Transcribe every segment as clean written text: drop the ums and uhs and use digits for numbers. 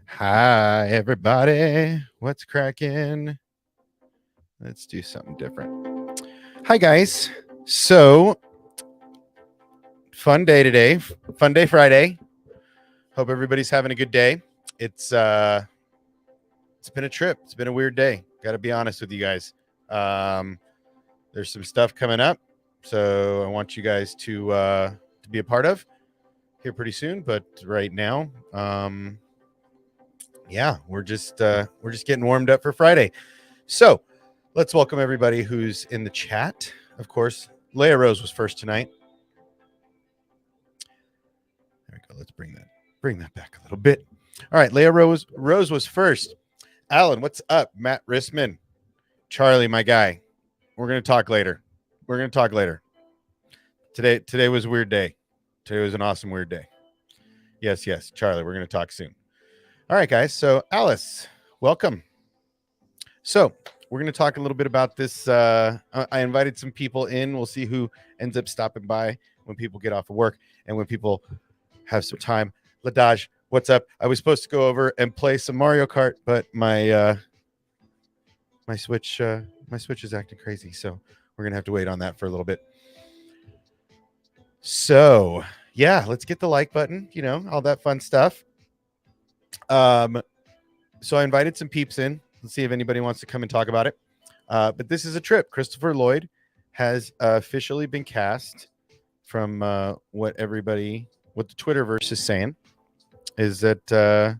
Hi, everybody. What's cracking? Let's do something different. Hi, guys. So, fun day today. Fun day Friday. Hope everybody's having a good day. It's been a trip. It's been a weird day. Got to be honest with you guys. Um, there's some stuff coming up, so I want you guys to be a part of here pretty soon. But right now, yeah, we're just getting warmed up for Friday. So let's welcome everybody who's in the chat. Of course, Leia Rose was first tonight. There we go. Let's bring that back a little bit. All right, Leia Rose was first. Alan, what's up? Matt Rissman, Charlie, my guy. We're gonna talk later. Today was a weird day. Today was an awesome weird day. Yes, Charlie. We're gonna talk soon. All right, guys. So Alice, welcome. So we're going to talk a little bit about this. I invited some people in. We'll see who ends up stopping by when people get off of work and when people have some time. Ladaj, what's up? I was supposed to go over and play some Mario Kart, but my Switch is acting crazy, so we're gonna have to wait on that for a little bit. So yeah, let's get the like button. You know, all that fun stuff. So I invited some peeps in. Let's see if anybody wants to come and talk about it. But this is a trip. Christopher Lloyd has officially been cast from what the Twitterverse is saying is that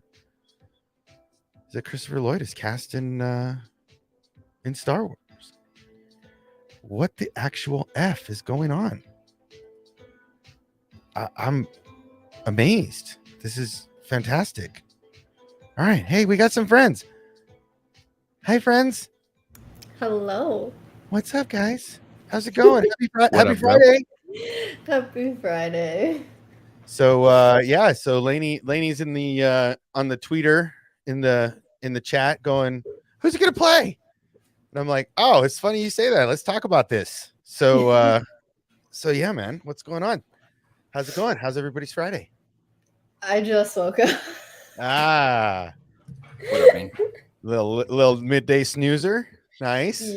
Christopher Lloyd is cast in Star Wars. What the actual F is going on? I'm amazed. This is fantastic. All right. Hey, we got some friends. Hi, friends. Hello. What's up, guys? How's it going? Happy up, bro? Friday. Happy Friday. So yeah, so Laney's in the on the tweeter in the chat going, who's it gonna play? And I'm like, oh, it's funny you say that. Let's talk about this. So so yeah, man, what's going on? How's it going? How's everybody's Friday? I just woke up. Ah, What up, man? little midday snoozer. Nice.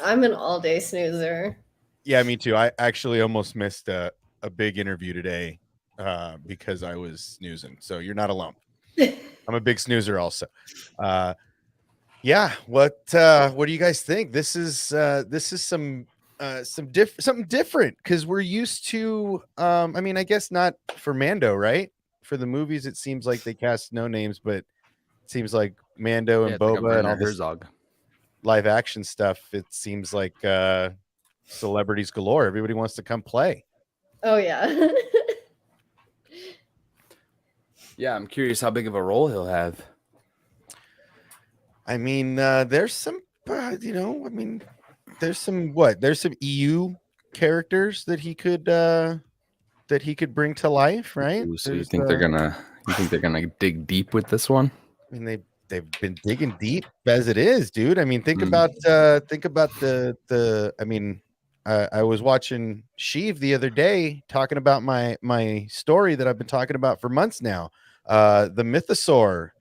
I'm an all-day snoozer. Yeah, me too. I actually almost missed a big interview today because I was snoozing. So you're not alone. I'm a big snoozer also. Yeah, what do you guys think? This is something different because we're used to I mean, I guess not for Mando, right? For the movies, it seems like they cast no names, but it seems like Mando and Yeah, it's like a Boba and all Werner this Herzog. live action stuff. It seems like celebrities galore. Everybody wants to come play. Oh yeah. Yeah, I'm curious how big of a role he'll have. I mean, there's some, you know, I mean, there's some EU characters that he could bring to life, right? Ooh, so you think they're gonna dig deep with this one? I mean, they've been digging deep as it is, dude. I mean, think about the. I mean, I was watching Sheev the other day talking about my story that I've been talking about for months now. The Mythosaur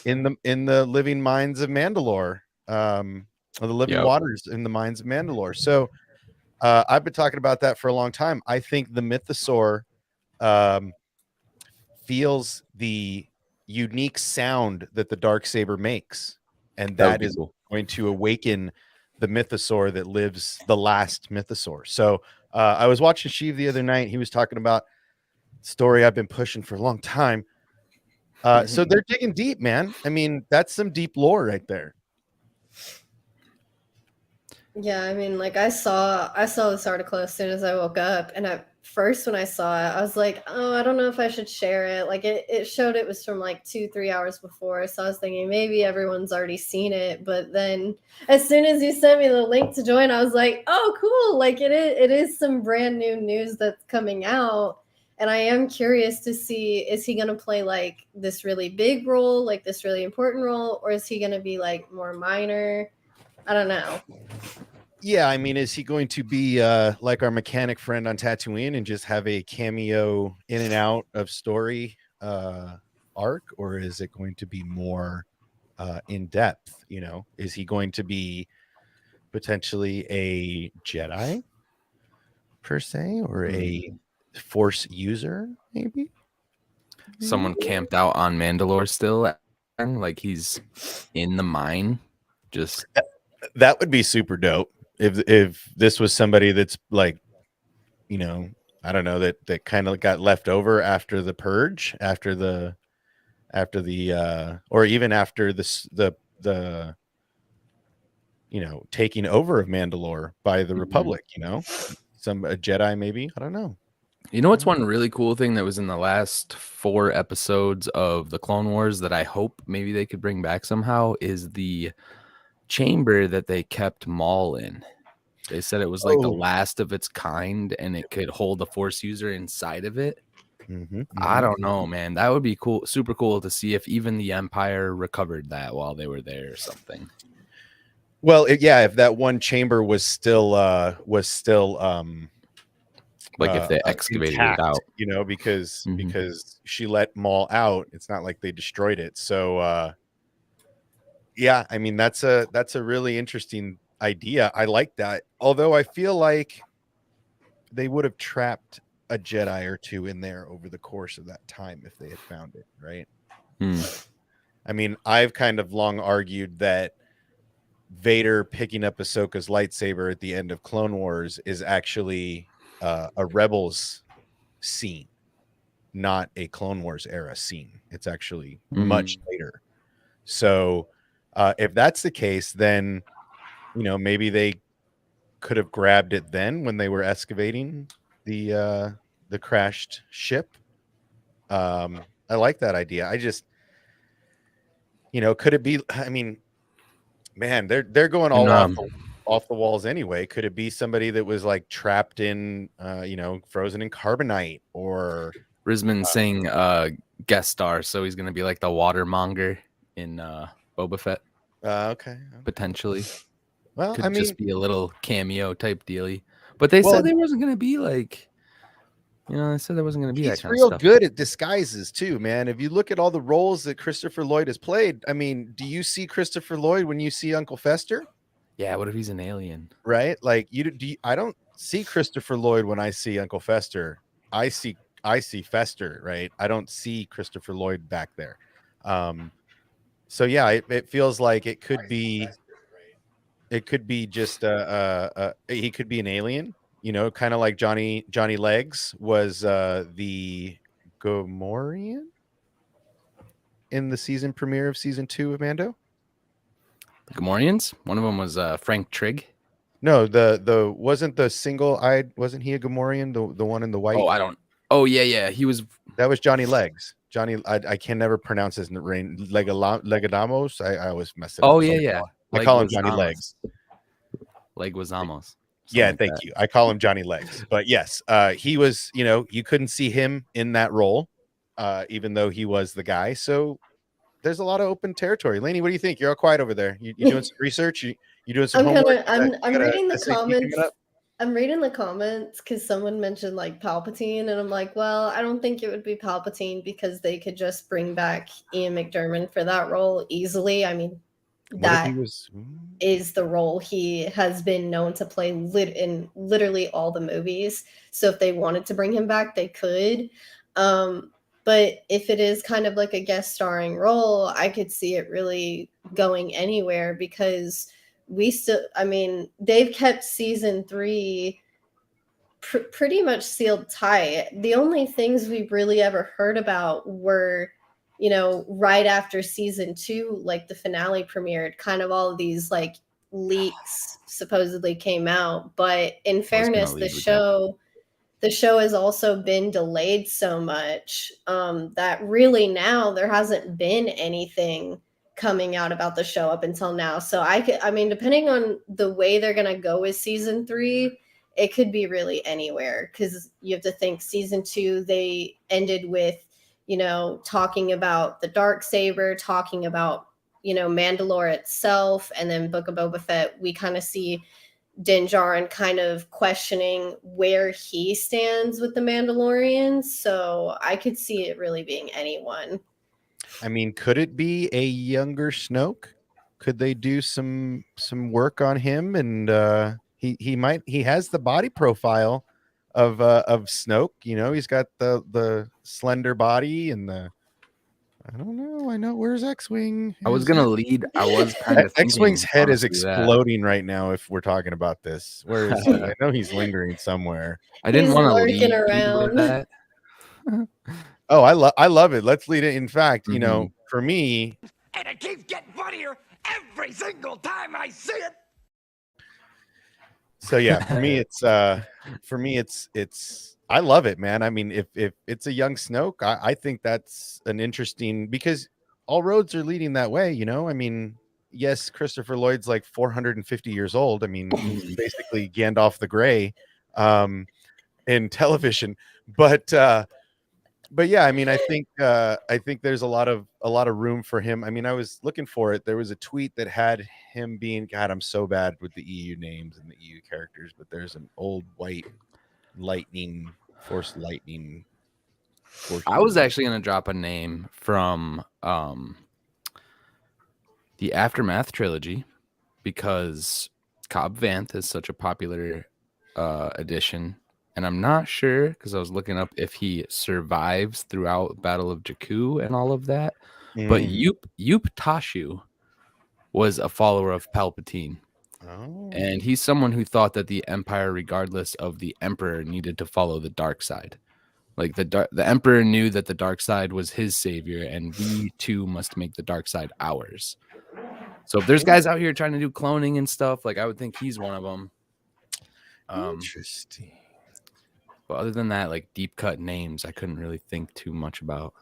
in the living mines of Mandalore, or the living waters in the mines of Mandalore. So I've been talking about that for a long time. I think the Mythosaur feels the unique sound that the Darksaber makes, and that is cool. going to awaken the Mythosaur that lives, the last Mythosaur. So I was watching Sheev the other night. He was talking about story I've been pushing for a long time. So they're digging deep, man. I mean, that's some deep lore right there. Yeah, I mean, like I saw this article as soon as I woke up, and at first when I saw it, I was like, oh, I don't know if I should share it. Like it showed it was from like 2-3 hours before, so I was thinking maybe everyone's already seen it. But then as soon as you sent me the link to join, I was like, oh, cool! Like it is some brand new news that's coming out. And I am curious to see, is he going to play like this really big role, like this really important role, or is he going to be like more minor? I don't know. Yeah, I mean, is he going to be like our mechanic friend on Tatooine and just have a cameo in and out of story? arc, or is it going to be more in depth? You know, is he going to be potentially a Jedi per se, or a Force user, maybe? Someone camped out on Mandalore still, and like he's in the mine. Just That would be super dope if this was somebody that's like, you know, I don't know, that kind of got left over after the purge, after the or even after the you know, taking over of Mandalore by the Republic, you know, a Jedi maybe, I don't know. You know what's one really cool thing that was in the last 4 episodes of the Clone Wars that I hope maybe they could bring back somehow is the chamber that they kept Maul in. They said it was like the last of its kind and it could hold a Force user inside of it. I don't know, man. That would be cool, super cool to see if even the Empire recovered that while they were there or something. Well, yeah, if that one chamber was still like if they excavated intact, it out, you know, because she let Maul out. It's not like they destroyed it. So yeah, I mean that's a really interesting idea. I like that. Although I feel like they would have trapped a Jedi or two in there over the course of that time if they had found it, right? I mean, I've kind of long argued that Vader picking up Ahsoka's lightsaber at the end of Clone Wars is actually a Rebels scene, not a Clone Wars era scene. It's actually much later. So if that's the case, then, you know, maybe they could have grabbed it then when they were excavating the crashed ship. I like that idea. I just, you know, could it be? I mean, man, they're going all off the walls anyway. Could it be somebody that was like trapped in, you know, frozen in carbonite, or Risman saying guest star, so he's gonna be like the watermonger in Boba Fett. Okay, potentially. Well, Could I mean, just be a little cameo type dealy. But they said there wasn't gonna be like, you know, they said there wasn't gonna be that kind of stuff. He's real good at disguises too, man. If you look at all the roles that Christopher Lloyd has played, I mean, do you see Christopher Lloyd when you see Uncle Fester? Yeah, what if he's an alien? Right? Like I don't see Christopher Lloyd when I see Uncle Fester. I see Fester, right? I don't see Christopher Lloyd back there. So yeah, it feels like it could be just he could be an alien, you know, kind of like Johnny Legs was the Gamorrean in the season premiere of season 2 of Mando. The Gamorreans? One of them was Frank Trigg. No, the wasn't the single-eyed, wasn't he a Gamorrean, the one in the white? Oh, I don't. Oh yeah, he was. That was Johnny Legs. Johnny, I can never pronounce his name. Legadamos. I always mess it up. Oh yeah. I call him Johnny Legs. Leguizamos. Yeah, like thank you. I call him Johnny Legs. But yes, he was, you know, you couldn't see him in that role, even though he was the guy. So there's a lot of open territory. Lainey, what do you think? You're all quiet over there. You doing some research? You doing some homework? I'm reading the comments. I'm reading the comments because someone mentioned like Palpatine, and I'm like, well, I don't think it would be Palpatine because they could just bring back Ian McDiarmid for that role easily. I mean, that is the role he has been known to play in literally all the movies. So if they wanted to bring him back, they could. But if it is kind of like a guest starring role, I could see it really going anywhere because they've kept season 3 pretty much sealed tight. The only things we've really ever heard about were, you know, right after season 2, like the finale premiered, kind of all of these like leaks supposedly came out. But in fairness, the show has also been delayed so much that really now there hasn't been anything coming out about the show up until now. So depending on the way they're going to go with season 3, it could be really anywhere because you have to think season 2, they ended with, you know, talking about the Darksaber, talking about, you know, Mandalore itself, and then Book of Boba Fett, we kind of see Din Djarin kind of questioning where he stands with the Mandalorians. So I could see it really being anyone. I mean, could it be a younger Snoke? Could they do some work on him? And he has the body profile of Snoke. You know, he's got the slender body and the I don't know. I know where's X-wing. I was gonna lead. I was kind of X-wing's thinking, head is honestly, that exploding right now. If we're talking about this, where is he? I know he's lingering somewhere. I didn't He's want to lurking lead you with around. that. Oh, I love it. Let's lead it. In fact, you know, Mhm. for me, And it keeps getting funnier every single time I see it. so yeah, for me it's I love it, man. I mean, if it's a young Snoke, I think that's an interesting because all roads are leading that way, you know. I mean, yes, Christopher Lloyd's like 450 years old. I mean, he's basically Gandalf the Grey in television, but but yeah, I mean, I think there's a lot of room for him. I mean, I was looking for it. There was a tweet that had him being God. I'm so bad with the EU names and the EU characters, but there's an old white force lightning. I was actually gonna drop a name from the Aftermath trilogy because Cobb Vanth is such a popular addition, and I'm not sure because I was looking up if he survives throughout Battle of Jakku and all of that. But Yup Tashu was a follower of Palpatine. Oh, And he's someone who thought that the Empire, regardless of the Emperor, needed to follow the dark side. Like the Emperor knew that the dark side was his savior, and we too must make the dark side ours. So if there's guys out here trying to do cloning and stuff, like I would think he's one of them. interesting. But other than that, like deep cut names, I couldn't really think too much about.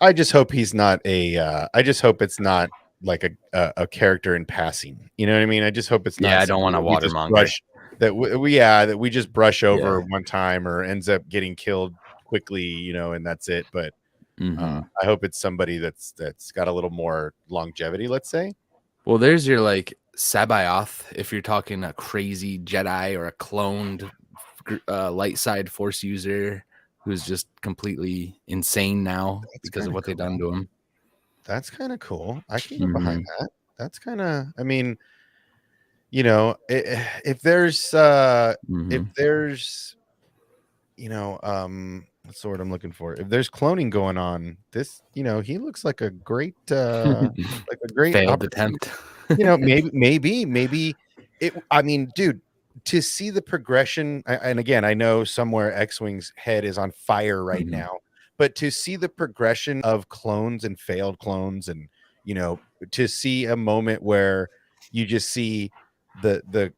I just hope he's not a. I just hope it's not like a character in passing. You know what I mean? I just hope it's not. Yeah, I don't want to somebody we just watermonger. brush that that we just brush over Yeah. one time or ends up getting killed quickly. You know, and that's it. But Mhm. I hope it's somebody that's got a little more longevity. Let's say. Well, there's your like Sabaoth if you're talking a crazy Jedi or a cloned light side Force user who's just completely insane now because of what they've done to him. That's kind of cool. I can get behind that. That's kind of. I mean, you know, if there's you know, what's the word I'm looking for? If there's cloning going on, this, you know, he looks like a great Failed opportunity. attempt. You know, maybe it. I mean, dude, to see the progression, and again, I know somewhere X-Wing's head is on fire right now, but to see the progression of clones and failed clones, and you know, to see a moment where you just see the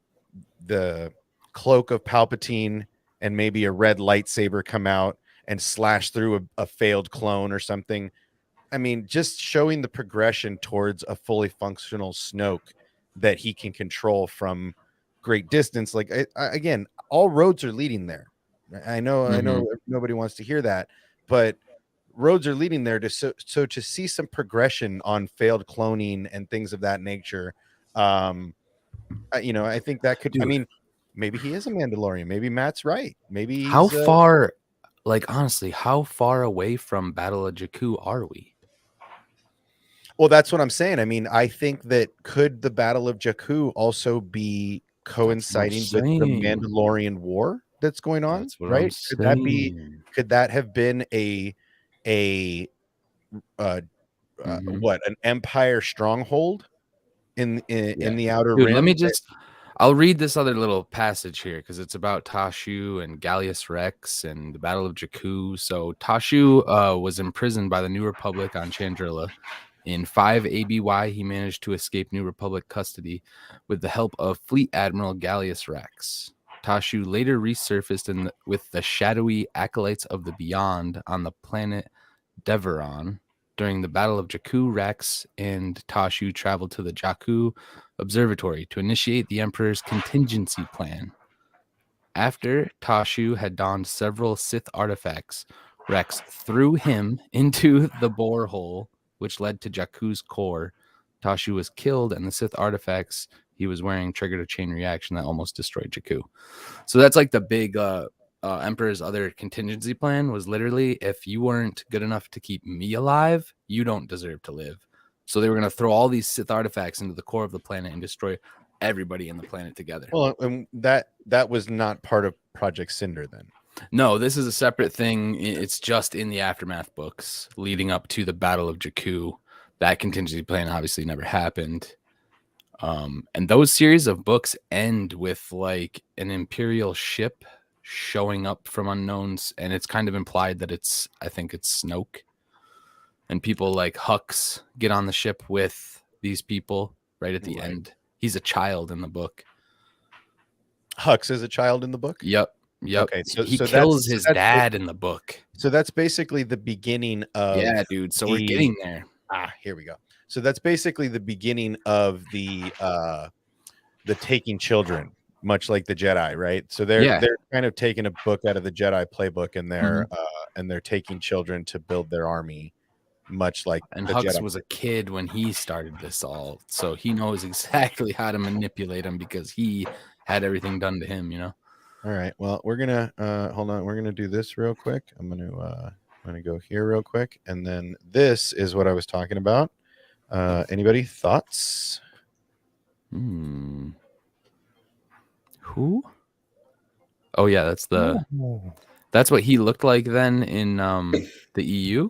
cloak of Palpatine and maybe a red lightsaber come out and slash through a failed clone or something. I mean, just showing the progression towards a fully functional Snoke that he can control from great distance. Like again, all roads are leading there. I know nobody wants to hear that, but roads are leading there to so to see some progression on failed cloning and things of that nature. You know, I think that could. Dude. I mean, maybe he is a Mandalorian. Maybe Matt's right. Maybe he's, How far, like honestly, how far away from Battle of Jakku are we? Well, that's what I'm saying. I mean, I think that could the Battle of Jakku also be coinciding with the saying. Mandalorian War that's going on? That's what I'm Right? Could that be? saying. Could that have been a what, an Empire stronghold in the Outer Dude, Rim? I'll read this other little passage here because it's about Tashu and Gallius Rex and the Battle of Jakku. So Tashu was imprisoned by the New Republic on Chandrila. In 5 ABY, he managed to escape New Republic custody with the help of Fleet Admiral Gallius Rex. Tashu later resurfaced with the shadowy acolytes of the Beyond on the planet Deveron. During the Battle of Jakku, Rex and Tashu traveled to the Jakku Observatory to initiate the Emperor's contingency plan. After Tashu had donned several Sith artifacts, Rex threw him into the borehole, which led to Jakku's core. Tashu was killed, and the Sith artifacts he was wearing triggered a chain reaction that almost destroyed Jakku. So that's like the big Emperor's other contingency plan was literally, if you weren't good enough to keep me alive, you don't deserve to live. So they were going to throw all these Sith artifacts into the core of the planet and destroy everybody in the planet together. Well, and that was not part of Project Cinder then. No, this is a separate thing. It's just in the Aftermath books leading up to the Battle of Jakku. That contingency plan obviously never happened. And those series of books end with like an Imperial ship showing up from unknowns, and it's kind of implied that I think it's Snoke. And people like Hux get on the ship with these people right at the end. He's a child in the book. Hux is a child in the book? Yep. Okay, so he kills his dad in the book. So that's basically the beginning of... Yeah, dude. So we're getting there. Here we go. So that's basically the beginning of the taking children, much like the Jedi, right? So they're kind of taking a book out of the Jedi playbook, and they're taking children to build their army, much like and the Hux Jedi was a kid when he started this all, so he knows exactly how to manipulate them because he had everything done to him, you know. All right. Well, we're gonna hold on. We're gonna do this real quick. I'm gonna go here real quick, and then this is what I was talking about. Anybody thoughts? Who? Oh yeah, that's what he looked like then in the EU.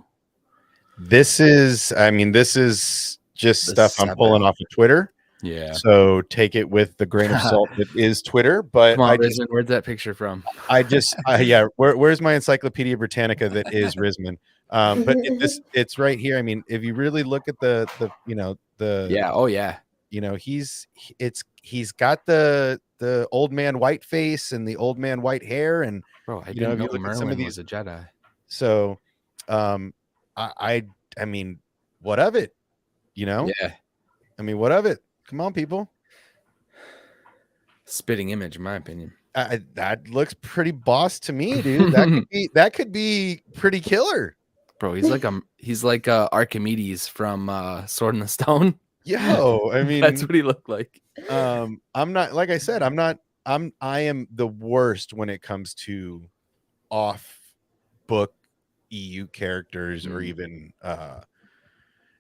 This is just stuff I'm pulling off of Twitter. Yeah. So take it with the grain of salt that is Twitter. But come on, Rizman, where'd that picture from? Where's my Encyclopedia Britannica that is Rizman? But it's right here. I mean, if you really look at the he's got the old man white face and the old man white hair, and bro, I didn't know Merlin was a Jedi. So I mean, what of it? You know? Yeah. I mean, what of it? Come on, people. Spitting image, in my opinion. That looks pretty boss to me, dude. That could be pretty killer. Bro, he's like Archimedes from Sword in the Stone. Yo, I mean, that's what he looked like. I'm not, like I said, I am the worst when it comes to off book EU characters or even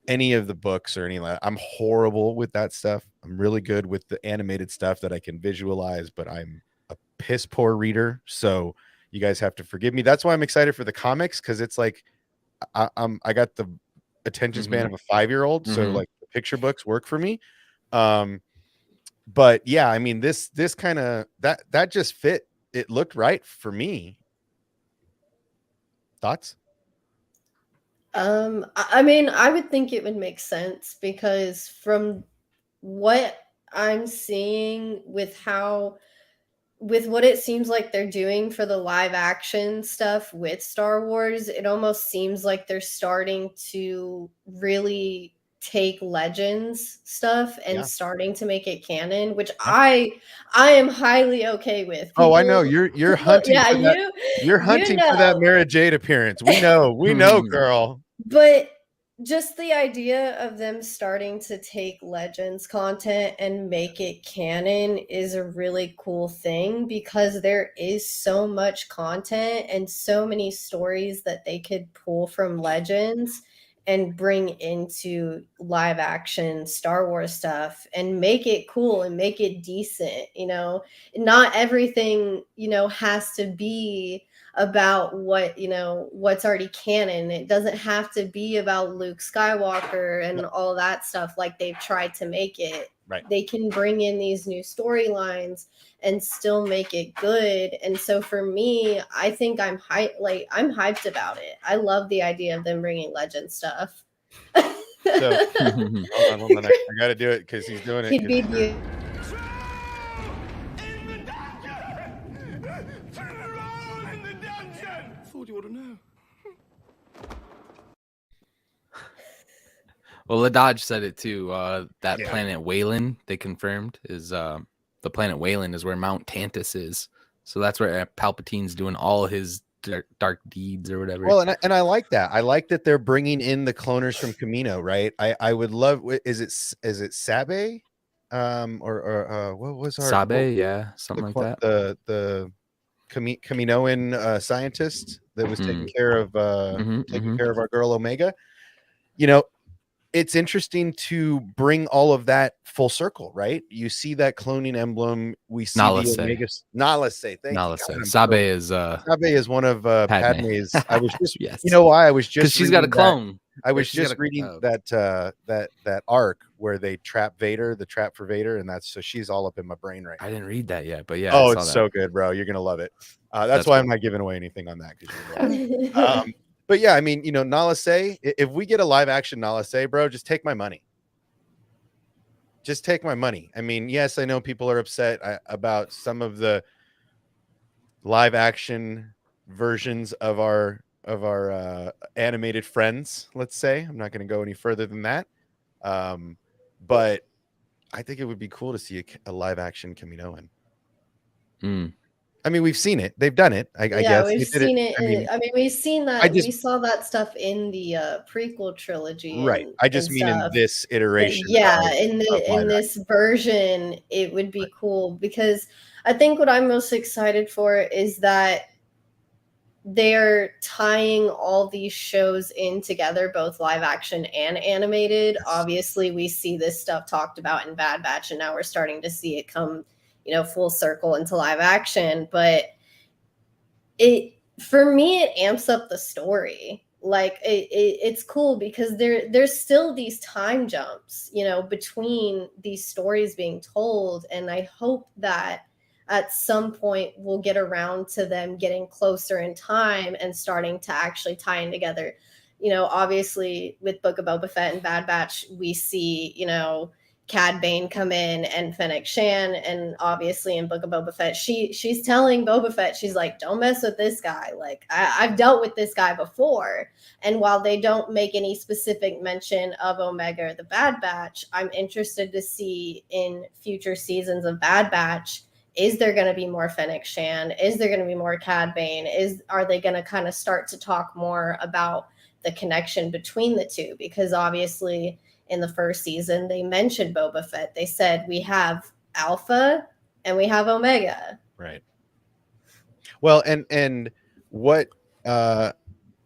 any of the books or any like that. I'm horrible with that stuff. I'm really good with the animated stuff that I can visualize, but I'm a piss poor reader. So you guys have to forgive me. That's why I'm excited for the comics, because it's like I got the attention span of a 5-year-old. So like the picture books work for me. But yeah, I mean, this kind of that just fit. It looked right for me. Thoughts? I mean, I would think it would make sense, because from what I'm seeing with what it seems like they're doing for the live action stuff with Star Wars, it almost seems like they're starting to really take Legends stuff and starting to make it canon, which I am highly okay with. People, I know you're hunting. You're hunting for that Mara Jade appearance. We know, girl. But just the idea of them starting to take Legends content and make it canon is a really cool thing, because there is so much content and so many stories that they could pull from Legends and bring into live action Star Wars stuff and make it cool and make it decent. You know, not everything, has to be about what's already canon. It doesn't have to be about Luke Skywalker and all that stuff like they've tried to make it. Right. They can bring in these new storylines and still make it good. And so for me, I think I'm hyped about it. I love the idea of them bringing Legend stuff. So, hold on. I got to do it because he's doing it. He'd be beautiful. Well, Ladaj said it too. That planet Wayland, they confirmed, is the planet Wayland is where Mount Tantus is. So that's where Palpatine's doing all his dark deeds or whatever. Well, and I like that. I like that they're bringing in the cloners from Camino, right? I would love. Is it Sabe? Or what was our Sabe? Yeah, something like that. The Kaminoan scientist that was taking care of Mhm. our girl Omega. You know, it's interesting to bring all of that full circle, right? You see that cloning emblem. We see the Nalase. Omega. Nalase. Thank you. Nalase. God, Sabe is one of Padme. Padme's. I was just, Yes. you know why? I was just because she's got a reading that- clone. I Or was she's got just a- reading oh. that arc where they trap Vader, the trap for Vader, and that's so she's all up in my brain right now. I didn't read that yet, but yeah. Oh, I saw it's that. so good, bro. You're gonna love it. That's That's why cool. I'm not giving away anything on that because but yeah, I mean, you know, Nalase, if we get a live action Nalase, bro, just take my money. Just take my money. I mean, yes, I know people are upset about some of the live action versions of our animated friends, let's say. I'm not going to go any further than that. But I think it would be cool to see a live action Kaminoan. I mean, we've seen it. They've done it. I guess we've seen it. I mean, we've seen that. just- we saw that stuff in the prequel trilogy, right. I just mean in this iteration. Yeah, of in live this version, it would be cool because I think what I'm most excited for is that they're tying all these shows in together, both live action and animated. Yes. Obviously, we see this stuff talked about in Bad Batch, and now we're starting to see it come, full circle into live action. But for me, it amps up the story. Like it's cool because there's still these time jumps, between these stories being told, and I hope that at some point we'll get around to them getting closer in time and starting to actually tie in together. Obviously with Book of Boba Fett and Bad Batch, we see, Cad Bane come in and Fennec Shan, and obviously in Book of Boba Fett, she's telling Boba Fett, she's like, don't mess with this guy. Like I've dealt with this guy before. And while they don't make any specific mention of Omega or the Bad Batch, I'm interested to see in future seasons of Bad Batch, is there going to be more Fennec Shan? Is there going to be more Cad Bane? Are they going to kind of start to talk more about the connection between the two? Because obviously in the first season, they mentioned Boba Fett. They said we have Alpha and we have Omega. Right. Well, and what I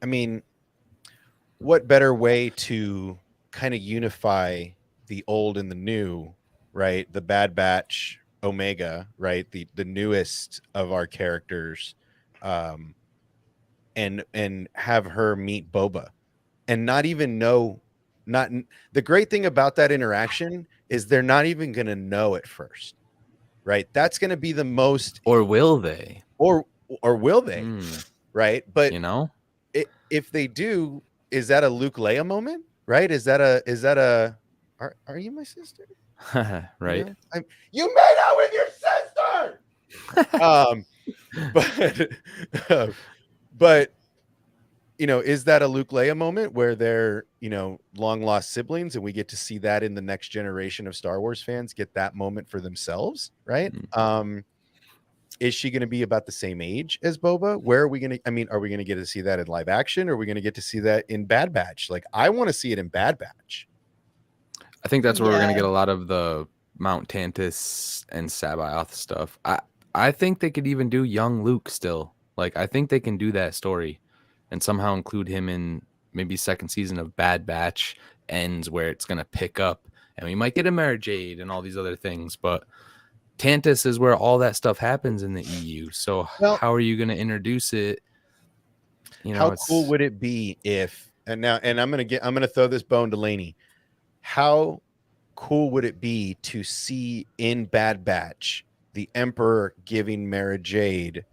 mean, what better way to kind of unify the old and the new, right? The Bad Batch, Omega, right? The newest of our characters, and have her meet Boba, and not even know. The great thing about that interaction is they're not even going to know at first, right? That's going to be the most, or will they? Or will they? Right? But if they do, is that a Luke Leia moment? Right? Is that a are you my sister? Right. You made out with your sister. But is that a Luke Leia moment where they're, long lost siblings, and we get to see that in the next generation of Star Wars fans get that moment for themselves, right? Is she going to be about the same age as Boba? Where are we going to, are we going to get to see that in live action? Or are we going to get to see that in Bad Batch? Like, I want to see it in Bad Batch. I think that's where we're going to get a lot of the Mount Tantus and Sabaoth stuff. I think they could even do young Luke still. Like, I think they can do that story and somehow include him in maybe second season of Bad Batch ends where it's going to pick up and we might get a Mara Jade and all these other things. But Tantus is where all that stuff happens in the EU. So how are you going to introduce it? How cool would it be if, and I'm going to throw this bone to Lainey. How cool would it be to see in Bad Batch the Emperor giving Mara Jade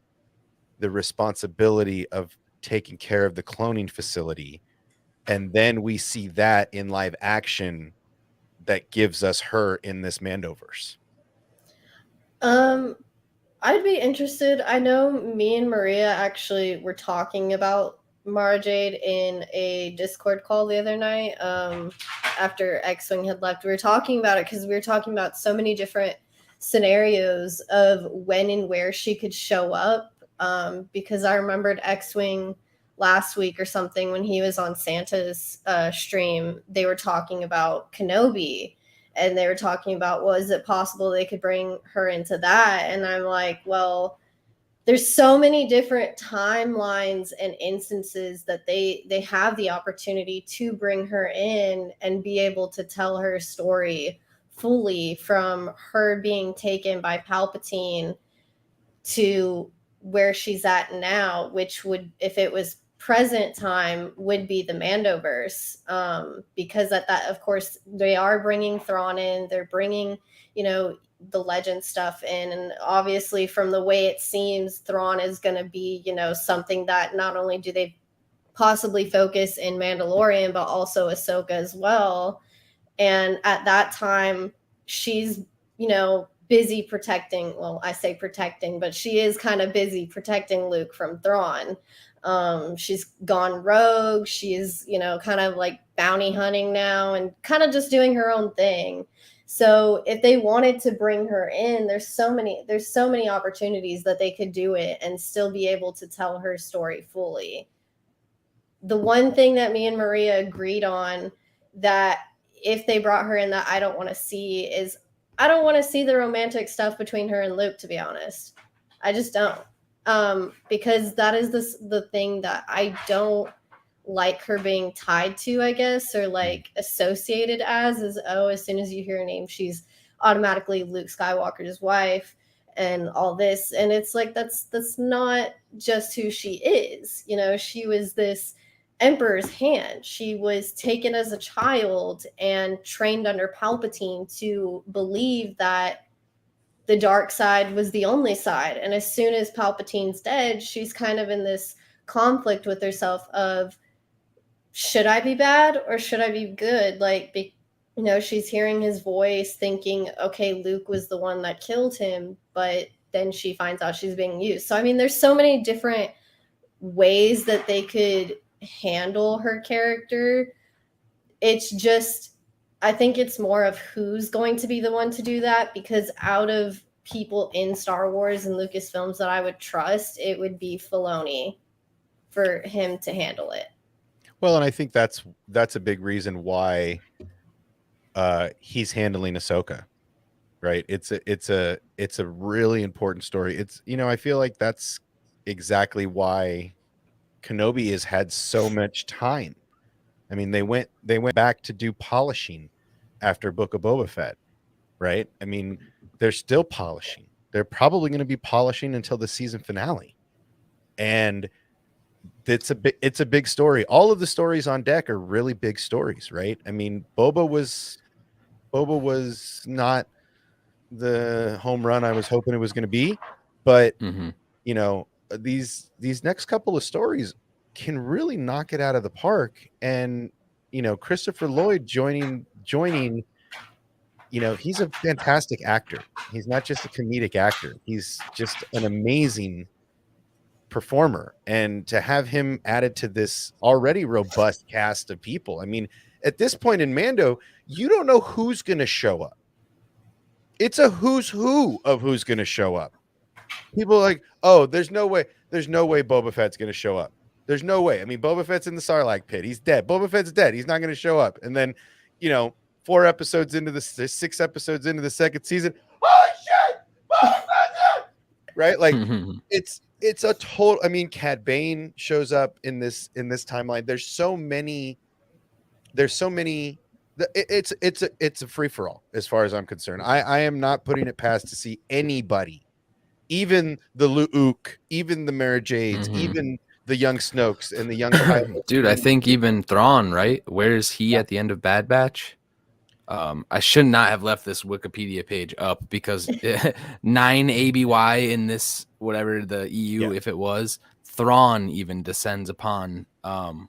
the responsibility of taking care of the cloning facility, and then we see that in live action that gives us her in this Mandoverse? I'd be interested. I know me and Maria actually were talking about Mara Jade in a Discord call the other night after X-Wing had left. We were talking about it because we were talking about so many different scenarios of when and where she could show up, because I remembered X-Wing last week or something when he was on Santa's stream. They were talking about Kenobi. And they were talking about, was it possible they could bring her into that? And I'm like, well, there's so many different timelines and instances that they have the opportunity to bring her in and be able to tell her story fully, from her being taken by Palpatine to where she's at now, which would, if it was present time, would be the Mandoverse. Because at that, of course, they are bringing Thrawn in, they're bringing, you know, the legend stuff in, and obviously from the way it seems, Thrawn is going to be, you know, something that not only do they possibly focus in Mandalorian, but also Ahsoka as well. And at that time, she's, you know, busy protecting, well, I say protecting, but she is kind of busy protecting Luke from Thrawn. She's gone rogue. She's, you know, kind of like bounty hunting now and kind of just doing her own thing. So if they wanted to bring her in, there's so many opportunities that they could do it and still be able to tell her story fully. The one thing that me and Maria agreed on, that if they brought her in, that I don't want to see, is I don't want to see the romantic stuff between her and Luke, to be honest. I just don't. Because that is the thing that I don't like her being tied to, I guess, or like associated as, is, oh, as soon as you hear her name, she's automatically Luke Skywalker's wife and all this. And it's like, that's not just who she is. You know, she was this Emperor's hand. She was taken as a child and trained under Palpatine to believe that the dark side was the only side. And as soon as Palpatine's dead, she's kind of in this conflict with herself of, should I be bad or should I be good? Like, you know, she's hearing his voice thinking, okay, Luke was the one that killed him, but then she finds out she's being used. So, I mean, there's so many different ways that they could handle her character. It's just, I think it's more of who's going to be the one to do that, because out of people in Star Wars and Lucasfilms that I would trust, it would be Filoni for him to handle it. Well, and I think that's a big reason why he's handling Ahsoka, right? It's a really important story. It's, you know, I feel like that's exactly why Kenobi has had so much time. I mean, they went back to do polishing after Book of Boba Fett, right? I mean, they're still polishing. They're probably going to be polishing until the season finale. And it's a big story. All of the stories on deck are really big stories, right? I mean, Boba was not the home run I was hoping it was going to be, but you know, these next couple of stories can really knock it out of the park. And you know, Christopher Lloyd joining, you know, he's a fantastic actor. He's not just a comedic actor. He's just an amazing performer. And to have him added to this already robust cast of people, I mean, at this point in Mando, you don't know who's going to show up. It's a who's who of who's going to show up. People are like, oh, there's no way Boba Fett's going to show up. There's no way. I mean, Boba Fett's in the Sarlacc pit. He's dead. Boba Fett's dead. He's not going to show up. And then, you know, 6 episodes into the second season, holy shit, Boba Fett's dead! Right? Like, it's a total. I mean, Cad Bane shows up in this timeline. There's so many. It's a free for all as far as I'm concerned. I am not putting it past to see anybody, even the Luke, even the Mara Jades, even the young Snokes and the young dude. I think even Thrawn, right? Where is he at the end of Bad Batch? I should not have left this Wikipedia page up, because 9 ABY in this, whatever the EU, if it was, Thrawn even descends upon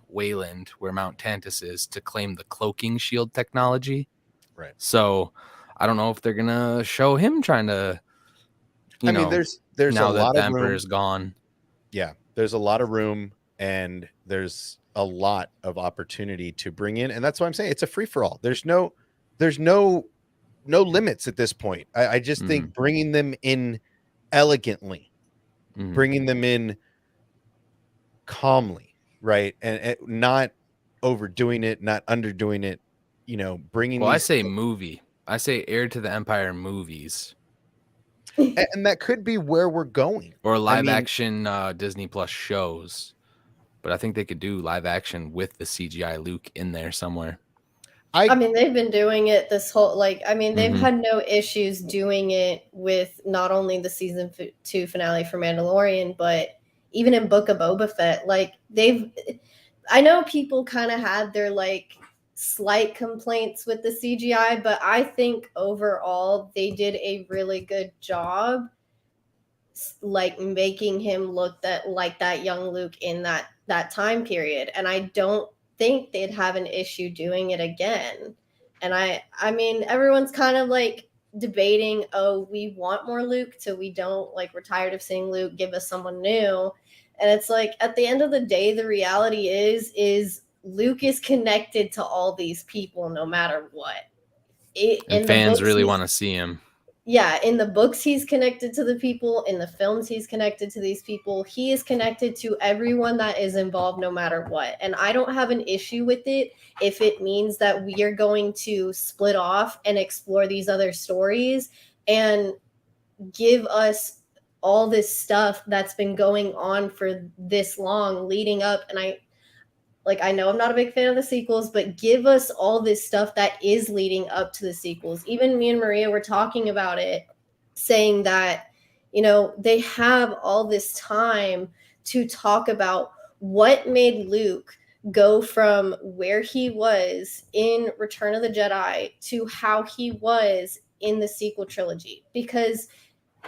Wayland, where Mount Tantus is, to claim the cloaking shield technology. Right. So I don't know if they're gonna show him trying to. I mean, there's now a that lot the of room. Emperor's gone. Yeah, there's a lot of room, and there's a lot of opportunity to bring in, and that's why I'm saying it's a free for all. There's no limits at this point. I just think bringing them in elegantly, bringing them in calmly, right, and not overdoing it, not underdoing it. You know, bringing. Well, I say movie. I say Heir to the Empire movies. And that could be where we're going. Or I live mean, action Disney Plus shows. But I think they could do live action with the CGI Luke in there somewhere. I mean, they've been doing it this whole they've Mhm. had no issues doing it with not only the season 2 finale for Mandalorian, but even in Book of Boba Fett. Like I know people kind of had their like slight complaints with the CGI, but I think overall they did a really good job like making him look that young Luke in that time period, and I don't think they'd have an issue doing it again. And I mean, everyone's kind of like debating, oh, we want more Luke to we don't, like, we're tired of seeing Luke, give us someone new. And it's like, at the end of the day, the reality is Luke is connected to all these people no matter what. And In the fans books, really he's- want to see him. yeah, in the books he's connected to the people, in the films he's connected to these people. He is connected to everyone that is involved no matter what. And I don't have an issue with it if it means that we are going to split off and explore these other stories and give us all this stuff that's been going on for this long leading up. And I know I'm not a big fan of the sequels, but give us all this stuff that is leading up to the sequels. Even me and Maria were talking about it, saying that, they have all this time to talk about what made Luke go from where he was in Return of the Jedi to how he was in the sequel trilogy. Because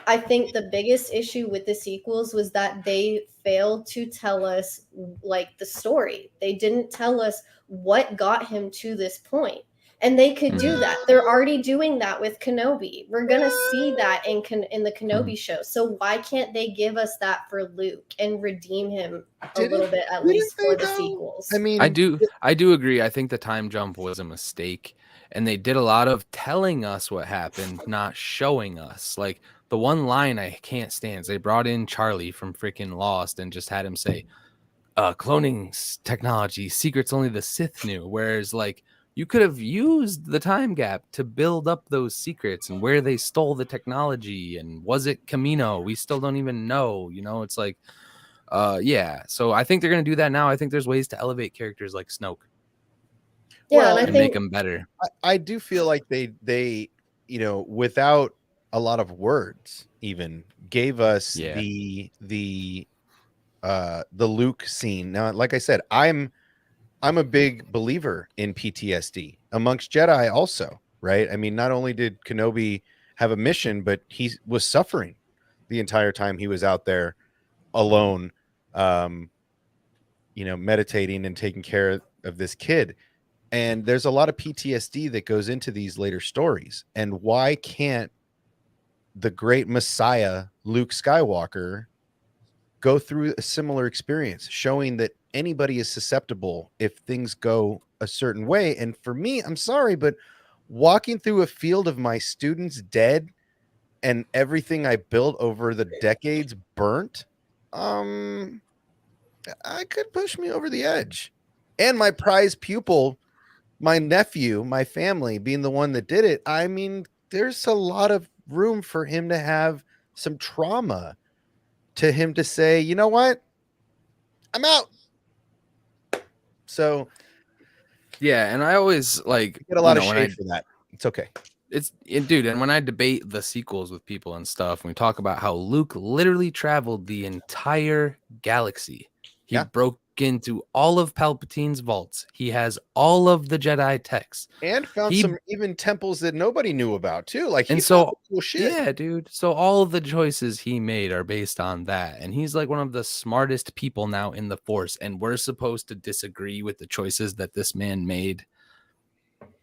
I think the biggest issue with the sequels was that they failed to tell us like the story. They didn't tell us what got him to this point. And they could do that. They're already doing that with Kenobi. We're going to see that in the Kenobi show. So why can't they give us that for Luke and redeem him a little bit at least for the sequels? I mean, I do agree. I think the time jump was a mistake, and they did a lot of telling us what happened, not showing us. Like the one line I can't stand is they brought in Charlie from freaking Lost and just had him say, cloning technology, secrets only the Sith knew. Whereas like you could have used the time gap to build up those secrets and where they stole the technology, and was it Camino? We still don't even know. It's like yeah. So I think they're gonna do that now. I think there's ways to elevate characters like Snoke. Yeah, Well, and I and think make them better. I do feel like they without a lot of words even gave us Yeah. the Luke scene. Now, like I said, I'm a big believer in PTSD amongst Jedi also, right? I mean, not only did Kenobi have a mission, but he was suffering the entire time he was out there alone, meditating and taking care of this kid. And there's a lot of PTSD that goes into these later stories. And why can't the great Messiah, Luke Skywalker, go through a similar experience, showing that anybody is susceptible if things go a certain way? And for me, I'm sorry, but walking through a field of my students dead and everything I built over the decades burnt, I could push me over the edge. And my prize pupil, my nephew, my family being the one that did it, I mean, there's a lot of room for him to have some trauma, to him to say, you know what? I'm out. So Yeah, and I always like get a lot of when shade for that. It's okay. Dude, and when I debate the sequels with people and stuff, and we talk about how Luke literally traveled the entire galaxy. He Yeah. broke into all of Palpatine's vaults. He has all of the Jedi texts. And found some even temples that nobody knew about too. Like he And found so, some cool shit. yeah, dude. So all of the choices he made are based on that. And he's like one of the smartest people now in the Force. And we're supposed to disagree with the choices that this man made.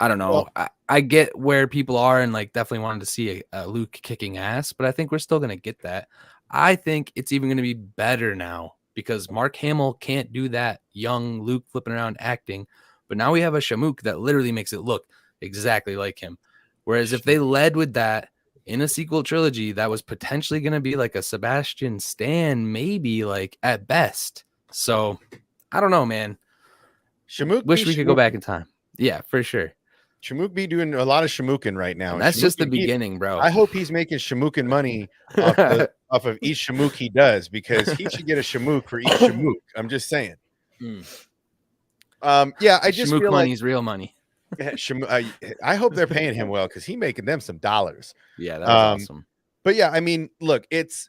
I don't know. I get where people are and like definitely wanted to see a Luke kicking ass, but I think we're still going to get that. I think it's even going to be better now because Mark Hamill can't do that young Luke flipping around acting. But now we have a Shamook that literally makes it look exactly like him. Whereas if they led with that in a sequel trilogy, that was potentially going to be like a Sebastian Stan, maybe like at best. So I don't know, man. Shamook Wish we could go back in time. Yeah, for sure. Shamook be doing a lot of Shamookin right now. And that's just the Shamookin, beginning, bro. I hope he's making Shamookin money off of each Shamook he does, because he should get a Shamook for each Shamook. I'm just saying. Yeah, I just Shamook feel money's real money. I hope they're paying him well, because he's making them some dollars. Yeah, that was awesome. But yeah, I mean, look, it's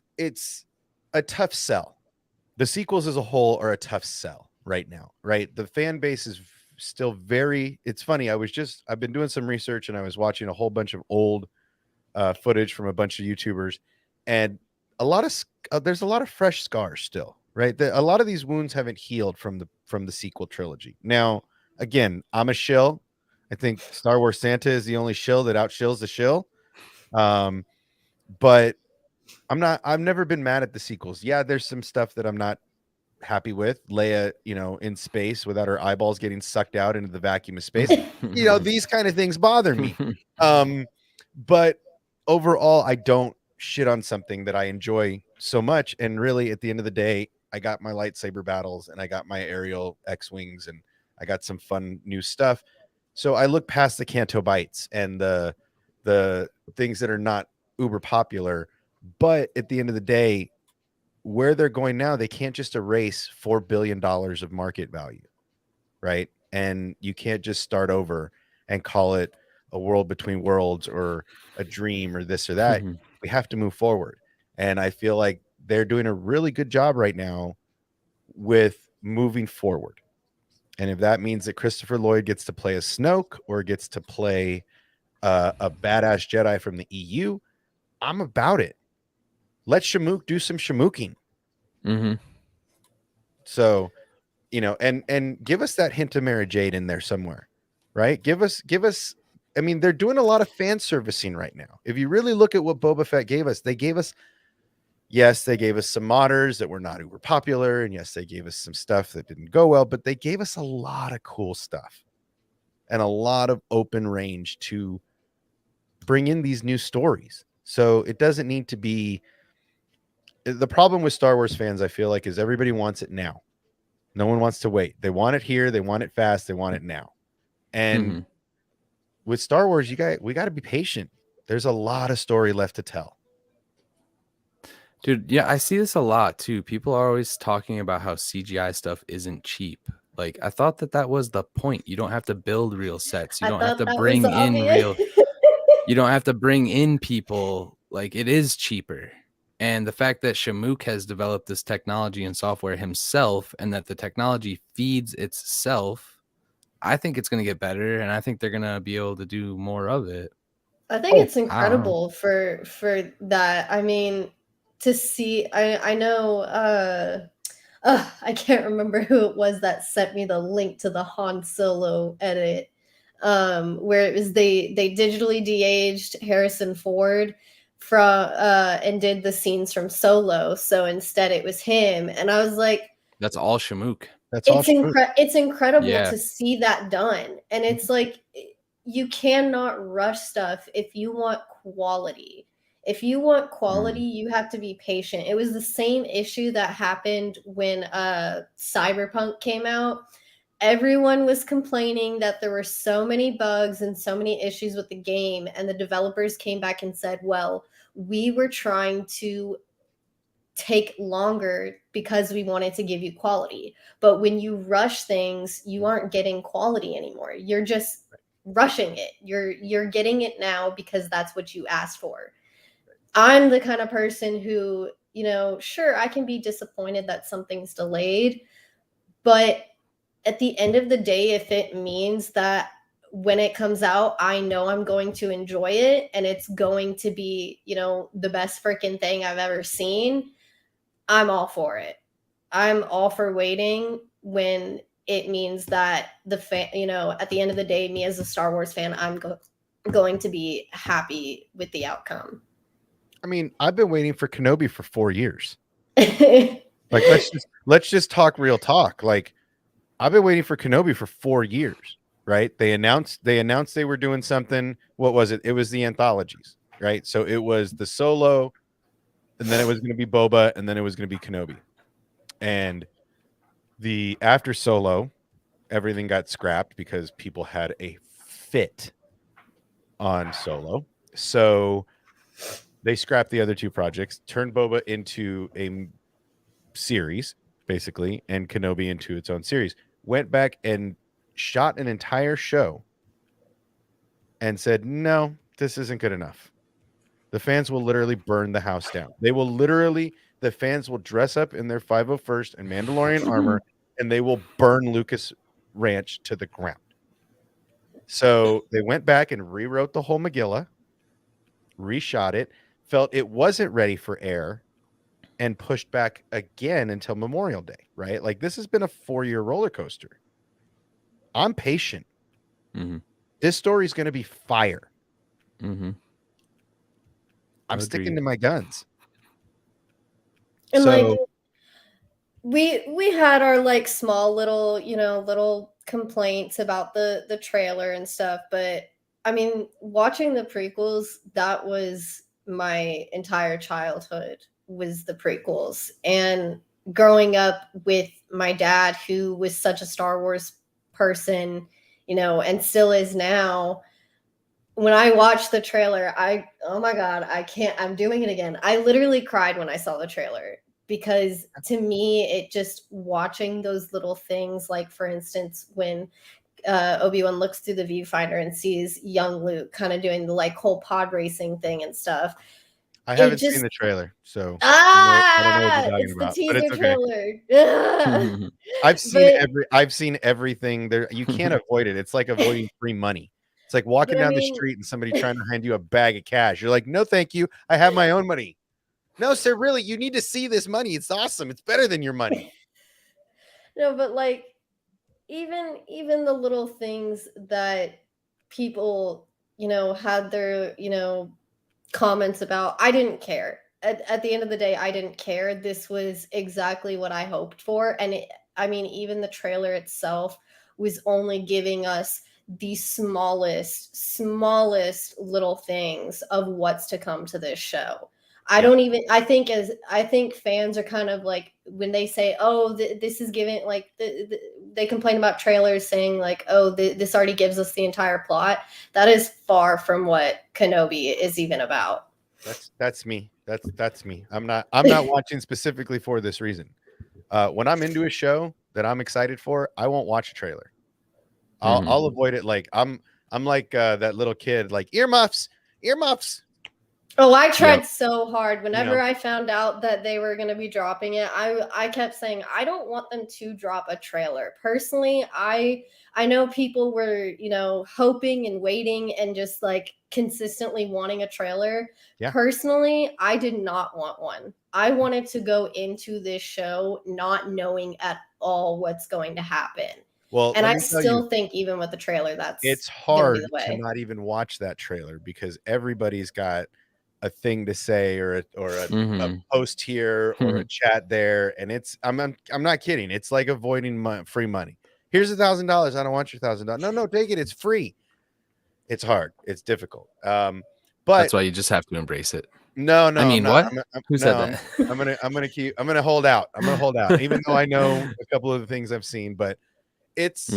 a tough sell. The sequels as a whole are a tough sell right now, right? The fan base is still it's funny. I've been doing some research, and I was watching a whole bunch of old footage from a bunch of YouTubers, and there's a lot of fresh scars still, right? A lot of these wounds haven't healed from the sequel trilogy. Now, again, I'm a shill. I think Star Wars Santa is the only shill that outshills the shill. But I've never been mad at the sequels. Yeah, there's some stuff that I'm not happy with. Leia, in space without her eyeballs getting sucked out into the vacuum of space. These kind of things bother me. But overall, I don't shit on something that I enjoy so much. And really, at the end of the day, I got my lightsaber battles, and I got my aerial X-wings, and I got some fun new stuff. So I look past the Canto Bites and the things that are not uber popular. But at the end of the day, where they're going now, they can't just erase $4 billion of market value, right? And you can't just start over and call it a world between worlds or a dream or this or that. We have to move forward. And I feel like they're doing a really good job right now with moving forward. And if that means that Christopher Lloyd gets to play a Snoke or gets to play a badass Jedi from the EU, I'm about it. Let Shamook do some Shamooking. So, and give us that hint of Mara Jade in there somewhere, right? Give us. I mean, they're doing a lot of fan servicing right now. If you really look at what Boba Fett gave us, they gave us some modders that were not uber popular, and yes, they gave us some stuff that didn't go well, but they gave us a lot of cool stuff and a lot of open range to bring in these new stories. So it doesn't need to be. The problem with Star Wars fans, I feel like, is everybody wants it now. No one wants to wait. They want it here. They want it fast. They want it now. And with Star Wars, we got to be patient. There's a lot of story left to tell. Dude, yeah, I see this a lot too. People are always talking about how CGI stuff isn't cheap. Like, I thought that was the point. You don't have to build real sets. You don't have to bring in real. You don't have to bring in people. Like, it is cheaper. And the fact that Shamook has developed this technology and software himself, and that the technology feeds itself, I think it's going to get better, and I think they're going to be able to do more of it. I think it's incredible for that. I mean, to see, I know, I can't remember who it was that sent me the link to the Han Solo edit, where it was they digitally de-aged Harrison Ford from and did the scenes from Solo. So instead it was him, and I was like, that's all Shamook. It's incredible to see that done. And it's like, you cannot rush stuff if you want quality. If you want quality, you have to be patient. It was the same issue that happened when Cyberpunk came out. Everyone was complaining that there were so many bugs and so many issues with the game, and the developers came back and said, well, we were trying to take longer because we wanted to give you quality. But when you rush things, you aren't getting quality anymore. You're just rushing it. You're getting it now because that's what you asked for. I'm the kind of person who, sure, I can be disappointed that something's delayed, but at the end of the day, if it means that when it comes out, I know I'm going to enjoy it and it's going to be, the best freaking thing I've ever seen, I'm all for it. I'm all for waiting when it means that the fan, at the end of the day, me as a Star Wars fan, I'm going to be happy with the outcome. I mean, I've been waiting for Kenobi for 4 years. Like, let's just talk real talk. Like, I've been waiting for Kenobi for 4 years, right? They announced they were doing something. What was it? It was the anthologies, right? So it was the Solo, and then it was going to be Boba, and then it was going to be Kenobi. And after Solo, everything got scrapped because people had a fit on Solo. So they scrapped the other two projects, turned Boba into a series, basically, and Kenobi into its own series. Went back and shot an entire show and said, no, this isn't good enough. The fans will literally burn the house down. The fans will dress up in their 501st and Mandalorian armor, and they will burn Lucas Ranch to the ground. So they went back and rewrote the whole Megillah, reshot it, felt it wasn't ready for air, and pushed back again until Memorial Day, right? Like, this has been a 4-year roller coaster. I'm patient. Mm-hmm. This story is going to be fire. Mm-hmm. I'm sticking to my guns. And So, like we had our like small little, little complaints about the trailer and stuff, but I mean, watching the prequels, that was my entire childhood, was the prequels. And growing up with my dad, who was such a Star Wars person, and still is now, when I watched the trailer, oh my God, I'm doing it again. I literally cried when I saw the trailer, because to me, it just watching those little things, like for instance, when Obi-Wan looks through the viewfinder and sees young Luke kind of doing the like whole pod racing thing and stuff. I haven't seen the trailer, so I don't know what you're talking about. The teaser But it's okay. trailer. I've seen everything there. You can't avoid it. It's like avoiding free money. It's like walking down the street and somebody trying to hand you a bag of cash. You're like, no, thank you. I have my own money. No, sir, really, you need to see this money. It's awesome. It's better than your money. No, but like even the little things that people, had their, comments about, I didn't care. At the end of the day, I didn't care. This was exactly what I hoped for. And even the trailer itself was only giving us the smallest little things of what's to come to this show. I think fans are kind of like, when they say, oh, this is giving, like, they complain about trailers saying like, oh, this already gives us the entire plot. That is far from what Kenobi is even about. That's me. That's me. I'm not watching specifically for this reason. When I'm into a show that I'm excited for, I won't watch a trailer. I'll avoid it. Like I'm like that little kid, like earmuffs. Oh, I tried so hard. Whenever I found out that they were going to be dropping it, I kept saying, I don't want them to drop a trailer. Personally, I know people were, hoping and waiting and just like consistently wanting a trailer. Yeah. Personally, I did not want one. I wanted to go into this show not knowing at all what's going to happen. Well, and I still think even with the trailer, it's hard to not even watch that trailer, because everybody's got a thing to say or a post here or a chat there, and I'm not kidding. It's like avoiding free money. Here's $1,000. I don't want your $1,000. No, take it. It's free. It's hard. It's difficult. But that's why you just have to embrace it. No. I mean, what? Who said that? I'm gonna hold out. Even though I know a couple of the things I've seen, but it's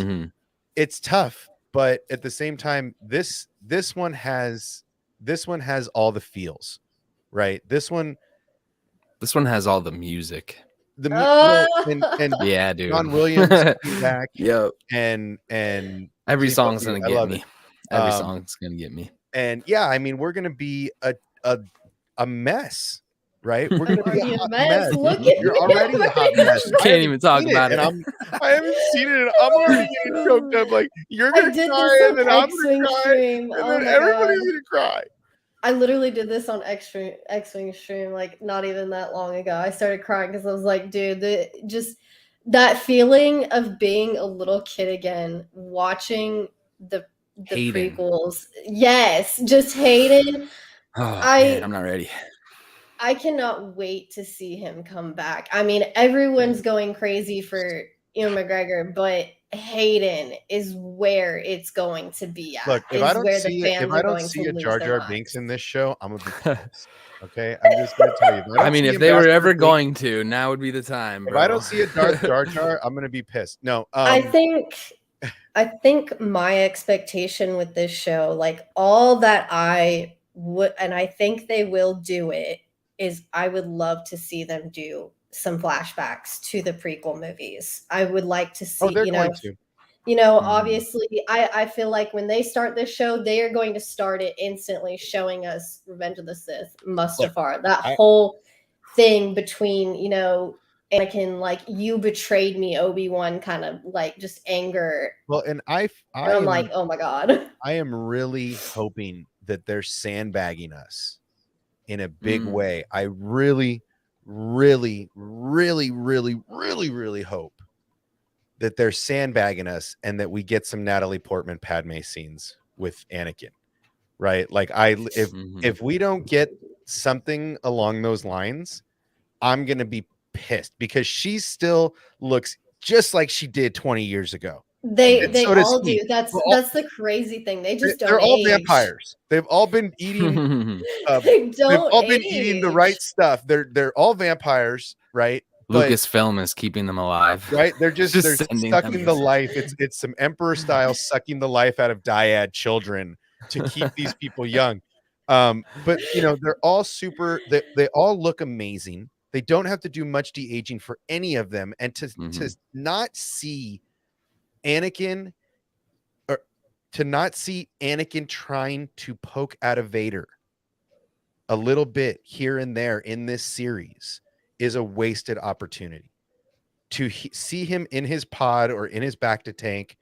tough. But at the same time, this one has all the feels, right? This one has all the music. And yeah, dude. John Williams came back. Yep. And every song's gonna get me. Every song's gonna get me. And yeah, I mean, we're gonna be a mess, right? We're gonna be a hot mess. You're already a hot mess. Can't even talk about it. I haven't seen it. I'm already getting choked up. Like, you're gonna cry, and then I'm gonna cry, and then everybody's gonna cry. I literally did this on X-Wing stream, like not even that long ago. I started crying because I was like, dude, just that feeling of being a little kid again, watching the prequels. Yes, just Hayden. Man, I'm not ready. I cannot wait to see him come back. I mean, everyone's going crazy for Ewan McGregor, but Hayden is where it's going to be at. Look, if I don't see a Jar Jar Binks in this show, I'm gonna be pissed. Okay, I'm just gonna tell you. I mean, if they were ever going to, now would be the time. Bro. If I don't see a Jar Jar, I'm gonna be pissed. No, I think I think my expectation with this show, like all that I would, and I think they will do it, is I would love to see them do some flashbacks to the prequel movies. I would like to Oh, see, they're going to. obviously, I feel like when they start this show, they are going to start it instantly showing us Revenge of the Sith, Mustafar, that whole thing between, Anakin, like, you betrayed me, Obi-Wan, kind of like just anger. Well, and I'm like, oh my God. I am really hoping that they're sandbagging us in a big way. I really, really, really, really, really, really hope that they're sandbagging us and that we get some Natalie Portman Padme scenes with Anakin, right? Like if we don't get something along those lines, I'm going to be pissed because she still looks just like she did 20 years ago. They so does all he. do. That's the crazy thing. They just don't They're all age. vampires. They've all been eating They they've don't all been eating the right age. stuff. They're all vampires, right? Lucasfilm is keeping them alive. Right? They're Just they're sending them sucking to- the life. It's some emperor style sucking the life out of dyad children to keep these people young. But they're all they all look amazing. They don't have to do much de-aging for any of them. And to not see Anakin trying to poke out of Vader a little bit here and there in this series is a wasted opportunity. To see him in his pod or in his back to tank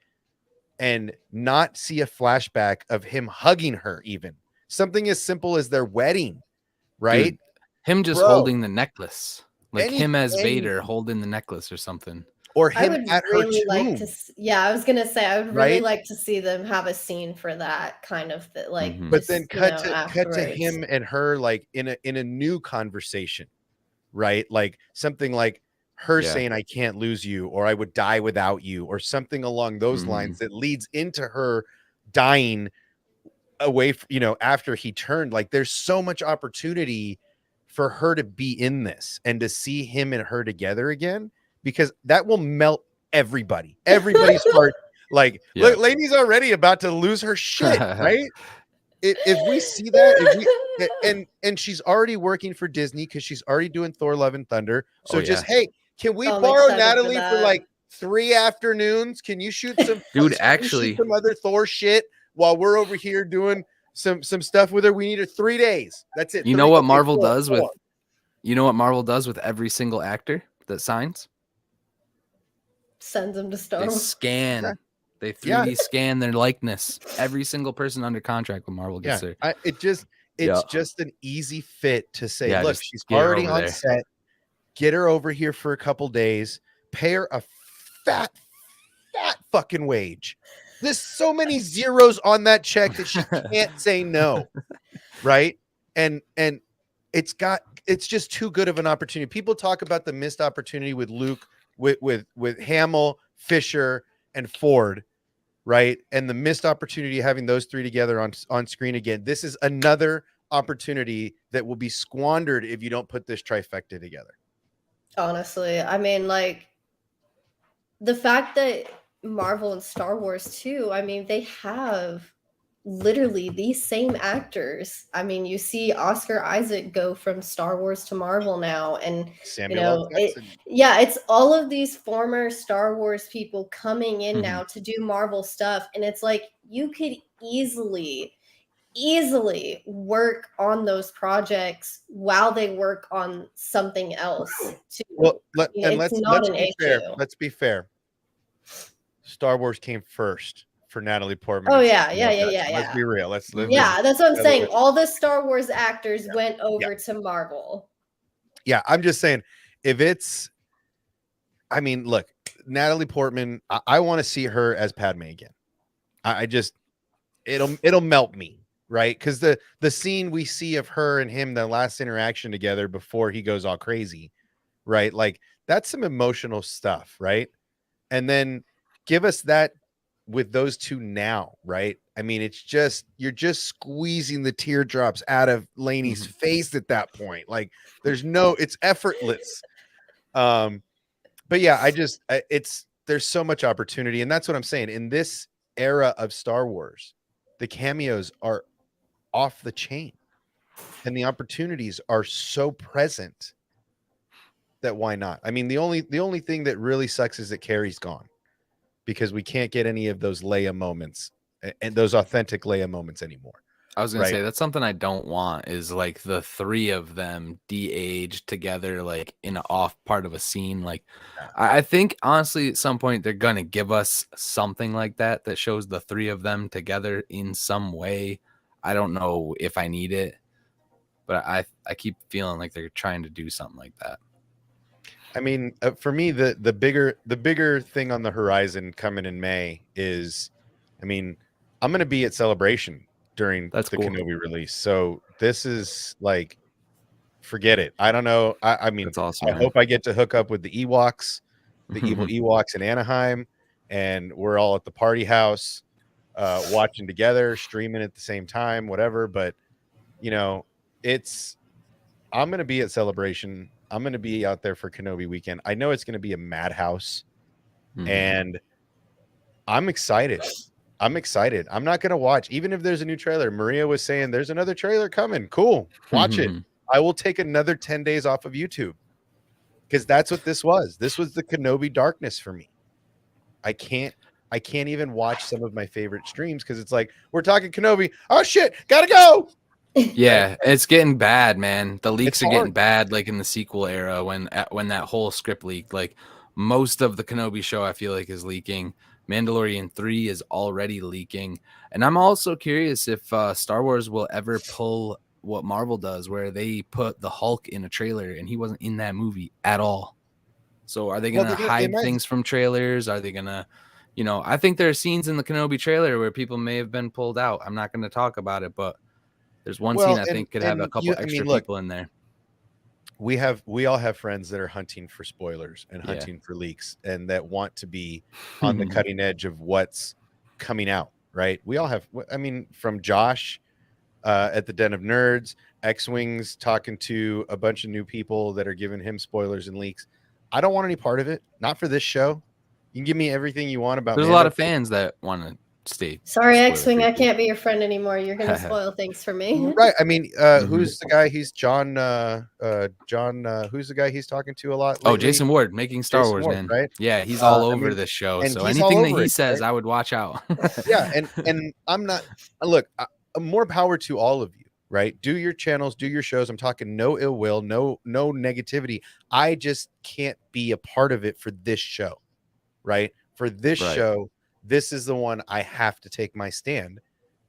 and not see a flashback of him hugging her, even something as simple as their wedding, right? Dude, him just holding the necklace, like him as Vader anything. holding the necklace or something. Or I him would at really her like tomb. to. I was gonna say I would really Right? like to see them have a scene for that kind of like. Mhm. But just, then cut to afterwards. him and her like in a new conversation, right? Like something like her saying, "I can't lose you," or "I would die without you," or something along those lines that leads into her dying away from, after he turned. Like there's so much opportunity for her to be in this and to see him and her together again, because that will melt everybody's heart. Like look, Lainey's already about to lose her shit, right? If we see that, and she's already working for Disney because she's already doing Thor Love and Thunder. So hey, can we I'm borrow excited for Natalie for that. like 3 afternoons? Can you shoot some Dude, shoot actually, some other Thor shit while we're over here doing some stuff with her? We need her 3 days. That's it. You know what Marvel does with every single actor that signs? Sends them to Star They Wars. scan. Yeah. They 3D scan their likeness. Every single person under contract with Marvel gets there. It's just an easy fit to say, look, just she's get her already over on there. set. Get her over here for a couple days. Pay her a fat fucking wage. There's so many zeros on that check that she can't say no, right? And it's just too good of an opportunity. People talk about the missed opportunity with Luke, with Hamill, Fisher, and Ford, right? And the missed opportunity of having those 3 together on screen again. This is another opportunity that will be squandered if you don't put this trifecta together. Honestly, I mean, like the fact that Marvel and Star Wars too, I mean, they have literally these same actors. I mean, you see Oscar Isaac go from Star Wars to Marvel now, and Samuel L. Jackson. it's all of these former Star Wars people coming in now to do Marvel stuff, and it's like you could easily work on those projects while they work on something else too. Well, let's be fair. issue. Let's be fair. Star Wars came first for Natalie Portman. Oh and yeah. Let's be real. That's what I'm saying. All the Star Wars actors went over to Marvel. Yeah, I'm just saying, look, Natalie Portman, I want to see her as Padme again. It'll melt me, right? Because the scene we see of her and him, the last interaction together before he goes all crazy, right? Like that's some emotional stuff, right? And then give us that with those two now, right? I mean, you're just squeezing the teardrops out of Lainey's face at that point. Like it's effortless. But yeah, there's so much opportunity, and that's what I'm saying. In this era of Star Wars, the cameos are off the chain, and the opportunities are so present that why not? I mean, the only thing that really sucks is that Carrie's gone, because we can't get any of those Leia moments and those authentic Leia moments anymore. I was gonna Right. say that's something I don't want, is like the three of them de-aged together, like in an off part of a scene. Like I think honestly at some point they're gonna give us something like that that shows the three of them together in some way. I don't know if I need it, but I keep feeling like they're trying to do something like that. I mean, for me, the bigger thing on the horizon coming in May is, I mean, I'm going to be at Celebration during That's the cool. Kenobi release, so this is like, forget it. I don't know. I mean, That's awesome, I man. hope I get to hook up with the Ewoks, the evil Ewoks in Anaheim, and we're all at the party house, watching together, streaming at the same time, whatever. But you know, I'm going to be at Celebration. I'm going to be out there for Kenobi weekend. I know it's going to be a madhouse, and I'm excited. I'm excited. I'm not going to watch, even if there's a new trailer. Maria was saying there's another trailer coming. Cool. Watch it. I will take another 10 days off of YouTube, because that's what this was. This was the Kenobi darkness for me. I can't even watch some of my favorite streams because it's like, we're talking Kenobi. Oh shit, gotta go. Yeah, it's getting bad, man. The leaks It's are getting hard. bad, like in the sequel era when that whole script leaked. Like most of the Kenobi show, I feel like is leaking. Mandalorian 3 is already leaking, and I'm also curious if Star Wars will ever pull what Marvel does, where they put the Hulk in a trailer and he wasn't in that movie at all. So are they gonna hide things from trailers? Are they gonna, I think there are scenes in the Kenobi trailer where people may have been pulled out. I'm not going to talk about it, but there's one scene I think could have a couple extra people in there. We all have friends that are hunting for spoilers and hunting for leaks, and that want to be on the cutting edge of what's coming out, right? We all have, I mean, from Josh at the Den of Nerds, X-Wings talking to a bunch of new people that are giving him spoilers and leaks. I don't want any part of it. Not for this show. You can give me everything you want about There's Mando. a lot of fans that want to stay. Sorry, X-Wing, I can't be your friend anymore. You're going to spoil things for me. Right. I mean, who's the guy? He's John, who's the guy he's talking to a lot lately? Oh, Jason Ward, making Star Wars, man. Right? Yeah, he's all over this show. and So he's anything all that over he it, says, right? I would watch out. Yeah, and I'm not, look, more power to all of you, right? Do your channels, do your shows. I'm talking no ill will, no negativity. I just can't be a part of it for this show, right? For this show, this is the one I have to take my stand,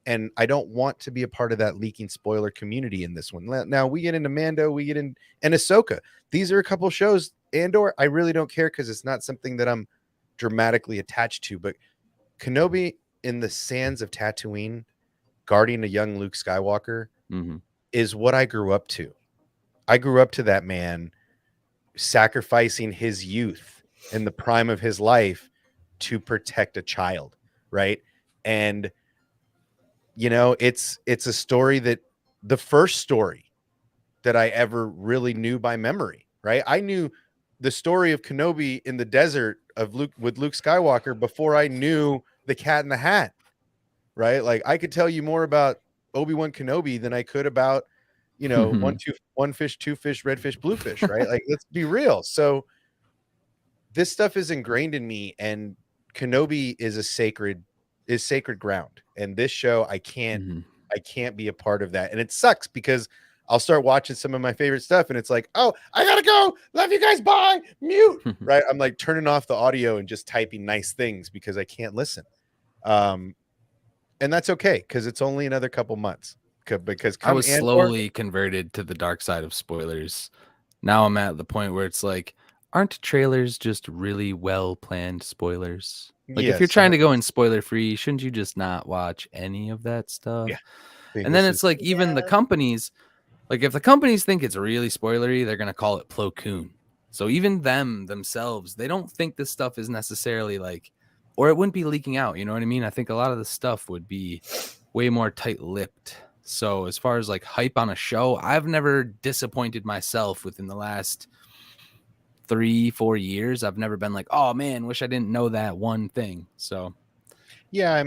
and I don't want to be a part of that leaking spoiler community in this one. Now we get into Mando, we get in, and Ahsoka. These are a couple shows. Andor, I really don't care because it's not something that I'm dramatically attached to, but Kenobi in the sands of Tatooine, guarding a young Luke Skywalker, is what I grew up to. I grew up to that man sacrificing his youth in the prime of his life to protect a child, right? And it's a story that, the first story that I ever really knew by memory, right? I knew the story of Kenobi in the desert of Luke with Luke Skywalker before I knew the Cat in the Hat, right? Like I could tell you more about Obi-Wan Kenobi than I could about, one fish, two fish, red fish, blue fish, right? Like, let's be real. So this stuff is ingrained in me, and Kenobi is sacred ground. And this show, I can't be a part of that. And it sucks because I'll start watching some of my favorite stuff and it's like, oh, I gotta go. Love you guys. Bye. Mute. Right. I'm like turning off the audio and just typing nice things because I can't listen. And that's okay, because it's only another couple months. Because I was slowly converted to the dark side of spoilers. Now I'm at the point where it's like, aren't trailers just really well planned spoilers? Like, if you're trying to go in spoiler free, shouldn't you just not watch any of that stuff? Yeah. And then it's like, even the companies, like if the companies think it's really spoilery, they're going to call it Plo Koon. So even themselves, they don't think this stuff is necessarily like, or it wouldn't be leaking out. You know what I mean? I think a lot of the stuff would be way more tight-lipped. So as far as like hype on a show, I've never disappointed myself within the last 3-4 years, I've never been like, oh man, wish I didn't know that one thing. So Yeah,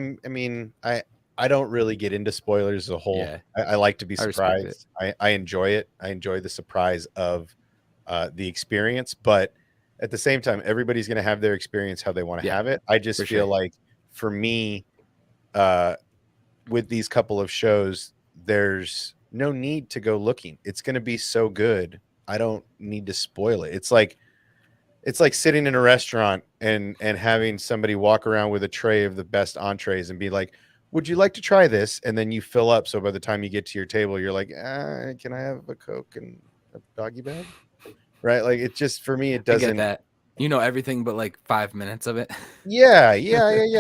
I don't really get into spoilers as a whole. yeah, I like to be I respect it. surprised. I enjoy it. I enjoy the surprise of the experience, but at the same time, everybody's going to have their experience how they want to Yeah, have it. I just for feel sure. like for me, with these couple of shows, there's no need to go looking. It's going to be so good. I don't need to spoil it. It's like sitting in a restaurant and having somebody walk around with a tray of the best entrees and be like, would you like to try this? And then you fill up. So by the time you get to your table, you're like, can I have a Coke and a doggy bag? Right. Like it just, for me, it I get doesn't. that. You know everything but like 5 minutes of it. Yeah.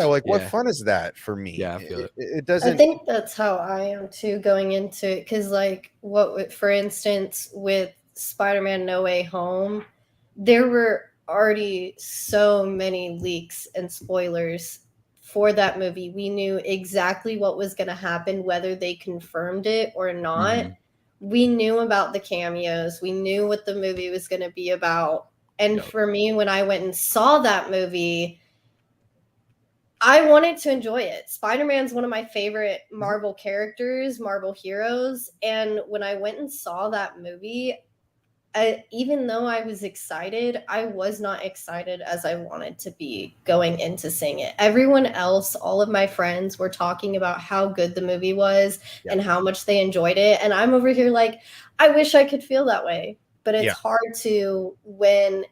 Like what Yeah. fun is that for me? Yeah, I feel it. It I doesn't. think that's how I am too going into it. Because, like, for instance, with Spider Man No Way Home, there were already so many leaks and spoilers for that movie. We knew exactly what was going to happen, whether they confirmed it or not. Mhm. We knew about the cameos, we knew what the movie was going to be about. And Yep. for me, when I went and saw that movie, I wanted to enjoy it. Spider-Man's one of my favorite Marvel characters, Marvel heroes. And when I went and saw that movie, even though I was excited, I was not excited as I wanted to be going into seeing it. Everyone else, all of my friends were talking about how good the movie was and how much they enjoyed it. And I'm over here like, I wish I could feel that way. But it's hard to when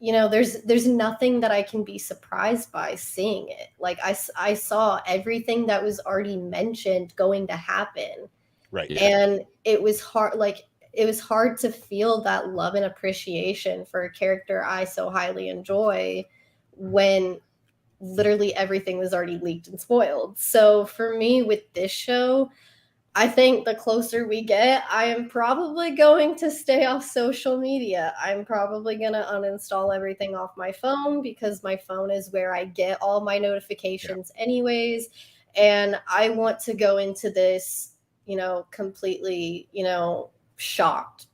there's nothing that I can be surprised by seeing it. Like I saw everything that was already mentioned going to happen. Right. Yeah. And it was hard to feel that love and appreciation for a character I so highly enjoy when literally everything was already leaked and spoiled. So for me with this show, I think the closer we get, I am probably going to stay off social media. I'm probably going to uninstall everything off my phone because my phone is where I get all my notifications anyways. And I want to go into this, completely, shocked.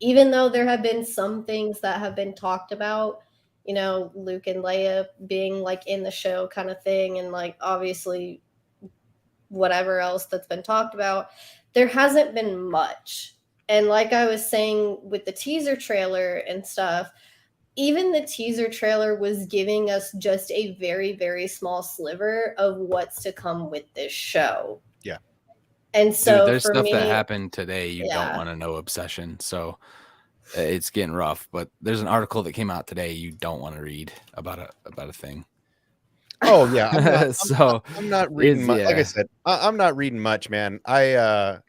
Even though there have been some things that have been talked about, Luke and Leia being like in the show kind of thing, and like obviously whatever else that's been talked about, there hasn't been much. And like I was saying with the teaser trailer and stuff, even the teaser trailer was giving us just a very, very small sliver of what's to come with this show. Yeah. And so Dude, there's for stuff me, that happened today you don't yeah. want to know, Obsession. So it's getting rough. But there's an article that came out today you don't want to read about a thing. Oh yeah, I'm not reading much. Like I yeah. said, I'm not reading much, man.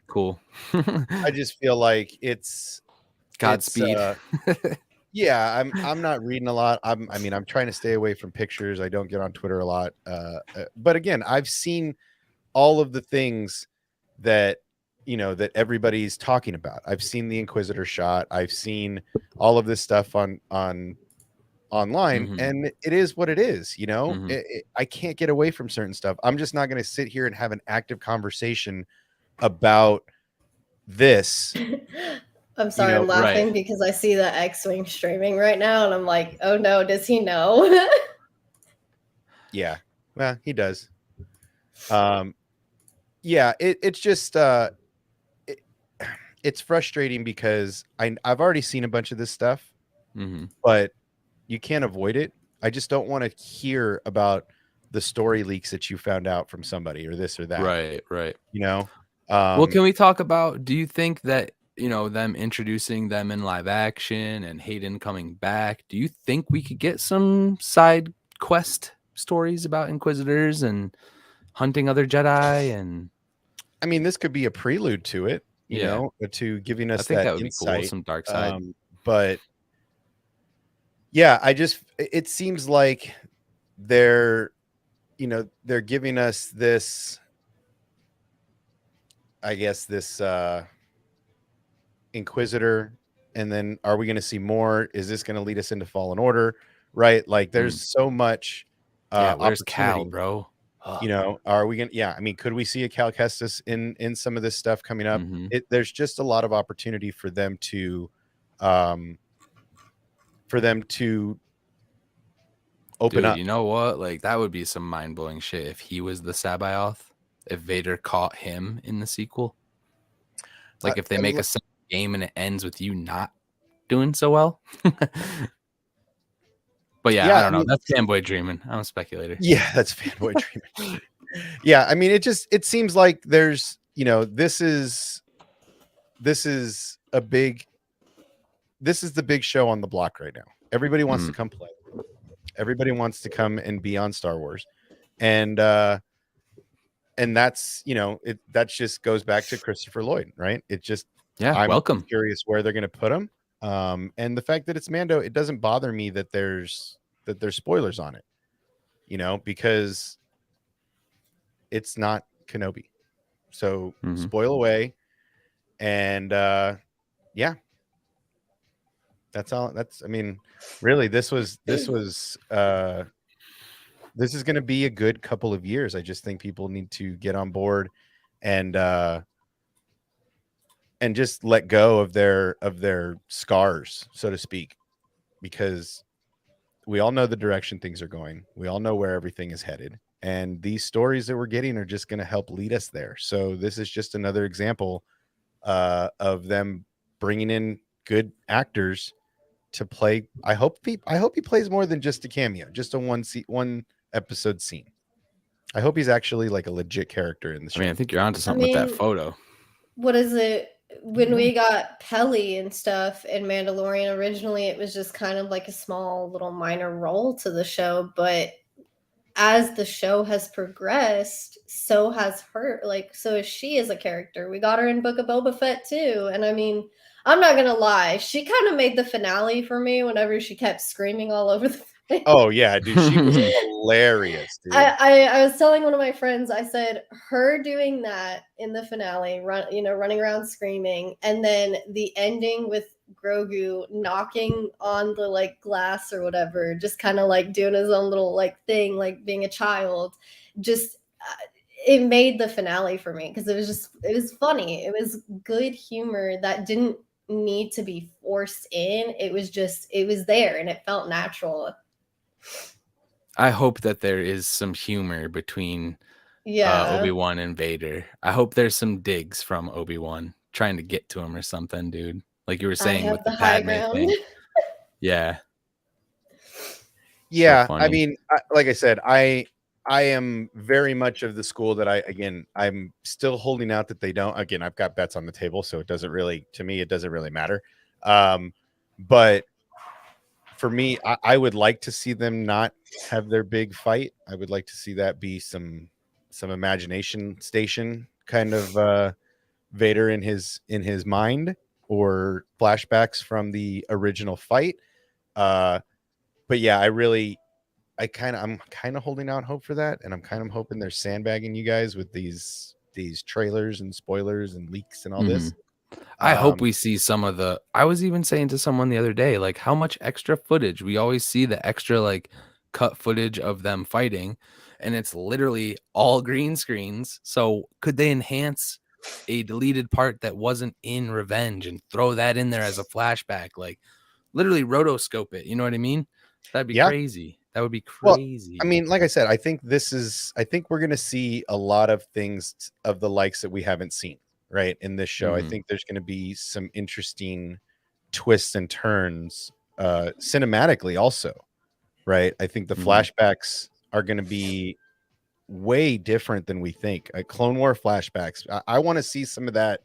Cool. I just feel like it's Godspeed. yeah, I'm not reading a lot. I'm trying to stay away from pictures. I don't get on Twitter a lot. But again, I've seen all of the things that that everybody's talking about. I've seen the Inquisitor shot. I've seen all of this stuff online, and it is what it is. I can't get away from certain stuff. I'm just not going to sit here and have an active conversation about this. I'm sorry, I'm laughing because I see the X-Wing streaming right now, and I'm like, oh no, does he know? Yeah, well, he does. Yeah, it's just it's frustrating because I've already seen a bunch of this stuff, but you can't avoid it. I just don't want to hear about the story leaks that you found out from somebody or this or that. Right. Well, can we talk about, do you think that, them introducing them in live action and Hayden coming back, do you think we could get some side quest stories about Inquisitors and hunting other Jedi? And I mean, this could be a prelude to it, to giving us I think that would insight. be cool, some dark side. But yeah, it seems like they're giving us this, I guess, this Inquisitor, and then are we going to see more? Is this going to lead us into Fallen Order? Right? Like there's so much where's opportunity. Cal, bro? Are we going to, I mean, could we see a Cal Kestis in some of this stuff coming up? There's just a lot of opportunity for them to for them to open Dude, up. you know what? Like, that would be some mind-blowing shit if he was the Sabaoth, if Vader caught him in the sequel. Like, if they make a game and it ends with you not doing so well. But yeah, I don't know. That's fanboy dreaming. I'm a speculator. Yeah, that's fanboy dreaming. Yeah, I mean, it seems like there's, this is the big show on the block right now. Everybody wants to come play. Everybody wants to come and be on Star Wars. And that's, that just goes back to Christopher Lloyd, right? It just, I'm welcome. curious where they're going to put him. And the fact that it's Mando, it doesn't bother me that there's spoilers on it, because it's not Kenobi. So spoil away. And yeah, that's all. I mean, really, this is going to be a good couple of years. I just think people need to get on board and just let go of their scars, so to speak, because we all know the direction things are going. We all know where everything is headed. And these stories that we're getting are just going to help lead us there. So this is just another example of them bringing in good actors to play. I hope he plays more than just a cameo, just a one episode scene. I hope he's actually like a legit character in the show. I mean, I think you're onto something with that photo. What is it? When we got Pelly and stuff in Mandalorian, originally it was just kind of like a small little minor role to the show, but as the show has progressed, so has her, so is she as a character. We got her in Book of Boba Fett too, and I mean, I'm not gonna lie, she kind of made the finale for me whenever she kept screaming all over the place. Oh yeah, dude, she was hilarious, dude. I was telling one of my friends, I said, her doing that in the finale, running around screaming, and then the ending with Grogu knocking on the glass or whatever, just kind of doing his own little thing, being a child, just it made the finale for me because it was funny. It was good humor that didn't need to be forced in. It was there and it felt natural. I hope that there is some humor between Obi-Wan and Vader. I hope there's some digs from Obi-Wan trying to get to him or something, dude. Like you were saying with the Padme thing. Yeah. Yeah, So I mean, like I said, I am very much of the school that I'm still holding out that they don't. Again, I've got bets on the table, so it doesn't really matter. But for me, I would like to see them not have their big fight. I would like to see that be some imagination station kind of Vader in his mind, or flashbacks from the original fight. But yeah, I'm kind of holding out hope for that, and I'm kind of hoping they're sandbagging you guys with these trailers and spoilers and leaks and all this. I hope we see some of the. I was even saying to someone the other day, like how much extra footage. We always see the extra cut footage of them fighting, and it's literally all green screens. So could they enhance a deleted part that wasn't in Revenge and throw that in there as a flashback? Like literally rotoscope it. You know what I mean? That'd be crazy. That would be crazy. Well, I mean, like I said, I think we're going to see a lot of things of the likes that we haven't seen, right, in this show. I think there's going to be some interesting twists and turns cinematically also, right? I think the flashbacks are going to be way different than we think. Clone War flashbacks. I want to see some of that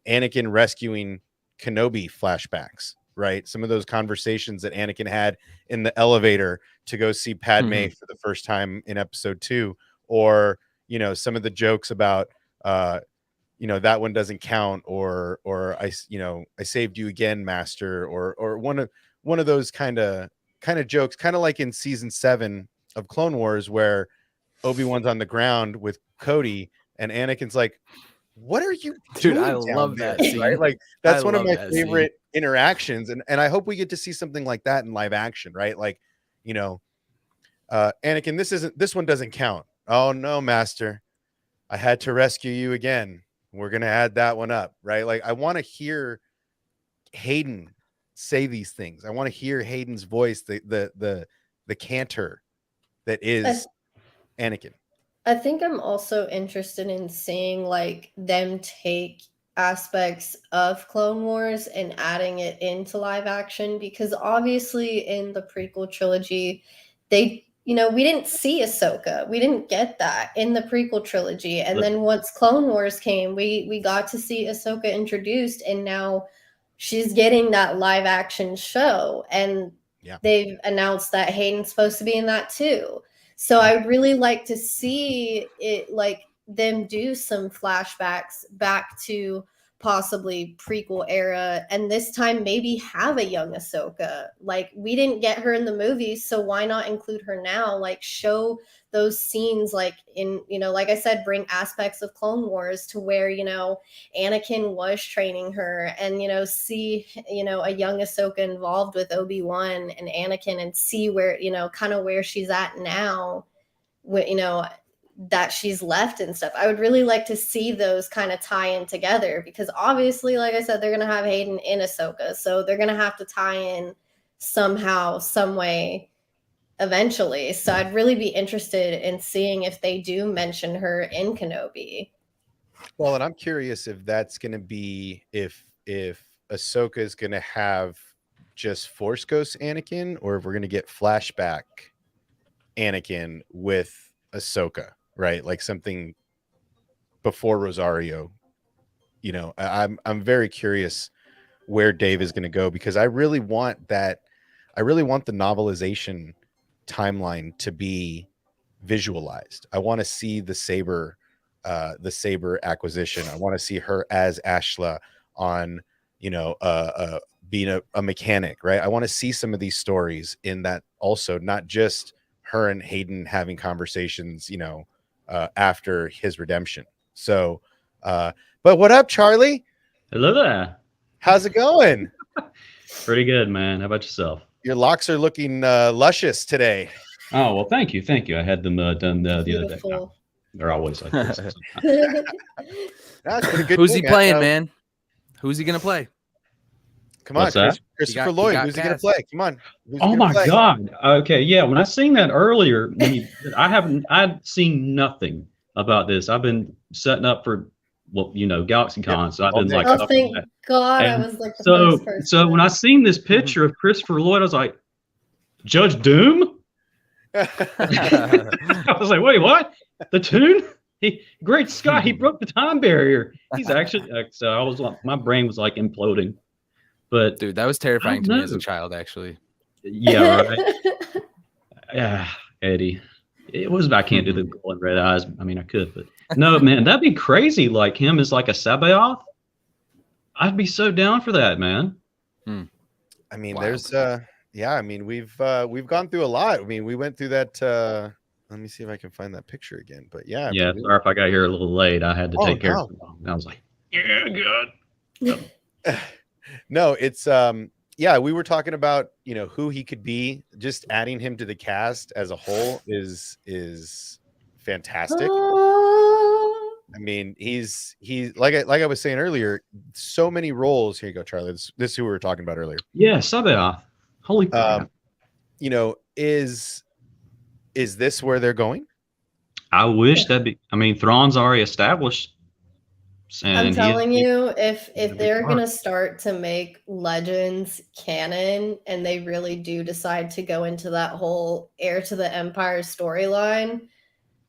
Anakin rescuing Kenobi flashbacks, right? Some of those conversations that Anakin had in the elevator to go see Padme for the first time in episode 2, or some of the jokes about that one doesn't count, or I saved you again, master, or one of those kind of jokes, kind of like in season 7 of Clone Wars, where Obi-Wan's on the ground with Cody and Anakin's like, what are you doing? Dude, I love that scene. Right? Like that's one of my favorite interactions, and I hope we get to see something like that in live action, right? Like, Anakin, this one doesn't count. Oh no, master, I had to rescue you again. We're gonna add that one up, right? Like I want to hear Hayden say these things. I want to hear Hayden's voice, the cantor that is Anakin. I think I'm also interested in seeing like them take aspects of Clone Wars and adding it into live action, because obviously in the prequel trilogy, they, you know, we didn't see Ahsoka. We didn't get that in the prequel trilogy. And then once Clone Wars came, we got to see Ahsoka introduced, and now she's getting that live action show. And they've announced that Hayden's supposed to be in that too. So I'd really like to see it, like them do some flashbacks back to possibly prequel era, and this time maybe have a young Ahsoka. Like, we didn't get her in the movies, so why not include her now? Like, show those scenes, like in, you know, like I said, bring aspects of Clone Wars to where, you know, Anakin was training her, and, you know, see, you know, a young Ahsoka involved with Obi-Wan and Anakin, and see where, you know, kind of where she's at now, you know, that she's left and stuff. I would really like to see those kind of tie in together, because obviously, like I said, they're going to have Hayden in Ahsoka, so they're going to have to tie in somehow, some way eventually. So I'd really be interested in seeing if they do mention her in Kenobi. Well, and I'm curious if that's going to be, if Ahsoka is going to have just Force Ghost Anakin, or if we're going to get flashback Anakin with Ahsoka, right? Like something before Rosario. You know, I'm very curious where Dave is going to go, because I really want that. I really want the novelization timeline to be visualized. I want to see the saber acquisition. I want to see her as Ashla on, you know, being a mechanic, right? I want to see some of these stories in that also, not just her and Hayden having conversations, you know, after his redemption. So, but what up, Charlie? Hello there. How's it going? Pretty good, man. How about yourself? Your locks are looking luscious today. Oh, well, thank you. Thank you. I had them done the other day. Beautiful. They're always like this. That's been a good Who's thing. he playing, man? Who's he gonna play? Come on, What's that? Christopher You Lloyd. got Who's he gonna cast. play? Come on. Who's he Oh gonna my play? God. Okay, yeah. When I seen that earlier, I'd seen nothing about this. I've been setting up for, well, you know, Galaxy Con, so I've been like, Oh, up thank on that. God, I And was like the so first person. so when I seen this picture of Christopher Lloyd, I was like, Judge Doom? I was like, wait, what? The Toon? Great Scott, he broke the time barrier. He's actually, so I was like, my brain was like imploding. But Dude, that was terrifying to don't me as a know. child, actually. yeah, right. Yeah, Eddie. It was, I can't do the glowing red eyes. I mean, I could, but no, man, that'd be crazy. Like him as like a Sabaoth. I'd be so down for that, man. I mean, Wow. there's yeah, I mean, we've gone through a lot. I mean, we went through that let me see if I can find that picture again. But yeah, I Yeah, mean, sorry if I got here a little late. I had to Oh, take care no. of it. I was like, yeah, good. no, it's yeah, we were talking about, you know, who he could be. Just adding him to the cast as a whole is fantastic. I mean, he's like I was saying earlier, so many roles. Here you go, Charlie. This is who we were talking about earlier. Yeah, Sabaoth. Holy crap. You know, is this where they're going? I wish that'd be, I mean, Thrawn's already established. I'm telling you, if he's a big they're part. gonna start to make Legends canon, and they really do decide to go into that whole Heir to the Empire storyline,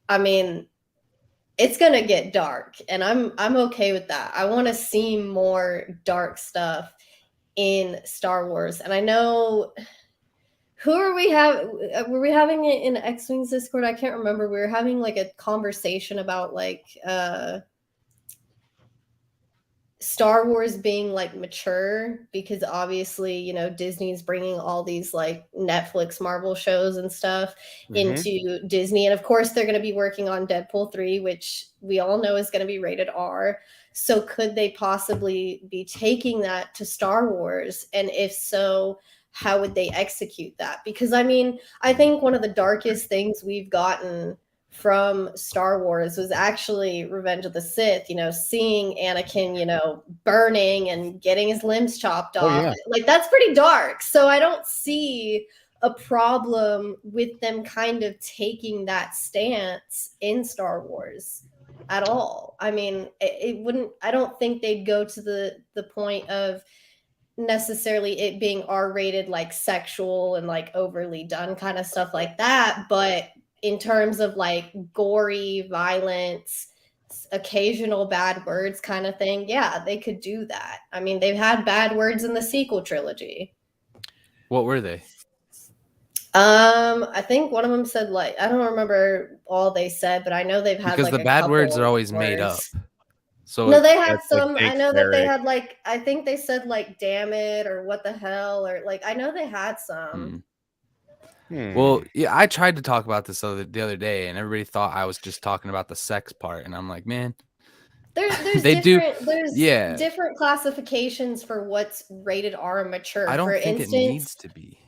I mean, it's gonna get dark, and I'm okay with that. I want to see more dark stuff in Star Wars, and I know. Who are we were we having it in X-Wings Discord? I can't remember. We were having like a conversation about like Star Wars being like mature, because obviously, you know, Disney's bringing all these like Netflix Marvel shows and stuff into Disney. And of course, they're going to be working on Deadpool 3, which we all know is going to be rated R. So could they possibly be taking that to Star Wars? And if so, how would they execute that? Because I mean, I think one of the darkest things we've gotten from Star Wars was actually Revenge of the Sith, seeing Anakin, burning and getting his limbs chopped off. Oh, yeah. Like, that's pretty dark. So I don't see a problem with them kind of taking that stance in Star Wars at all. I mean, it wouldn't, I don't think they'd go to the point of necessarily it being R-rated, like sexual and like overly done kind of stuff like that, but in terms of like gory violence, occasional bad words kind of thing, yeah, they could do that. I mean, they've had bad words in the sequel trilogy. What were they? I think one of them said, like, I don't remember all they said, but I know they've had Because like the a bad words couple are always made up. words. So No, they had That's like some. I Jake know that they Ferrick. had like, I think they said like "damn it" or "what the hell" or like, I know they had some. Well, yeah, I tried to talk about this the other day, and everybody thought I was just talking about the sex part, and I'm like, man, There's They do- different there's yeah. different classifications for what's rated R and mature. I don't think it needs to be.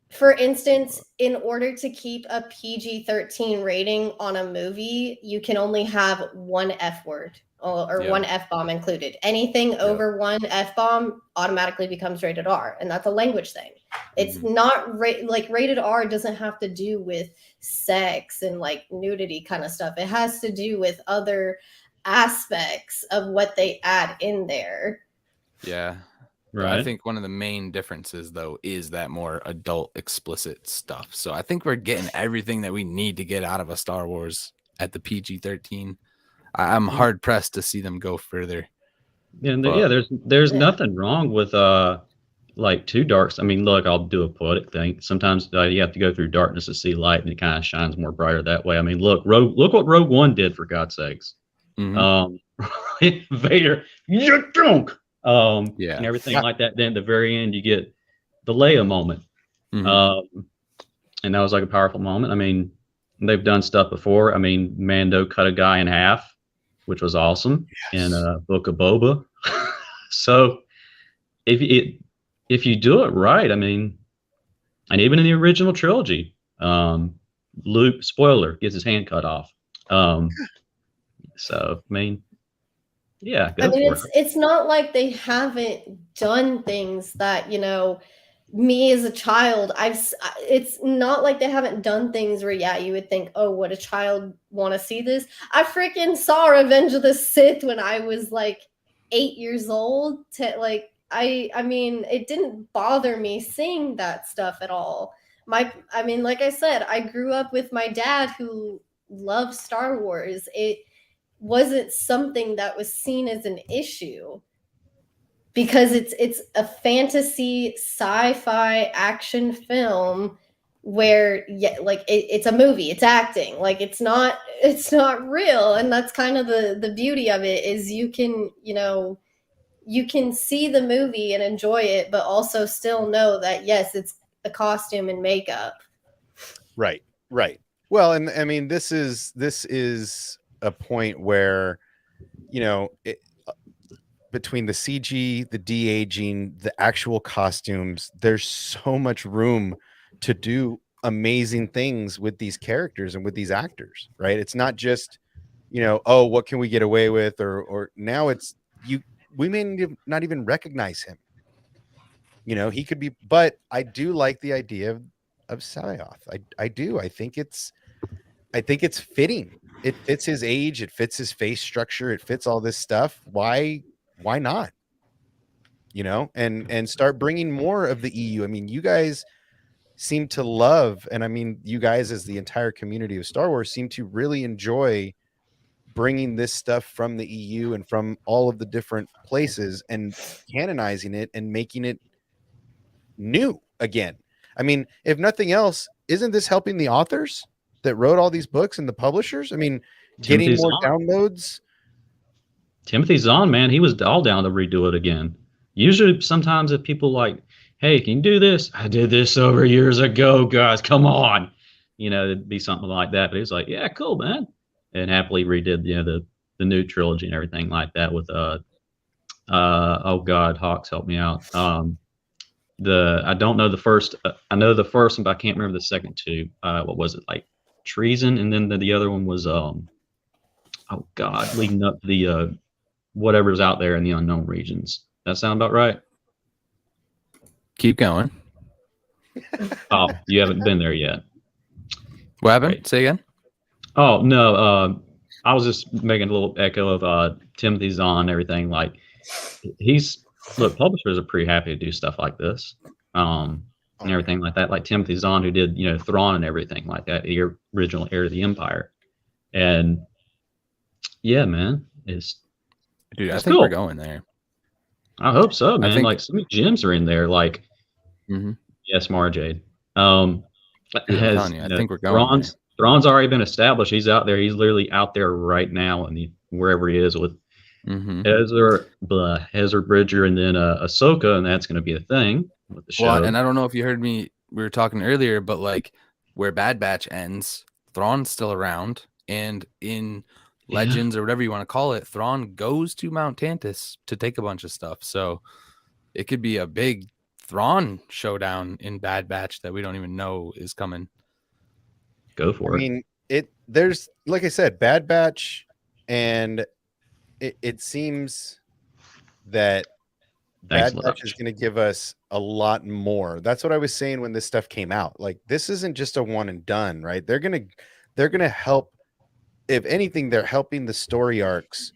For instance, in order to keep a PG-13 rating on a movie, you can only have one F word or Yep. one F-bomb included. Anything over one F-bomb automatically becomes rated R, and that's a language thing. It's not like rated R doesn't have to do with sex and like nudity kind of stuff. It has to do with other aspects of what they add in there. Yeah. Right. I think one of the main differences, though, is that more adult, explicit stuff. So I think we're getting everything that we need to get out of a Star Wars at the PG-13. I'm hard pressed to see them go further. And But- there's nothing wrong with like too dark. I mean, look, I'll do a poetic thing. Sometimes you have to go through darkness to see light, and it kind of shines more brighter that way. I mean, look what Rogue One did, for God's sakes. Vader, you drunk. Yeah. And everything like that. Then at the very end, you get the Leia moment. And that was like a powerful moment. I mean, they've done stuff before. I mean, Mando cut a guy in half, which was awesome in Book of Boba. So if you do it right, I mean, and even in the original trilogy, Luke, spoiler, gets his hand cut off. So I mean, yeah, I mean, it's not like they haven't done things that, me as a child, it's not like they haven't done things where, yeah, you would think, oh, would a child want to see this? I freaking saw Revenge of the Sith when I was like 8 years old. I mean, it didn't bother me seeing that stuff at all. I mean, like I said, I grew up with my dad who loved Star Wars. It wasn't something that was seen as an issue because it's a fantasy sci-fi action film where it's a movie, it's acting, like it's not real. And that's kind of the beauty of it, is you can see the movie and enjoy it, but also still know that yes, it's a costume and makeup. Right. Well, and I mean, this is a point where, between the CG, the de-aging, the actual costumes, there's so much room to do amazing things with these characters and with these actors, right? It's not just, oh, what can we get away with? Or now it's we may not even recognize him. He could be, but I do like the idea of Sabaoth. I do. I think it's fitting. It fits his age. It fits his face structure. It fits all this stuff. Why not? And start bringing more of the EU. I mean, you guys seem to love, and I mean, you guys as the entire community of Star Wars seem to really enjoy bringing this stuff from the EU and from all of the different places and canonizing it and making it new again. I mean, if nothing else, isn't this helping the authors that wrote all these books and the publishers? I mean, getting more downloads. Timothy Zahn, man, he was all down to redo it again. Usually, sometimes if people like, hey, can you do this? I did this over years ago, guys. Come on. It'd be something like that. But he was like, yeah, cool, man. And happily redid, the new trilogy and everything like that with, oh God, Hawks, help me out. I don't know the first, I know the first one, but I can't remember the second two. What was it, like treason, and then the other one was oh God, leading up to the whatever's out there in the unknown regions. That sound about right? Keep going. Oh, you haven't been there yet. What happened? Great. Say again. Oh no, I was just making a little echo of Timothy Zahn and everything. Like look, publishers are pretty happy to do stuff like this, and everything like that. Like Timothy Zahn, who did Thrawn and everything like that, the original Heir to the Empire, and yeah, man, it's Dude, I it's think cool. we're going there. I hope so, man. think- Like so many gems are in there. Like Mhm. yes, Mara Jade. Dude, I'm telling you, I think we're going there. Thrawn's already been established. He's out there. He's literally out there right now, and wherever he is with Ezra Bridger, and then Ahsoka, and that's going to be the thing with the show. Well, and I don't know if you heard me. We were talking earlier, but like where Bad Batch ends, Thrawn's still around, and in Legends or whatever you want to call it, Thrawn goes to Mount Tantus to take a bunch of stuff. So it could be a big Thrawn showdown in Bad Batch that we don't even know is coming. Go for it. I mean, there's, like I said, Bad Batch, and it seems that Thanks, Bad Batch is going to give us a lot more. That's what I was saying when this stuff came out. Like, this isn't just a one and done, right? They're gonna help. If anything, they're helping the story arcs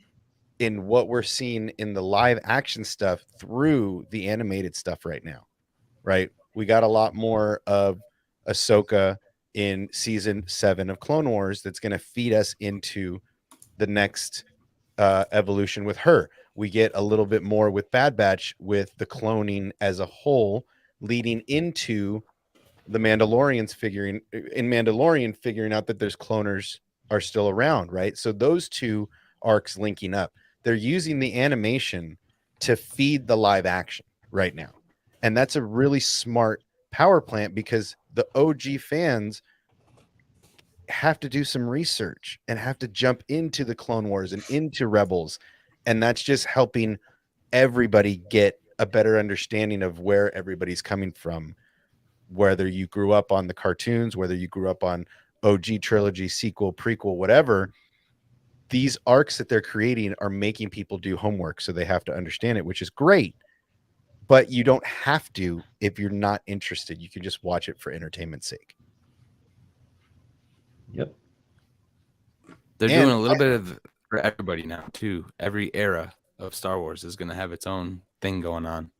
in what we're seeing in the live action stuff through the animated stuff right now, right? We got a lot more of Ahsoka in season 7 of Clone Wars that's going to feed us into the next evolution with her. We get a little bit more with Bad Batch with the cloning as a whole, leading into the Mandalorian figuring out that there's cloners are still around, right? So those two arcs linking up, they're using the animation to feed the live action right now. And that's a really smart power plant, because the OG fans have to do some research and have to jump into the Clone Wars and into Rebels. And that's just helping everybody get a better understanding of where everybody's coming from, whether you grew up on the cartoons, whether you grew up on OG trilogy, sequel, prequel, whatever. These arcs that they're creating are making people do homework, so they have to understand it, which is great. But you don't have to if you're not interested. You can just watch it for entertainment's sake. Yep. They're doing a little bit of for everybody now too. Every era of Star Wars is going to have its own thing going on.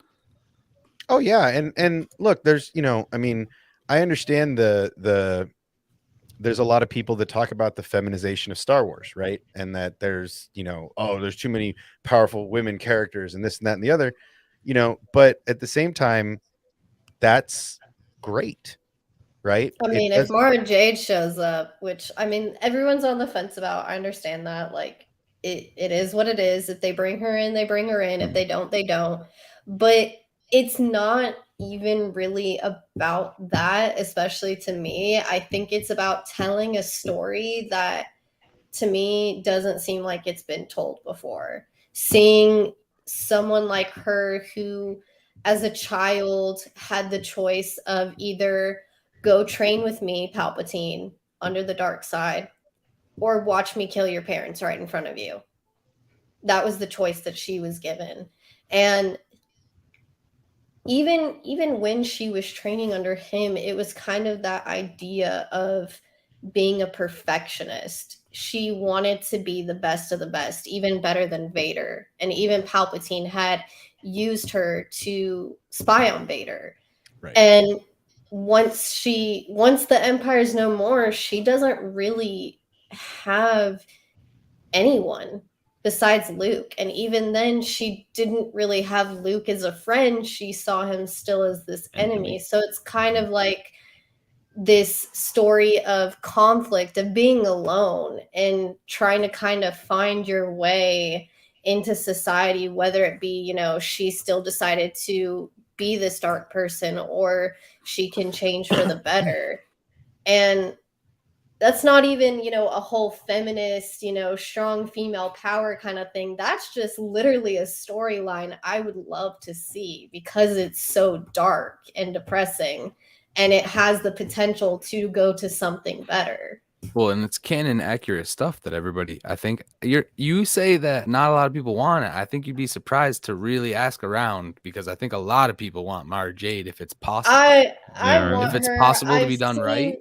Oh yeah, and look, there's I mean, I understand there's a lot of people that talk about the feminization of Star Wars, right? And that there's there's too many powerful women characters and this and that and the other, but at the same time, that's great, right? I mean, if Mara Jade shows up, which I mean, everyone's on the fence about, I understand that. Like, it is what it is. If they bring her in, they bring her in. If they don't, they don't. But it's not even really about that, especially to me. I think it's about telling a story that, to me, doesn't seem like it's been told before. Seeing someone like her who, as a child, had the choice of either go train with me, Palpatine, under the dark side, or watch me kill your parents right in front of you. That was the choice that she was given. And even when she was training under him, it was kind of that idea of being a perfectionist. She wanted to be the best of the best, even better than Vader. And even Palpatine had used her to spy on Vader. Right. And once the Empire's no more, she doesn't really have anyone besides Luke. And even then, she didn't really have Luke as a friend. She saw him still as this enemy. So it's kind of like this story of conflict, of being alone and trying to kind of find your way into society, whether it be, she still decided to be this dark person, or she can change for the better. And that's not even, a whole feminist, strong female power kind of thing. That's just literally a storyline I would love to see, because it's so dark and depressing, and it has the potential to go to something better. Well, and it's canon accurate stuff that everybody, I think you say that not a lot of people want it. I think you'd be surprised to really ask around, because I think a lot of people want Mara Jade if it's possible. I Yeah, right. want If it's her. possible to I've be done seen, right.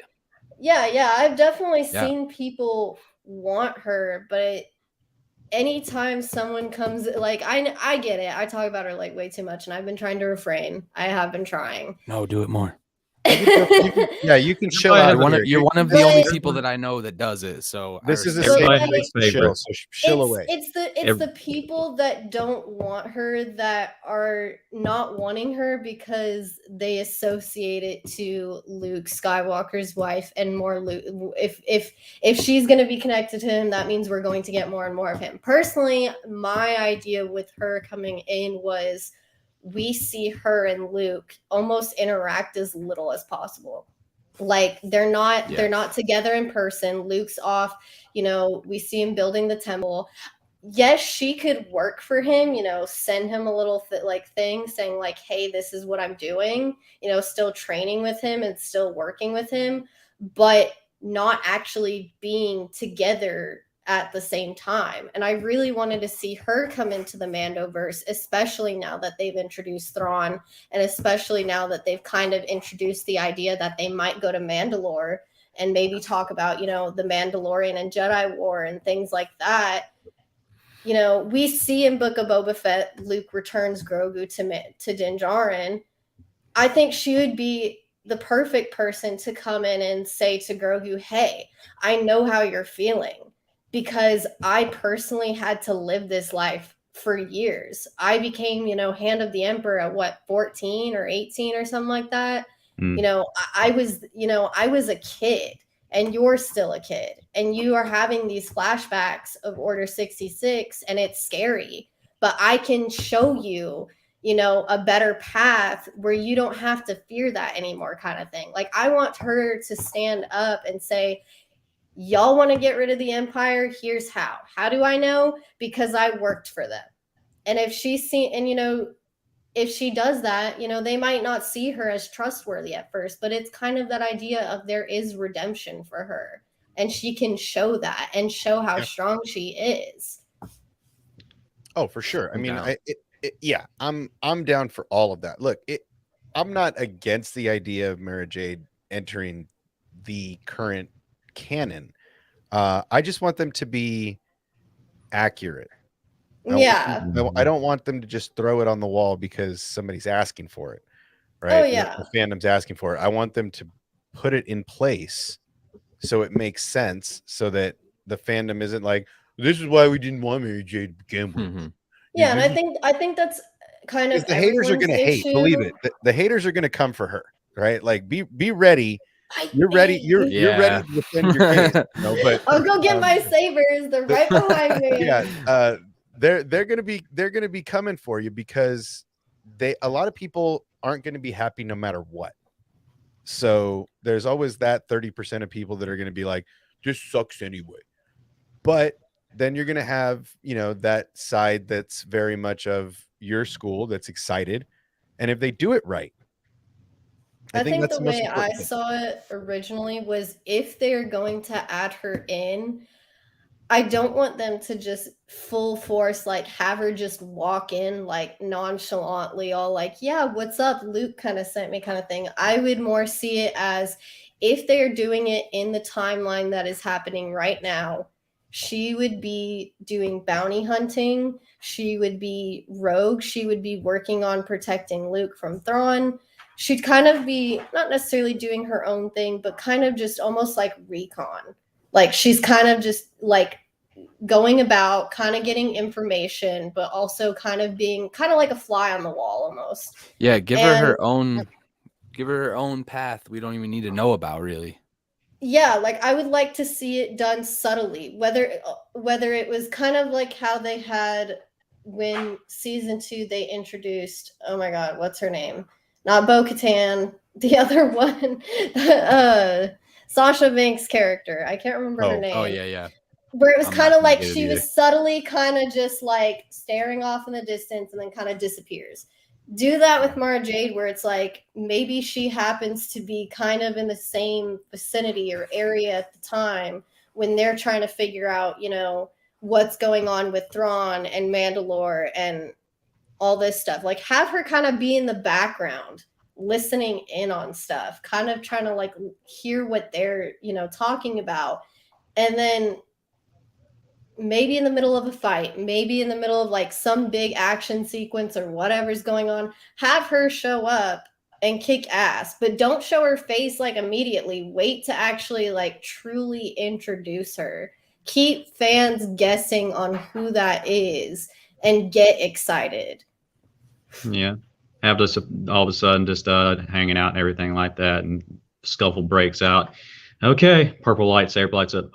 yeah, I've definitely Yeah. seen people want her, but anytime someone comes, like, I get it. I talk about her like way too much, and I've been trying to refrain. I have been trying. No, do it more. Yeah, you can chill Everybody out. has You're one here. of, you're one of the But- only people that I know that does it. So This is a respect safe But, it. Everybody like, has place to chill, favorites. so chill away. It's the people that don't want her that are not wanting her because they associate it to Luke Skywalker's wife, and more Luke. If she's going to be connected to him, that means we're going to get more and more of him. Personally, my idea with her coming in was we see her and Luke almost interact as little as possible. Like they're not together in person. Luke's off, we see him building the temple. Yes, she could work for him, send him a little thing saying like, hey, this is what I'm doing, still training with him and still working with him, but not actually being together at the same time. And I really wanted to see her come into the Mandoverse, especially now that they've introduced Thrawn, and especially now that they've kind of introduced the idea that they might go to Mandalore and maybe talk about, the Mandalorian and Jedi War and things like that. We see in Book of Boba Fett, Luke returns Grogu to Din Djarin. I think she would be the perfect person to come in and say to Grogu, hey, I know how you're feeling, because I personally had to live this life for years. I became, Hand of the Emperor at 14 or 18 or something like that. Mm. I was a kid, and you're still a kid, and you are having these flashbacks of Order 66, and it's scary, but I can show you, a better path where you don't have to fear that anymore, kind of thing. Like, I want her to stand up and say, y'all want to get rid of the Empire? Here's how. How do I know? Because I worked for them. And if she's seen, and if she does that, they might not see her as trustworthy at first, but it's kind of that idea of there is redemption for her, and she can show that and show how strong she is. Oh, for sure. I mean, down. Yeah, I'm down for all of that. Look, I'm not against the idea of Mara Jade entering the current canon. I just want them to be accurate. Yeah. I don't want them to just throw it on the wall because somebody's asking for it, right? Oh, yeah. The fandom's asking for it. I want them to put it in place so it makes sense, so that the fandom isn't like, this is why we didn't want Mary Jade to begin with. Mhm. Yeah, and I think that's kind of The haters are everyone's going to hate. issue. Believe it. The haters are going to come for her, right? Like, be ready. I You're ready. You're Yeah. ready to defend your case. But I'll go get my sabers. They're right behind me. yeah, they're gonna be coming for you, because a lot of people aren't going to be happy no matter what. So there's always that 30% of people that are going to be like, this sucks anyway. But then you're going to have, that side that's very much of your school, that's excited. And if they do it right, I think that's the most way I important thing. saw it originally was, if they're going to add her in, I don't want them to just full force, like, have her just walk in, like, nonchalantly, all like, yeah, what's up? Luke kind of sent me, kind of thing. I would more see it as, if they're doing it in the timeline that is happening right now, she would be doing bounty hunting. She would be rogue. She would be working on protecting Luke from Thrawn. She'd kind of be not necessarily doing her own thing, but kind of just almost like recon. Like, she's kind of just like going about, kind of getting information, but also kind of being kind of like a fly on the wall almost. Yeah, give her her own path we don't even need to know about, really. Yeah, like, I would like to see it done subtly, whether it was kind of like how they had when season 2 they introduced, oh my god, what's her name? Not Bo-Katan, the other one. Sasha Banks' character. I can't remember her name. Oh yeah. Where it was I'm kind not of gonna like get it she either. was subtly kind of just like staring off in the distance and then kind of disappears. do that with Mara Jade, where it's like maybe she happens to be kind of in the same vicinity or area at the time when they're trying to figure out, what's going on with Thrawn and Mandalore and all this stuff. Like, have her kind of be in the background, listening in on stuff, kind of trying to like hear what they're, talking about. And then maybe in the middle of a fight, maybe in the middle of like some big action sequence or whatever's going on, have her show up and kick ass, but don't show her face like immediately. Wait to actually like truly introduce her. Keep fans guessing on who that is and get excited. Yeah. Have this all of a sudden just hanging out and everything like that, and scuffle breaks out. Okay, purple lightsaber lights up.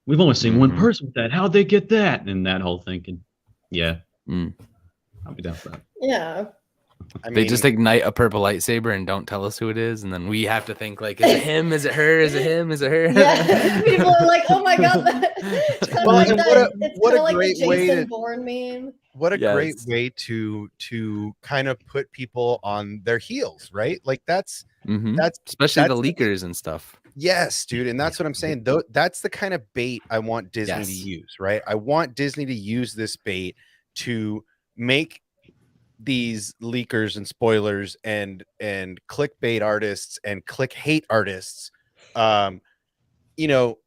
We've only seen one person with that. How'd they get that? And that whole thinking. Yeah. I'll be down for that. Yeah. They just ignite a purple lightsaber and don't tell us who it is, and then we have to think like, is it him? Is it her? Is it him? Is it her? Yeah, people are like, "Oh my god!" It's kind of Well, like and that. what a It's kind of like great the way Jason to- Bourne meme. What a great Yes. way to kind of put people on their heels, right? Like that's Especially the that's leakers and stuff. yes, dude, and that's what I'm saying. Though that's the kind of bait I want Disney to Yes. use, right? I want Disney to use this bait to make these leakers and spoilers and clickbait artists and click hate artists, they're never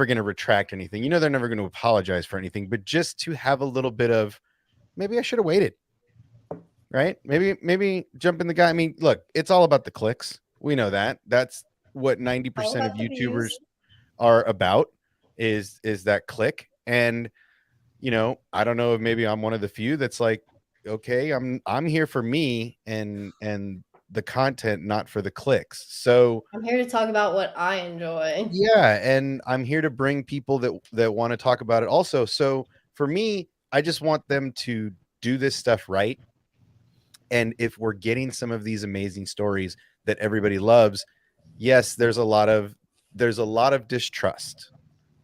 going to retract anything. They're never going to apologize for anything, but just to have a little bit of maybe I should have waited, right? Maybe jump in the guy. I mean, look, it's all about the clicks. We know that. That's what 90% of about the YouTubers views. are about is that click. And I don't know if maybe I'm one of the few that's like, okay, I'm here for me and the content, not for the clicks. So I'm here to talk about what I enjoy. yeah, and I'm here to bring people that want to talk about it also. So for me, I just want them to do this stuff right. And if we're getting some of these amazing stories that everybody loves, yes, there's a lot of distrust,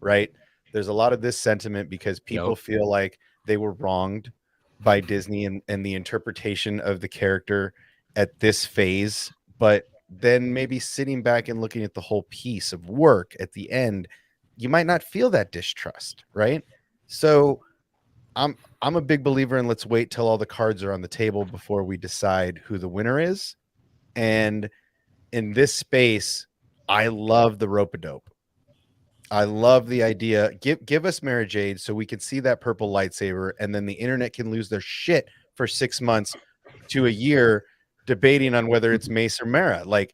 right? There's a lot of this sentiment because people feel like they were wronged by Disney and the interpretation of the character at this phase. But then maybe sitting back and looking at the whole piece of work at the end, you might not feel that distrust, right? So I'm a big believer in let's wait till all the cards are on the table before we decide who the winner is. And in this space, I love the rope-a-dope. I love the idea. Give us Mara Jade so we can see that purple lightsaber, and then the internet can lose their shit for 6 months to a year debating on whether it's Mace or Mara. Like,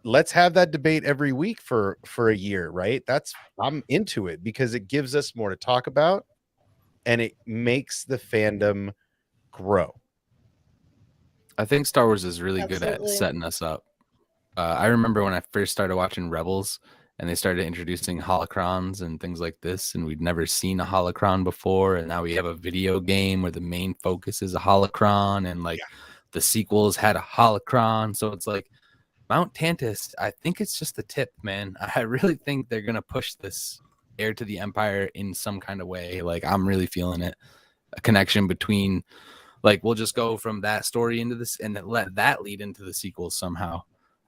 let's have that debate every week for a year, right? I'm into it because it gives us more to talk about, and it makes the fandom grow. I think Star Wars is really good at Absolutely. setting us up. I remember when I first started watching Rebels and they started introducing holocrons and things like this, and we'd never seen a holocron before, and now we have a video game where the main focus is a holocron, and like the sequels had a holocron. So it's like Mount Tantus, I think it's just the tip, man. I really think they're gonna push this Heir to the Empire in some kind of way. Like, I'm really feeling it. A connection between, like, we'll just go from that story into this and then let that lead into the sequels somehow.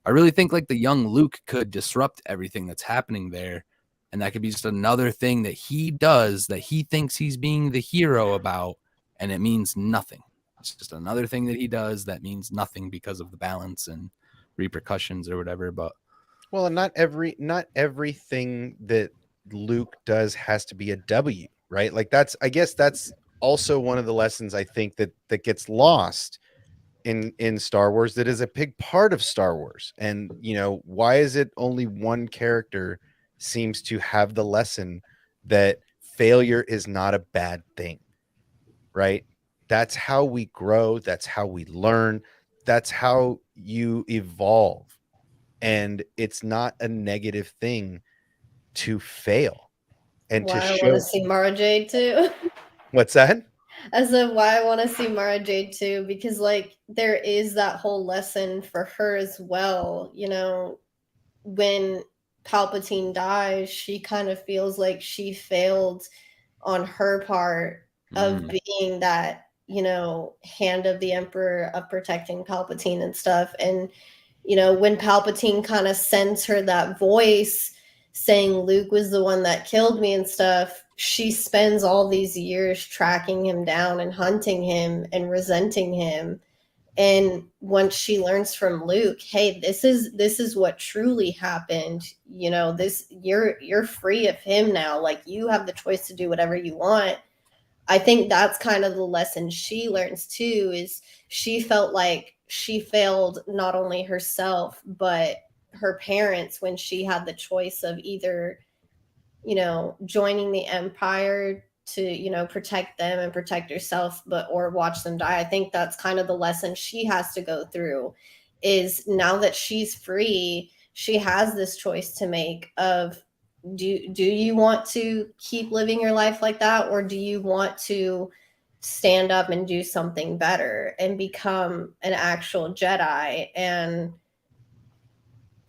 I really think like the young Luke could disrupt everything that's happening there. And that could be just another thing that he does that he thinks he's being the hero about. And it means nothing. It's just another thing that he does that means nothing because of the balance and repercussions or whatever. But well, and not everything that Luke does has to be a W, right? Like I guess that's also one of the lessons I think that gets lost in Star Wars, that is a big part of Star Wars. And why is it only one character seems to have the lesson that failure is not a bad thing, right? That's how we grow, that's how we learn, that's how you evolve. And it's not a negative thing to fail and Why to I want show. to see Mara Jade too. What's that? I said why I want to see Mara Jade too, because like there is that whole lesson for her as well. When Palpatine dies, she kind of feels like she failed on her part of being that hand of the Emperor of protecting Palpatine and stuff. And, when Palpatine kind of sends her that voice saying Luke was the one that killed me and stuff, she spends all these years tracking him down and hunting him and resenting him. And once she learns from Luke, hey, this is what truly happened, you're free of him now. Like, you have the choice to do whatever you want. I think that's kind of the lesson she learns too, is she felt like she failed not only herself, but her parents when she had the choice of either, joining the Empire to, protect them and protect herself, or watch them die. I think that's kind of the lesson she has to go through, is now that she's free, she has this choice to make of, do you want to keep living your life like that, or do you want to stand up and do something better and become an actual Jedi? And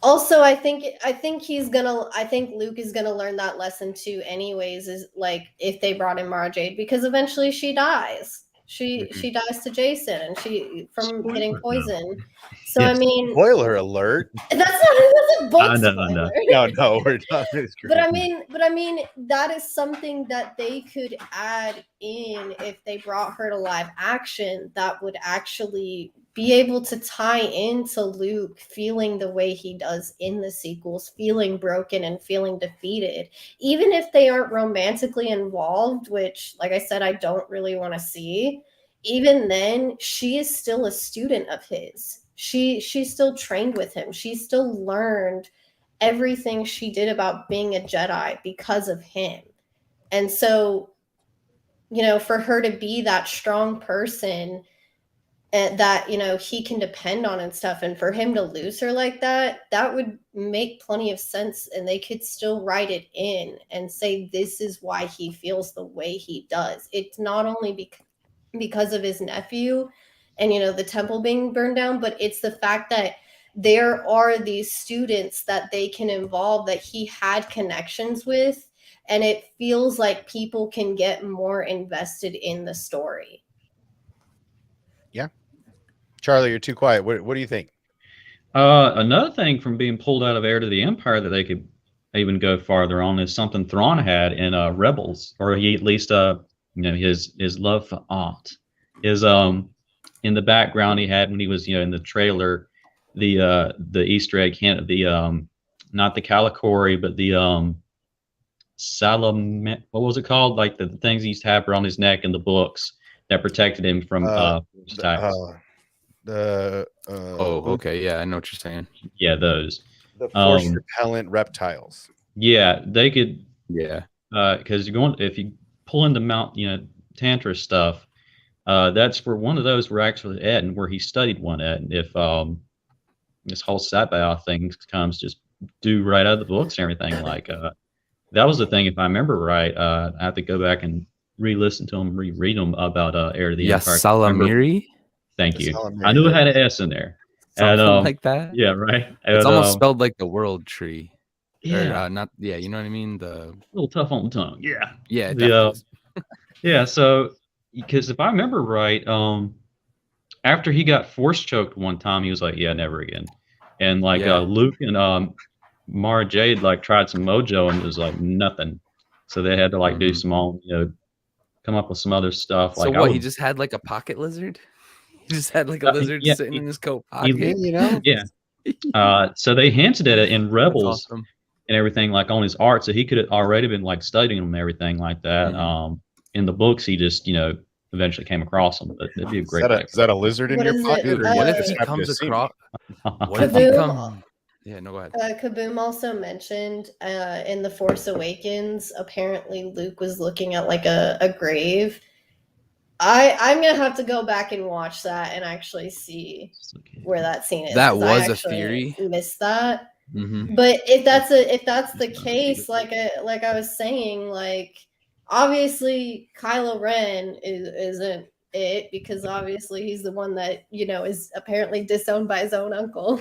also, I think Luke is gonna learn that lesson too anyways, is like, if they brought in Mara Jade, because eventually she dies. She dies to Jason, and she from getting poisoned. So Yes. I mean, Spoiler alert. that's a book No. spoiler. No, we're not. But I mean, that is something that they could add in if they brought her to live action, that would actually be able to tie into Luke feeling the way he does in the sequels, feeling broken and feeling defeated. Even if they aren't romantically involved, which, like I said, I don't really want to see, even then, she is still a student of his. She still trained with him. She still learned everything she did about being a Jedi because of him. And so, for her to be that strong person that, he can depend on and stuff, and for him to lose her like that, that would make plenty of sense. And they could still write it in and say, this is why he feels the way he does. It's not only because of his nephew and, the temple being burned down, but it's the fact that there are these students that they can involve that he had connections with, and it feels like people can get more invested in the story. Yeah. Charlie, you're too quiet. What do you think? Another thing from being pulled out of Heir to the Empire that they could even go farther on is something Thrawn had in Rebels, or he at least his love for art is in the background he had when he was in the trailer, the Easter egg hint of the not the Calicori, but the what was it called, like the things he used to have around his neck in the books that protected him from attacks. Okay, yeah, I know what you're saying. Yeah, those. The force repellent reptiles. Yeah, they could. Yeah, because if you pull into Mount, Tantra stuff, that's where one of those were actually at, and where he studied one at. And if this whole Sabaoth thing comes just do right out of the books and everything, like that was the thing. If I remember right, I have to go back and re-listen to them, reread them about Heir to the Empire. Salamiri. Thank you. I knew it had an S in there. Something like that. Yeah, right. It's almost spelled like the world tree. Yeah. Or, not. Yeah, you know what I mean. The a little tough on the tongue. Yeah. Yeah. Definitely. Yeah. So, because if I remember right, after he got force choked one time, he was like, "Yeah, never again." And like Luke and Mara Jade like tried some mojo, and it was like nothing. So they had to like do some all come up with some other stuff. So like he just had like a pocket lizard. He just had like a lizard sitting in his coat pocket. Yeah. So they hinted at it in Rebels awesome. And everything, like on his art. So he could have already been like studying them and everything like that. In the books, he just eventually came across them. But it'd be a great. Is that a lizard in your pocket? What if he comes across? What if he comes? Yeah, no, go ahead. Kaboom also mentioned in The Force Awakens, apparently Luke was looking at like a grave. I'm gonna have to go back and watch that and actually see where that scene is. That was a theory. Missed that. Mm-hmm. But if that's the case, like I was saying, like obviously Kylo Ren isn't it, because obviously he's the one that is apparently disowned by his own uncle.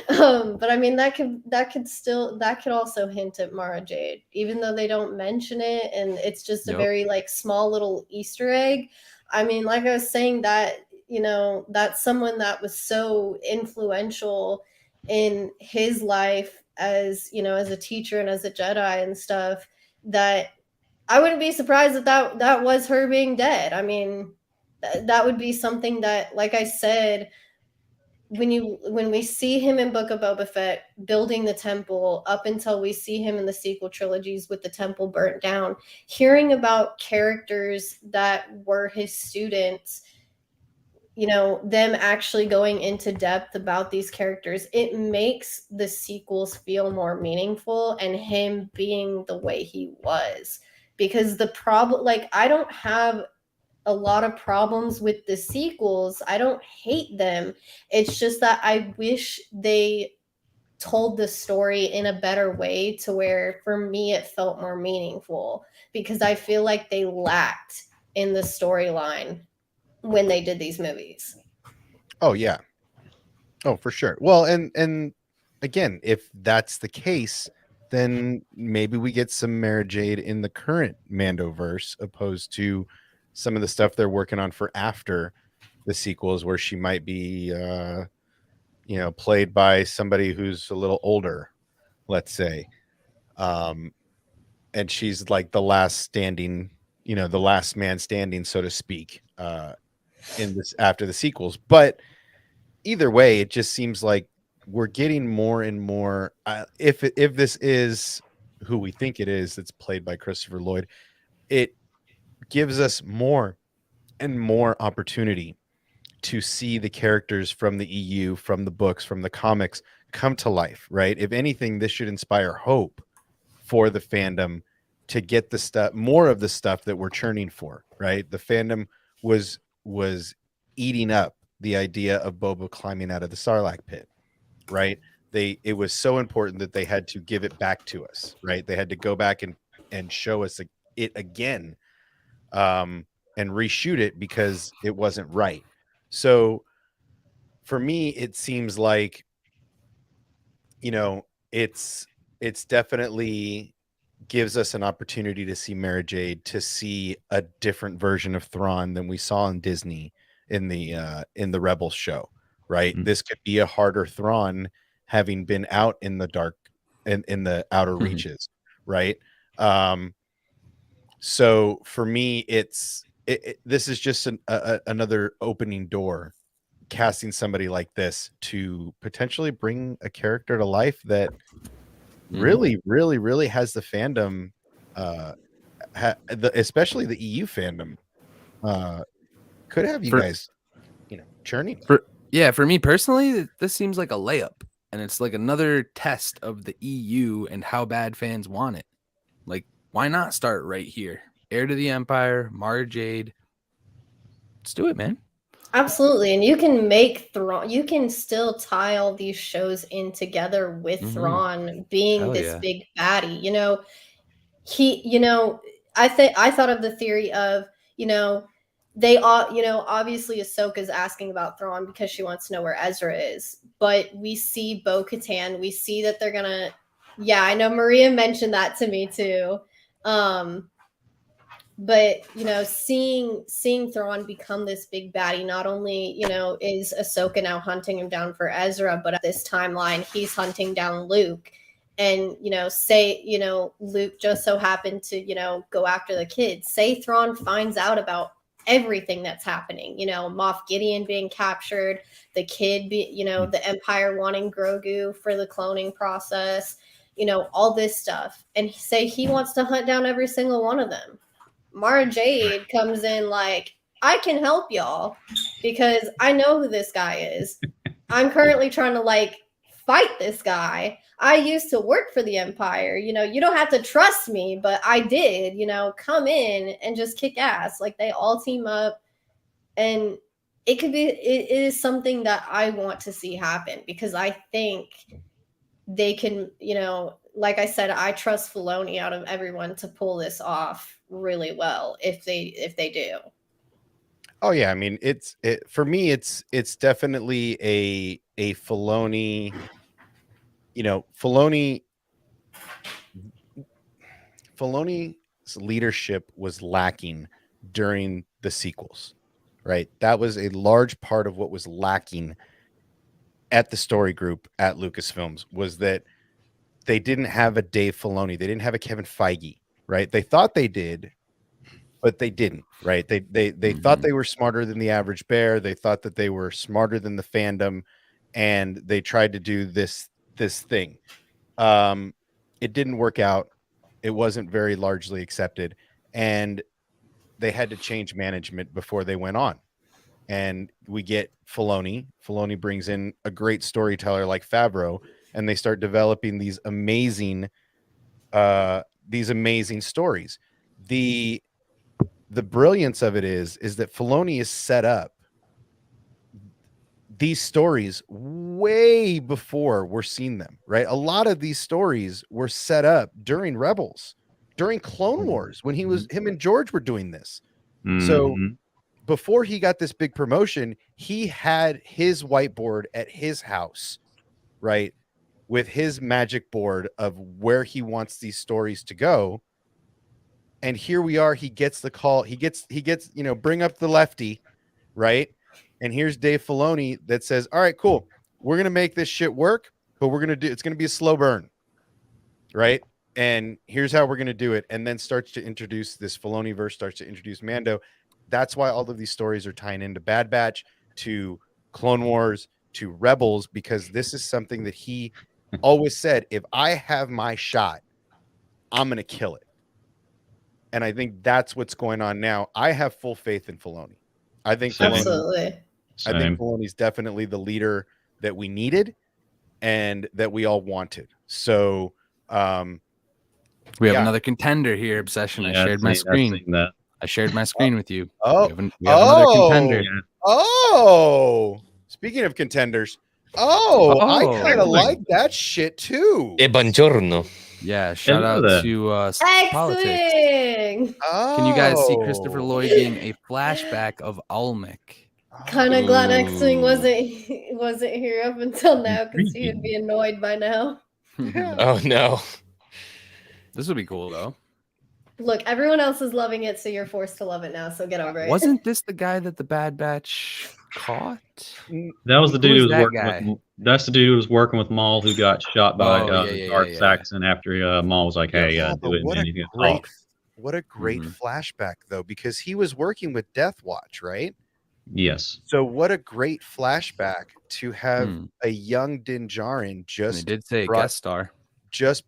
But I mean that could also hint at Mara Jade, even though they don't mention it, and it's just a Yep. very like small little Easter egg. I mean, like I was saying, that that's someone that was so influential in his life as as a teacher and as a Jedi and stuff, that I wouldn't be surprised if that was her being dead. I mean, that would be something that, like I said, when we see him in Book of Boba Fett building the temple, up until we see him in the sequel trilogies with the temple burnt down, hearing about characters that were his students, them actually going into depth about these characters, it makes the sequels feel more meaningful, and him being the way he was. Because the problem, like, I don't have a lot of problems with the sequels. I don't hate them. It's just that I wish they told the story in a better way, to where for me it felt more meaningful, because I feel like they lacked in the storyline when they did these movies. Oh yeah. Oh, for sure. Well, and again, if that's the case, then maybe we get some Mara Jade in the current Mandoverse, opposed to some of the stuff they're working on for after the sequels, where she might be played by somebody who's a little older, let's say. And she's like the last standing, the last man standing, so to speak, in this after the sequels. But either way, it just seems like we're getting more and more. If this is who we think it is, that's played by Christopher Lloyd, it gives us more and more opportunity to see the characters from the EU, from the books, from the comics come to life, right? If anything, this should inspire hope for the fandom to get the stuff, more of the stuff that we're churning for, right? The fandom was eating up the idea of Boba climbing out of the Sarlacc pit, right? It was so important that they had to give it back to us, right? They had to go back and show us it again, and reshoot it because it wasn't right. So for me, it seems like, it's definitely gives us an opportunity to see Mara Jade, to see a different version of Thrawn than we saw in Disney in the Rebels show, right? Mm. This could be a harder Thrawn, having been out in the dark and in the outer Mhm. reaches, right? So for me, this is just another opening door, casting somebody like this to potentially bring a character to life that really, really, really has the fandom, especially the EU fandom, could have you For guys, churning. for me personally, this seems like a layup, and it's like another test of the EU and how bad fans want it. Like, why not start right here? Heir to the Empire, Mara Jade. Let's do it, man. Absolutely. And you can make Thrawn, you can still tie all these shows in together with Thrawn being Hell this yeah. big baddie. He, I thought of the theory of, they all, obviously Ahsoka's asking about Thrawn because she wants to know where Ezra is. But we see Bo-Katan, we see that they're gonna, yeah, I know Maria mentioned that to me too. But seeing Thrawn become this big baddie, not only is Ahsoka now hunting him down for Ezra, but at this timeline he's hunting down Luke, and say Luke just so happened to go after the kids. Say Thrawn finds out about everything that's happening, Moff Gideon being captured, the kid the Empire wanting Grogu for the cloning process, all this stuff, and say he wants to hunt down every single one of them. Mara Jade comes in like, I can help y'all because I know who this guy is. I'm currently trying to fight this guy. I used to work for the Empire. You don't have to trust me, but I did, come in and just kick ass. Like, they all team up, and it is something that I want to see happen, because I think they can, like I said, I trust Filoni out of everyone to pull this off really well if they do. Oh yeah, I mean, for me, it's definitely a Filoni's leadership was lacking during the sequels, right? That was a large part of what was lacking at the story group at Lucasfilms, was that they didn't have a Dave Filoni. They didn't have a Kevin Feige, right? They thought they did, but they didn't, right? They thought they were smarter than the average bear. They thought that they were smarter than the fandom, and they tried to do this thing. It didn't work out. It wasn't very largely accepted, and they had to change management before they went on. And we get Filoni. Filoni brings in a great storyteller like Favreau, and they start developing these amazing stories. The brilliance of it is that Filoni is set up these stories way before we're seeing them, right? A lot of these stories were set up during Rebels, during Clone Wars, when him and George were doing this. So before he got this big promotion, he had his whiteboard at his house, right? With his magic board of where he wants these stories to go. And here we are. He gets the call. He gets, bring up the lefty, right? And here's Dave Filoni that says, all right, cool. We're going to make this shit work, but it's going to be a slow burn, right? And here's how we're going to do it. And then starts to introduce this Filoni-verse, starts to introduce Mando. That's why all of these stories are tying into Bad Batch, to Clone Wars, to Rebels, because this is something that he always said, if I have my shot, I'm going to kill it. And I think that's what's going on now. I have full faith in Filoni. I think Filoni's definitely the leader that we needed and that we all wanted. So we have another contender here, Obsession. I shared my screen. I shared my screen with you. Oh, we have another contender. Oh, speaking of contenders, I kind of like that shit too. E buongiorno. Yeah, shout out to Politics. Can you guys see Christopher Lloyd getting a flashback of Almec? Kind of glad X-Wing wasn't here up until now, because he would be annoyed by now. Oh no. This would be cool though. Look, everyone else is loving it, so you're forced to love it now. So get over it. Wasn't this the guy that the Bad Batch caught? That was the dude who was working with. That's the dude who was working with Maul, who got shot by Darth Saxon after Maul was like, "Hey, do it." What a great flashback, though, because he was working with Death Watch, right? Yes. So what a great flashback to have a young Din Djarin just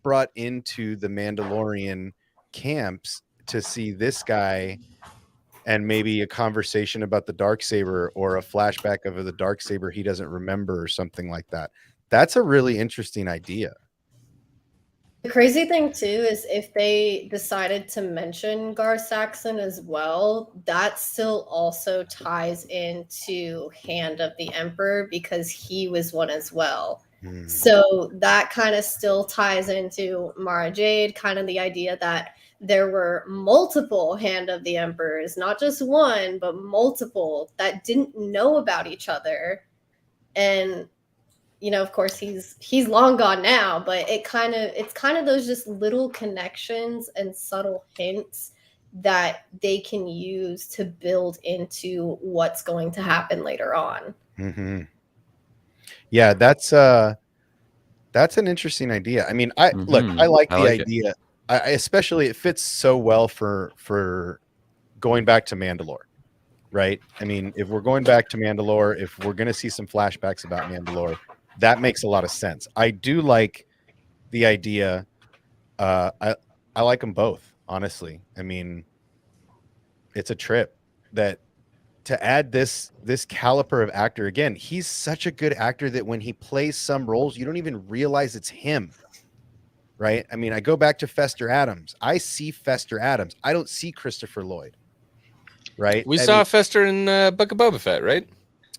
brought into the Mandalorian camps to see this guy, and maybe a conversation about the Darksaber or a flashback of the Darksaber he doesn't remember or something like that. That's a really interesting idea. The crazy thing too is if they decided to mention Gar Saxon as well, that still also ties into Hand of the Emperor, because he was one as well. So that kind of still ties into Mara Jade, kind of the idea that there were multiple Hand of the Emperors, not just one, but multiple that didn't know about each other. And of course he's long gone now, but it's kind of those just little connections and subtle hints that they can use to build into what's going to happen later on. Yeah, that's an interesting idea. I mean, I like the idea. I especially, it fits so well for going back to Mandalore, right? I mean, if we're going back to Mandalore, if we're going to see some flashbacks about Mandalore, that makes a lot of sense. I do like the idea. I like them both, honestly. I mean, it's a trip that to add this caliber of actor. Again, he's such a good actor that when he plays some roles, you don't even realize it's him. Right? I mean, I go back to Fester Adams. I see Fester Adams. I don't see Christopher Lloyd. Right? We saw Fester in Book of Boba Fett, right?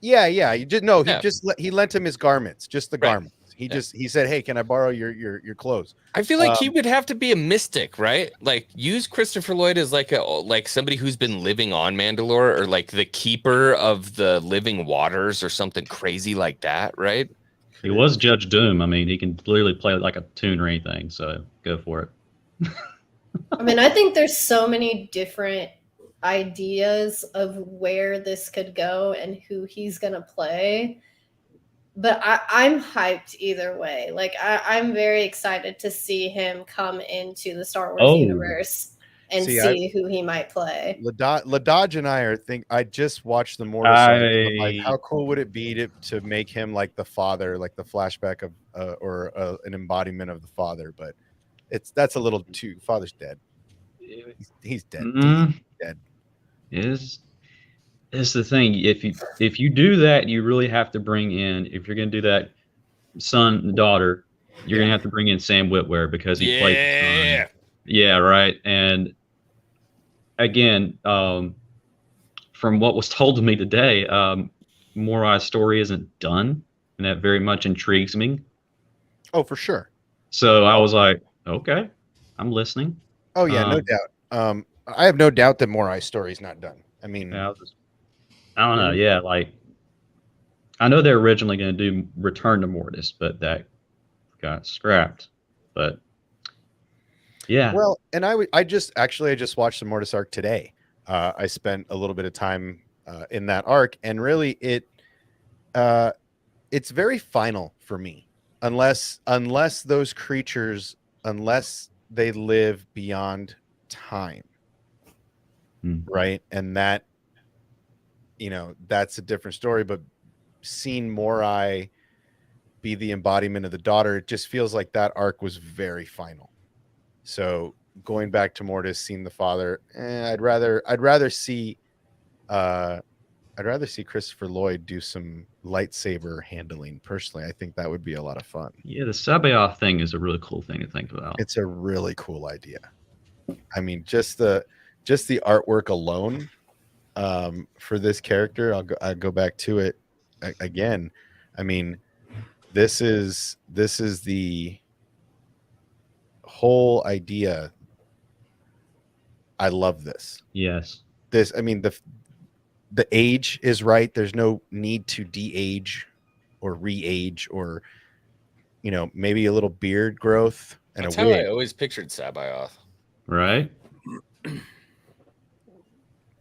Yeah. He lent him his garments, just the garments. He said, "Hey, can I borrow your clothes?" I feel like he would have to be a mystic, right? Like use Christopher Lloyd as like somebody who's been living on Mandalore, or like the keeper of the living waters or something crazy like that, right? He was Judge Doom. I mean, he can literally play like a tune or anything. So go for it. I mean, I think there's so many different ideas of where this could go and who he's gonna play. But I'm hyped either way. Like I'm very excited to see him come into the Star Wars universe and see who he might play. Ladaj and I just watched the Mortis arc. I'm like, how cool would it be to make him like the father, like the flashback of an embodiment of the father? But that's a little too. Father's dead. He's dead. He's dead. Is the thing. If you do that, you really have to bring in. If you're going to do that, son and daughter, you're going to have to bring in Sam Witwer because he played the son. Yeah, right. And again, from what was told to me today, Morai's story isn't done, and that very much intrigues me. Oh, for sure. So I was like, okay, I'm listening. Oh yeah, no doubt. I have no doubt that Morai's story is not done. I mean, I don't know. Yeah, like I know they're originally going to do Return to Mortis, but that got scrapped. But yeah. Well, and I just watched the Mortis arc today. I spent a little bit of time in that arc, and really it's very final for me, unless those creatures, unless they live beyond time, right? And that, that's a different story. But seeing Morai be the embodiment of the daughter, it just feels like that arc was very final. So going back to Mortis, seeing the father, I'd rather see Christopher Lloyd do some lightsaber handling. Personally, I think that would be a lot of fun. Yeah, the Sabaoth thing is a really cool thing to think about. It's a really cool idea. I mean, just the artwork alone for this character. I'll go back to it again. I mean, this is the whole idea. I love this. Yes. I mean, the age is right. There's no need to de-age or re-age or, maybe a little beard growth and That's a wig. how I always pictured Sabaoth. Right.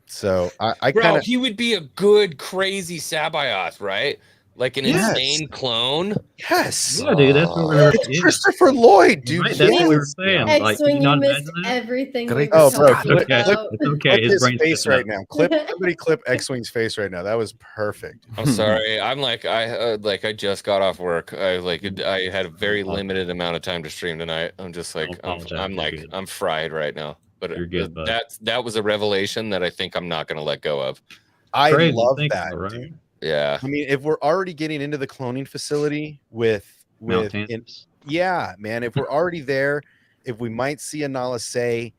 So I Bro, kind of, he would be a good crazy Sabaoth, right? Like an insane clone. Yes. Yeah, dude, that's what we're. It's Christopher Lloyd, dude. Right, that's what we were saying. Like, can you X-Wing, not you missed imagine that? everything. Great. we were Oh, bro, talking clip about. It's okay. Clip His his brain's face picking right up. now. Somebody clip X-Wing's face right now. That was perfect. I'm sorry. I'm like I just got off work. I had a very limited amount of time to stream tonight. I'm just like I'm fried right now. But You're good, bud. that was a revelation that I think I'm not going to let go of. I Crazy love thing, that, right? dude. Yeah. I mean, if we're already getting into the cloning facility with yeah, man, if we're already there, if we might see a Nala Say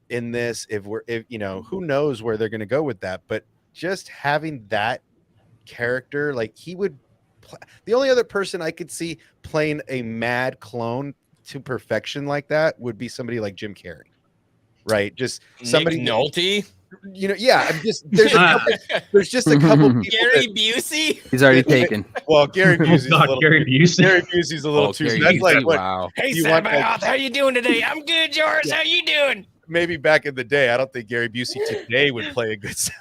in this, if who knows where they're going to go with that, but just having that character, like he would the only other person I could see playing a mad clone to perfection like that would be somebody like Jim Carrey, right? Just somebody Nick Nolte. Yeah. I'm just there's just a couple people. Gary Busey. He's already taken. Well, Gary Busey's Gary Busey's a little too. That's like what. Wow. Hey, You want, Sabaoth, how you doing today? I'm good, George. How you doing? Maybe back in the day, I don't think Gary Busey today would play a good sound.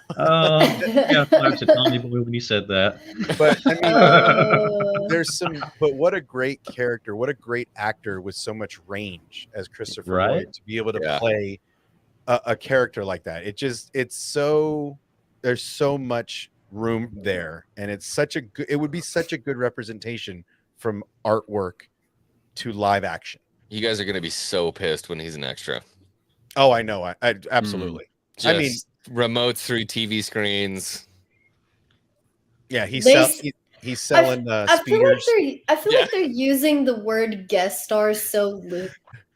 Yeah, flash to Tommy Boy when you said that. But I mean, Oh. there's some. But what a great character! What a great actor with so much range as Christopher Right? Lloyd to be able to Yeah. play a character like that. It's so there's so much room there, and it's such a good. It would be such a good representation from artwork to live action. You guys are going to be so pissed when he's an extra. Oh, I know. I absolutely. Just I mean, remotes through TV screens. yeah, he's They- he's selling I feel like speakers. they're using the word guest star so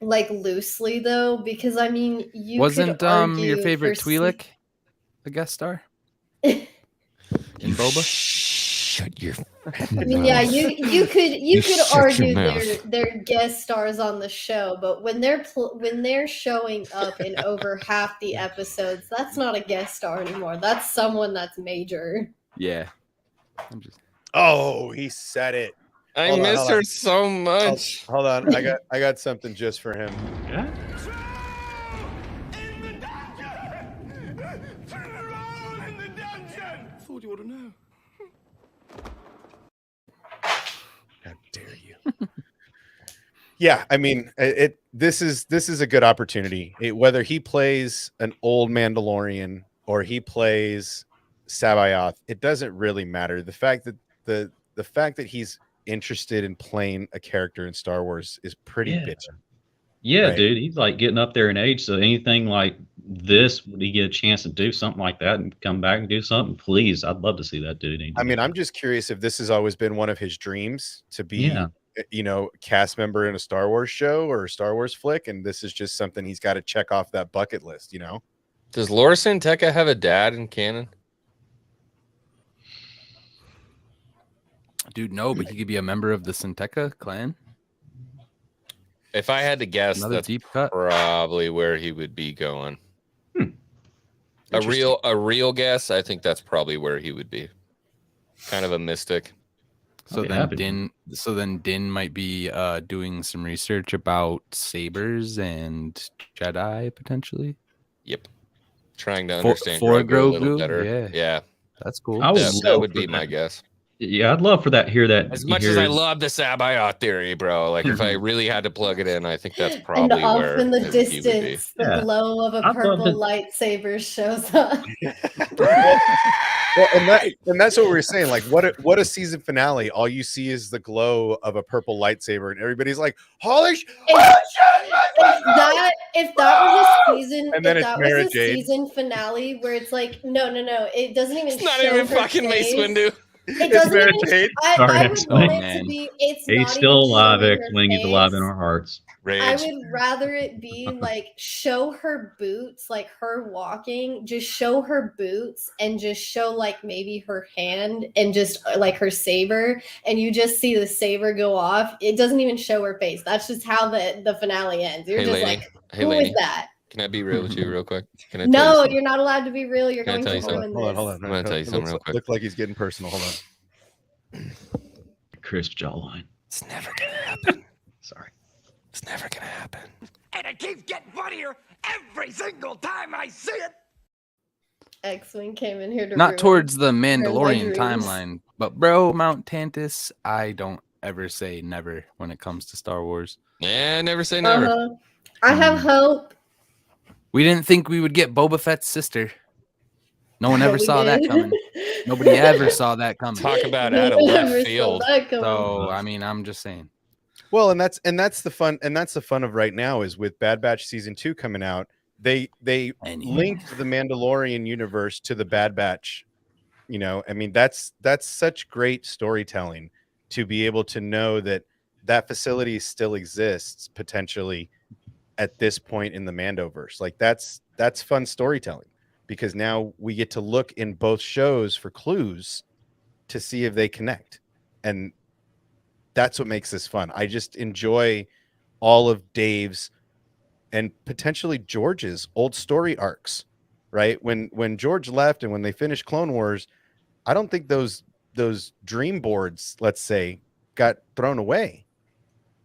loosely though, because I mean you Wasn't could argue your favorite for Twi'lek a guest star in Boba? Shut your. I mean, yeah, you could shut your argue mouth. they're guest stars on the show, but when they're showing up in over half the episodes, that's not a guest star anymore. That's someone that's major. Yeah. I'm just Oh, he said it. I miss her so much. Hold on. I got something just for him. Yeah. Thought you ought to know. How dare you? Yeah, I mean, this is a good opportunity. Whether he plays an old Mandalorian or he plays Sabayoth, it doesn't really matter. The fact that the fact that he's interested in playing a character in Star Wars is pretty bitchy. Yeah, right? dude, he's like getting up there in age. So anything like this, would he get a chance to do something like that and come back and do something? Please, I'd love to see that dude. I mean, I'm just curious if this has always been one of his dreams to be, cast member in a Star Wars show or a Star Wars flick, and this is just something he's got to check off that bucket list. Does Laura Santeca have a dad in canon? Dude, no, but he could be a member of the Santeca clan. If I had to guess, Another that's deep cut. probably where he would be going. A real guess, I think that's probably where he would be. Kind of a mystic. So then Din might be doing some research about sabers and Jedi potentially. Yep. Trying to understand for Grogu a little Grogu? better. Yeah. That's cool. That would be my guess. Yeah, I'd love for that. Hear that. As much as I love the Sabayoth theory, bro, like if I really had to plug it in, I think that's probably and off where in the he would be. distance, the glow of a purple lightsaber shows up. Well, and that's what we were saying. Like, what a season finale! All you see is the glow of a purple lightsaber, and everybody's like, "Holy shit!" If that was a season, and then if it's that Mara was a Jade. season finale where it's like, no, it doesn't even. It's not show even her fucking Mace face. Windu. It doesn't even. I would want it to be. He's still alive. X-Wing is alive in our hearts. Rage. I would rather it be like show her boots, like her walking, just show her boots and just show like maybe her hand and just like her saber, and you just see the saber go off. It doesn't even show her face. That's just how the finale ends. You're Hey, just lady. like, Hey, who lady. is that? Can I be real with you real quick? Can I No, you're not allowed to be real. You're Can I going tell to you ruin something? this. Hold on. I'm gonna tell you something real quick. Look like he's getting personal. Hold on. Chris jawline. It's never gonna happen. Sorry. It's never gonna happen. And it keeps getting funnier every single time I see it. X-Wing came in here to Not ruin towards the my Mandalorian dreams. timeline, but bro, Mount Tantus, I don't ever say never when it comes to Star Wars. Yeah, never say never. I have hope. We didn't think we would get Boba Fett's sister. No one ever We saw that did. coming. Nobody ever saw that coming. Talk about out of left field. So I mean, I'm just saying. Well, and that's the fun, of right now is with Bad Batch season 2 coming out. They linked the Mandalorian universe to the Bad Batch. I mean, that's such great storytelling to be able to know that facility still exists potentially at this point in the Mandoverse. Like that's fun storytelling, because now we get to look in both shows for clues to see if they connect. And that's what makes this fun. I just enjoy all of Dave's and potentially George's old story arcs, right? When George left and when they finished Clone Wars, I don't think those dream boards, let's say, got thrown away.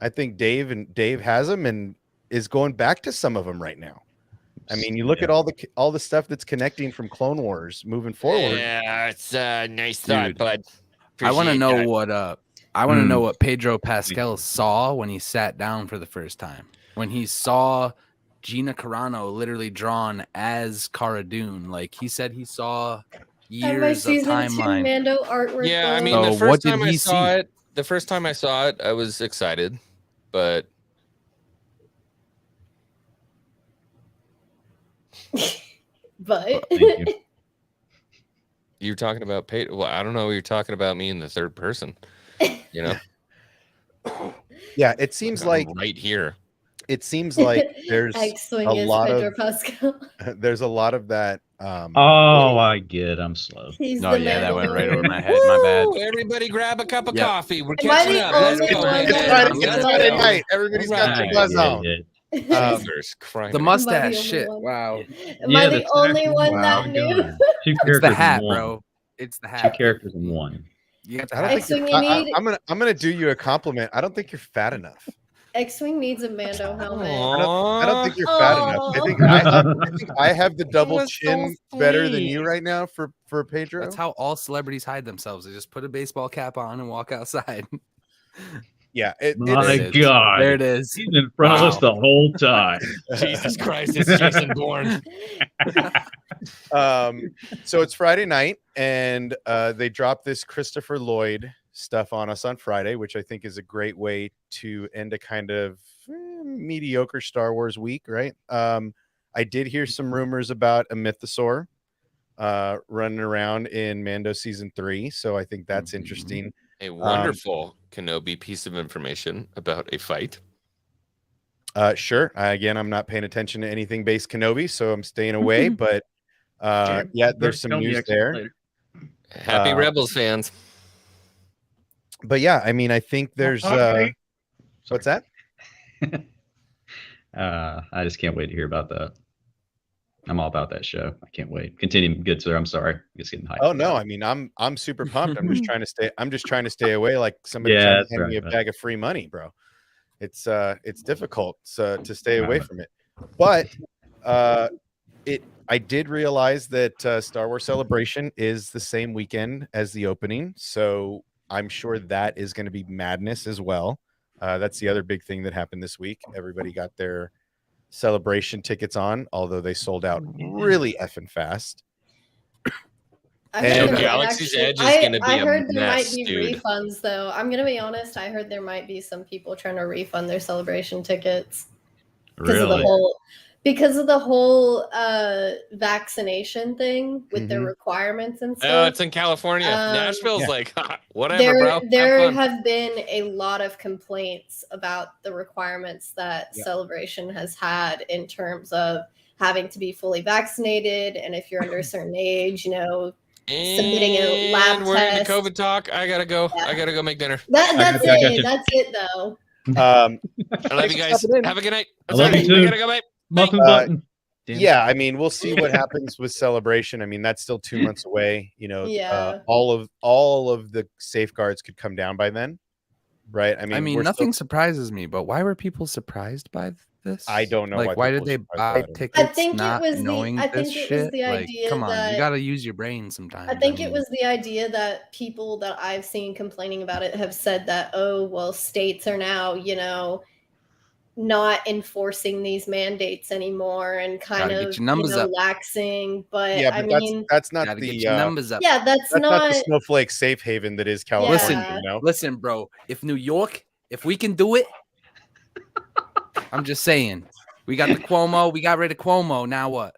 I think Dave has them and is going back to some of them right now. I mean, you look at all the stuff that's connecting from Clone Wars moving forward. Yeah, it's a nice thought, bud. I want to Appreciate know that. what Pedro Pascal saw when he sat down for the first time. When he saw Gina Carano literally drawn as Cara Dune. Like he said he saw years of timeline. Mando artwork. Yeah, I mean, So the what first did time I he saw see? it, I was excited, but but you're talking about Peyton. Well, I don't know. You're talking about me in the third person. Yeah, it seems like right here. It seems like there's X-Wing a is lot Pedro of Pascal. there's a lot of that. I get. I'm slow. He's Oh the yeah, that went right Mandalorian. over my head. My bad. Woo! Everybody grab a cup of Yep. coffee. We're Am I catching the up. Let's only go, one baby. that- It's Friday night. Everybody's got their Right, buzz on. Jesus Christ. The Am I the mustache only shit. one? Wow. Am I the only one that knew? Two It's characters the hat, in one. bro. It's the Two hat. characters in one. You have to I don't have think you're, X-Wing, you need I'm gonna do you a compliment. I don't think you're fat enough. X-Wing needs a Mando helmet. I don't think you're fat enough. I think I have the double was so chin better than sweet. you right now for Pedro. That's how all celebrities hide themselves. They just put a baseball cap on and walk outside. Yeah, My There it is. God. There it is. He's in front of us Wow. the whole time. Jesus Christ, it's Jason Bourne. So it's Friday night, and they dropped this Christopher Lloyd stuff on us on Friday, which I think is a great way to end a kind of mediocre Star Wars week, right? I did hear some rumors about a mythosaur running around in Mando season 3, so I think that's interesting. A wonderful Kenobi piece of information about a fight. Sure. Again, I'm not paying attention to anything based Kenobi, so I'm staying away. But yeah, there's some news there. Happy Rebels fans. But yeah, I mean, I think there's what's that? I just can't wait to hear about that. I'm all about that show. I can't wait. Continue, good sir. I'm sorry. I'm just getting hyped. Oh no, I mean, I'm super pumped. I'm just trying to stay away, like somebody Yeah, trying to that's hand me a right. bag of free money, bro. It's difficult to stay away from it. But I did realize that Star Wars Celebration is the same weekend as the opening, so I'm sure that is going to be madness as well. That's the other big thing that happened this week. Everybody got their Celebration tickets on, although they sold out really effing fast. I And- heard there might Galaxy's actually- Edge is gonna be I a heard there mess, might be dude. refunds though. I'm gonna be honest. I heard there might be some people trying to refund their celebration tickets because of the whole vaccination thing with their requirements and Oh, stuff. it's in California. Nashville's yeah. like, whatever, bro. There Have fun. have been a lot of complaints about the requirements that Celebration has had in terms of having to be fully vaccinated, and if you're under a certain age, submitting a lab And we're test. into COVID talk. I gotta go. Yeah. I gotta go make dinner. That's I it. got you. That's it, though. I love Thanks you for guys. stopping in. Have a good night. I love you Sorry, too. I gotta go, babe. Muffin button. Damn. Yeah, I mean, we'll see what happens with Celebration. I mean, that's still 2 months away. Yeah. All of the safeguards could come down by then, right? I mean, we're nothing still, surprises me, but why were people surprised by this? I don't know Like, why why did people they were surprised by buy it. tickets I think it not was the- knowing I this think it was shit? the Like, idea come on, that- you gotta use your brain sometimes. I think it mean, was the idea that people that I've seen complaining about it have said that, oh, well, states are now, not enforcing these mandates anymore and kind Gotta of get your numbers up. laxing. But Yeah, I but mean, that's not gotta the get your numbers up. yeah, that's that's not not. the snowflake safe haven that is California. Yeah. Listen, bro. If New York, if we can do it, I'm just saying. We got the Cuomo. We got rid of Cuomo. Now what?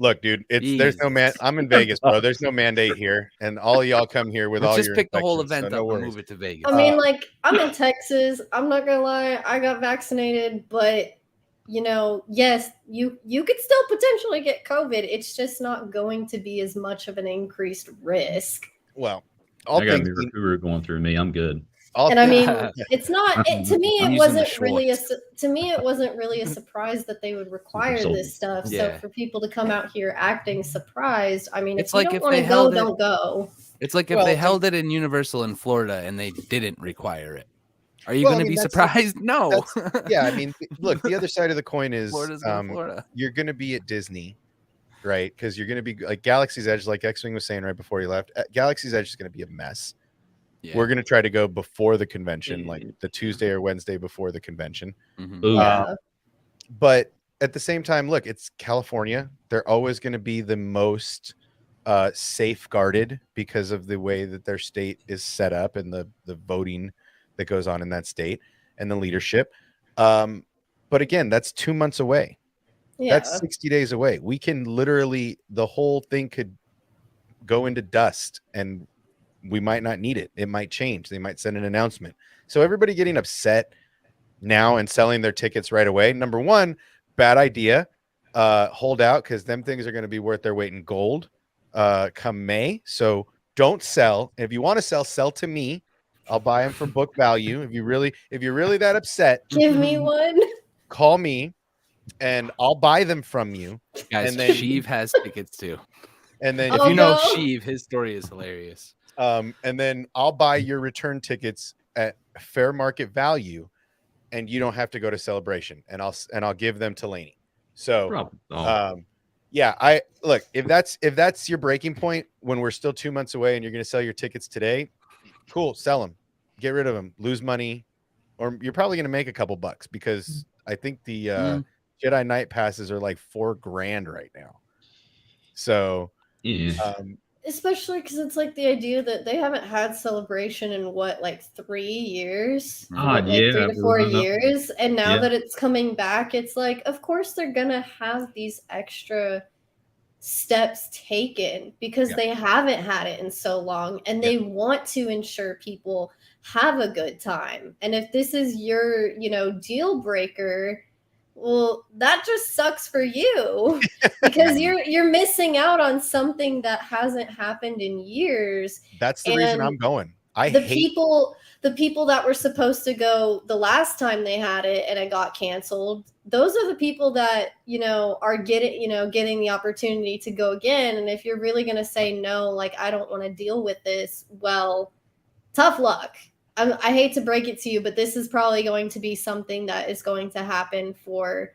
Look, dude, there's no man. I'm in Vegas, bro. There's no mandate here, and all of y'all come here with Let's all just your pick the whole infections, event so no up and worries. move it to Vegas. I mean, like, I'm in Texas. I'm not gonna lie. I got vaccinated, but yes, you could still potentially get COVID. It's just not going to be as much of an increased risk. Well, all I got things, Mirakuru going through me. I'm good. And I mean, it's not. To me, I'm it using the wasn't really Schwartz. a surprise that they would require Sold. this stuff. Yeah. So for people to come out here acting surprised, I mean, It's if you like don't if want to they go, held it- don't go. It's like if Well, they and- held it in Universal in Florida and they didn't require it. Are you Well, going I to mean, be that's- surprised? No. yeah, I mean, look, the other side of the coin is Florida's going to Florida. you're going to be at Disney, right? Because you're going to be like Galaxy's Edge, like X-Wing was saying right before he left. Galaxy's Edge is going to be a mess. Yeah. We're going to try to go before the convention, like the Tuesday or Wednesday before the convention. Mhm. Ooh. Yeah. But at the same time, look, it's California. They're always going to be the most safeguarded because of the way that their state is set up and the voting that goes on in that state and the leadership. But again, that's 2 months away. Yeah. That's 60 days away. We can literally, the whole thing could go into dust and we might not need it. It might change. They might send an announcement. So everybody getting upset now and selling their tickets right away. Number one, bad idea. Hold out because them things are going to be worth their weight in gold come May. So don't sell. If you want to sell to me. I'll buy them for book value. If you're really that upset, Give me one. call me and I'll buy them from you. Guys, and then- Sheev has tickets too. And then If Oh, you know no. Sheev, his story is hilarious. And then I'll buy your return tickets at fair market value, and you don't have to go to Celebration, and I'll give them to Lainey. So, Probably. Oh. yeah, I look, if that's your breaking point when we're still 2 months away and you're going to sell your tickets today, cool, sell them, get rid of them, lose money, or you're probably going to make a couple bucks because I think the Jedi Night passes are like $4,000 right now. So, Yeah. Especially because it's like the idea that they haven't had Celebration in what, like 3 years? Ah, Like yeah, 3 to 4 everyone knows. years. And now Yeah. that it's coming back, it's like, of course they're gonna have these extra steps taken because they haven't had it in so long, and they want to ensure people have a good time. And if this is your, deal breaker, well, that just sucks for you because you're missing out on something that hasn't happened in years. That's the reason I'm going. The people that were supposed to go the last time they had it and it got canceled, those are the people that, are getting the opportunity to go again. And if you're really going to say no, like, I don't want to deal with this, well, tough luck. I hate to break it to you, but this is probably going to be something that is going to happen for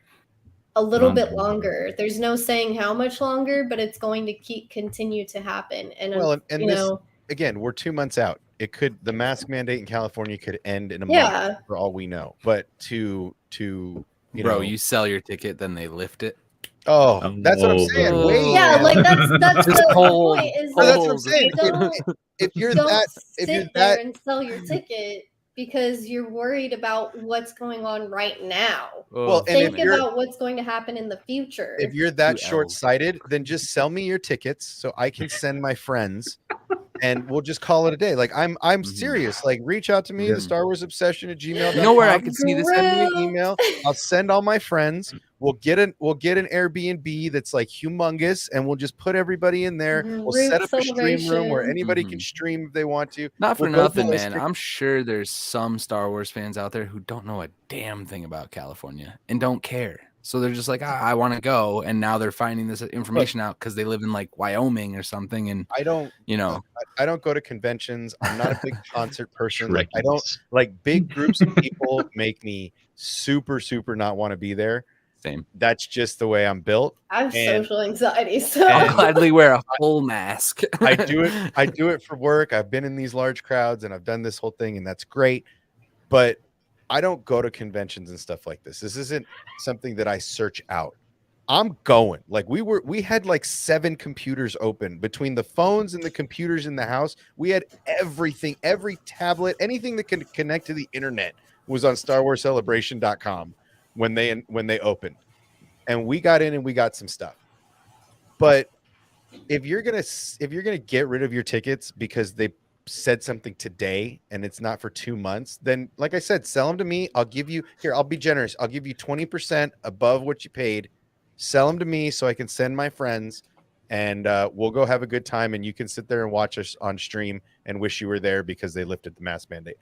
a little bit longer. There's no saying how much longer, but it's going to continue to happen. And this, again, we're 2 months out. The mask mandate in California could end in a month for all we know. But you sell your ticket, then they lift it. Oh, that's what I'm saying. Yeah, like that's the point. Is that's what I'm saying. If you're don't sit there and sell your ticket because you're worried about what's going on right now. Well, think about what's going to happen in the future. If you're that short-sighted, then just sell me your tickets so I can send my friends, and we'll just call it a day. Like I'm serious. Like reach out to me, the Star Wars Obsession at gmail.com. You know where I can see this? Send me an email. I'll send all my friends. We'll get an Airbnb that's like humongous, and we'll just put everybody in there. We'll set up a stream room where anybody can stream if they want to. Not for nothing, man. I'm sure there's some Star Wars fans out there who don't know a damn thing about California and don't care. So they're just like, I want to go, and now they're finding this information out because they live in like Wyoming or something. And I don't go to conventions. I'm not a big concert person. Like, I don't like big groups of people. Make me super not want to be there. Same. That's just the way I'm built. I have social anxiety, so I'll gladly wear a full mask. I do it for work. I've been in these large crowds and I've done this whole thing, and that's great. But I don't go to conventions and stuff like this. This isn't something that I search out. I'm going. Like we had like 7 computers open between the phones and the computers in the house. We had everything, every tablet, anything that can connect to the internet was on StarWarsCelebration.com when they opened. And we got in and we got some stuff. But if you're gonna get rid of your tickets because they said something today and it's not for 2 months, then like I said, sell them to me. I'll be generous. I'll give you 20% above what you paid. Sell them to me so I can send my friends, and we'll go have a good time, and you can sit there and watch us on stream and wish you were there because they lifted the mask mandate.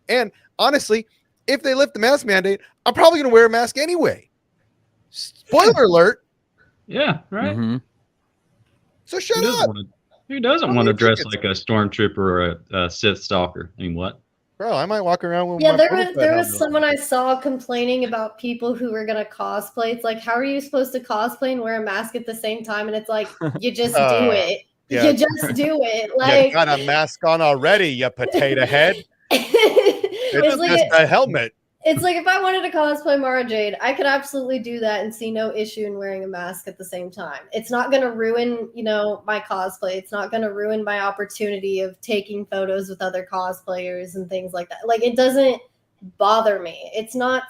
And honestly, if they lift the mask mandate, I'm probably going to wear a mask anyway. Spoiler alert. Yeah, right. Mm-hmm. So shut up. Who doesn't want to dress like a stormtrooper or a Sith stalker? I mean, what? Bro, I might walk around with there was someone I saw complaining about people who were going to cosplay. It's like, how are you supposed to cosplay and wear a mask at the same time? And it's like, you just do it. Yeah. You just do it. Like, you got a mask on already, you potato head. It's like just a helmet. It's like if I wanted to cosplay Mara Jade, I could absolutely do that and see no issue in wearing a mask at the same time. It's not going to ruin, my cosplay. It's not going to ruin my opportunity of taking photos with other cosplayers and things like that. Like, it doesn't bother me. It's not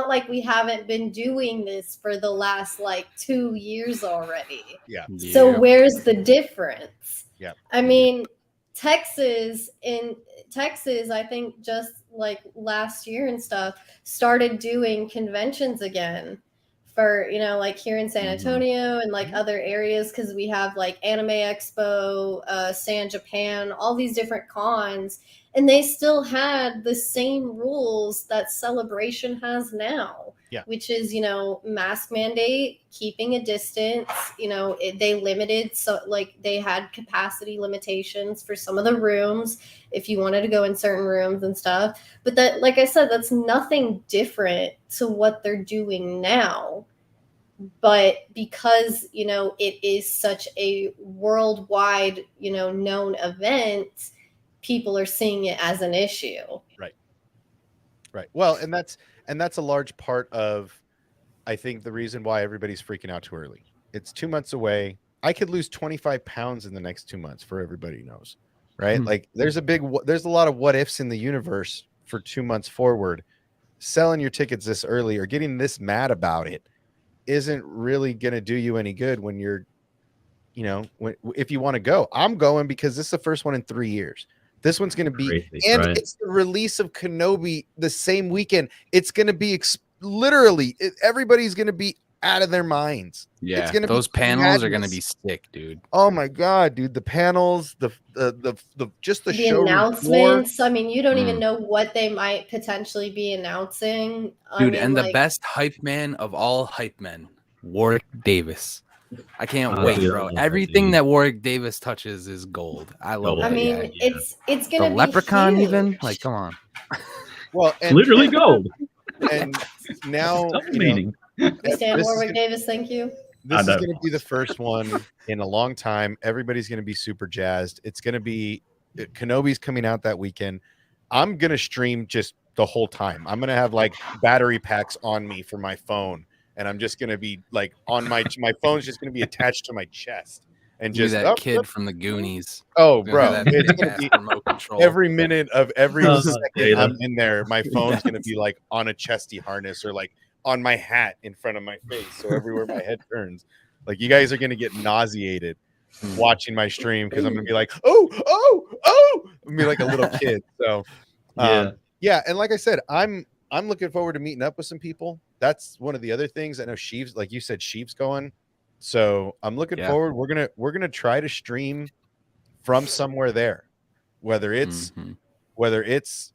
like we haven't been doing this for the last 2 years already. Yeah. So where's the difference? Yeah. I mean, Texas, I think just like last year and stuff, started doing conventions again for, like here in San Antonio and like other areas, because we have like Anime Expo, San Japan, all these different cons, and they still had the same rules that Celebration has now. Yeah. which is, mask mandate, keeping a distance. They limited, so like they had capacity limitations for some of the rooms if you wanted to go in certain rooms and stuff. But that, like I said, that's nothing different to what they're doing now. But because, it is such a worldwide, known event, people are seeing it as an issue. Right. Well, and that's a large part of, I think, the reason why everybody's freaking out too early. It's 2 months away. I could lose 25 pounds in the next 2 months, for everybody knows, right? Like there's a lot of what ifs in the universe for 2 months forward. Selling your tickets this early or getting this mad about it isn't really going to do you any good when you're, if you want to go. I'm going because this is the first one in 3 years. This one's going to be, Crazy, and right? it's the release of Kenobi the same weekend. It's going to be literally, everybody's going to be out of their minds. Yeah, it's gonna those be panels are gonna madness. be sick, dude. Oh my god, dude! The panels, the just the show announcements. report. I mean, you don't even know what they might potentially be announcing, dude. The best hype man of all hype men, Warwick Davis. I can't wait, dude, bro. Everything that Warwick Davis touches is gold. I love it. I mean, guy. it's gonna the be leprechaun huge. even. Like, come on. Well, It's literally gold. And now, meaning. We stand Warwick Davis. Thank you. This is going to be the first one in a long time. Everybody's going to be super jazzed. It's going to be Kenobi's coming out that weekend. I'm going to stream just the whole time. I'm going to have like battery packs on me for my phone, and I'm just going to be like on my phone's just going to be attached to my chest and just that kid from the Goonies. Oh, bro, it's going to be remote control. Every minute of every second I'm in there, my phone's going to be like on a chesty harness or like on my hat in front of my face, so everywhere my head turns. Like, you guys are going to get nauseated watching my stream because I'm going to be like, oh, I'm be like a little kid. So yeah, and like I said, I'm looking forward to meeting up with some people. That's one of the other things. I know Sheev's, like you said, Sheev's going, so I'm looking forward. We're gonna try to stream from somewhere there, whether it's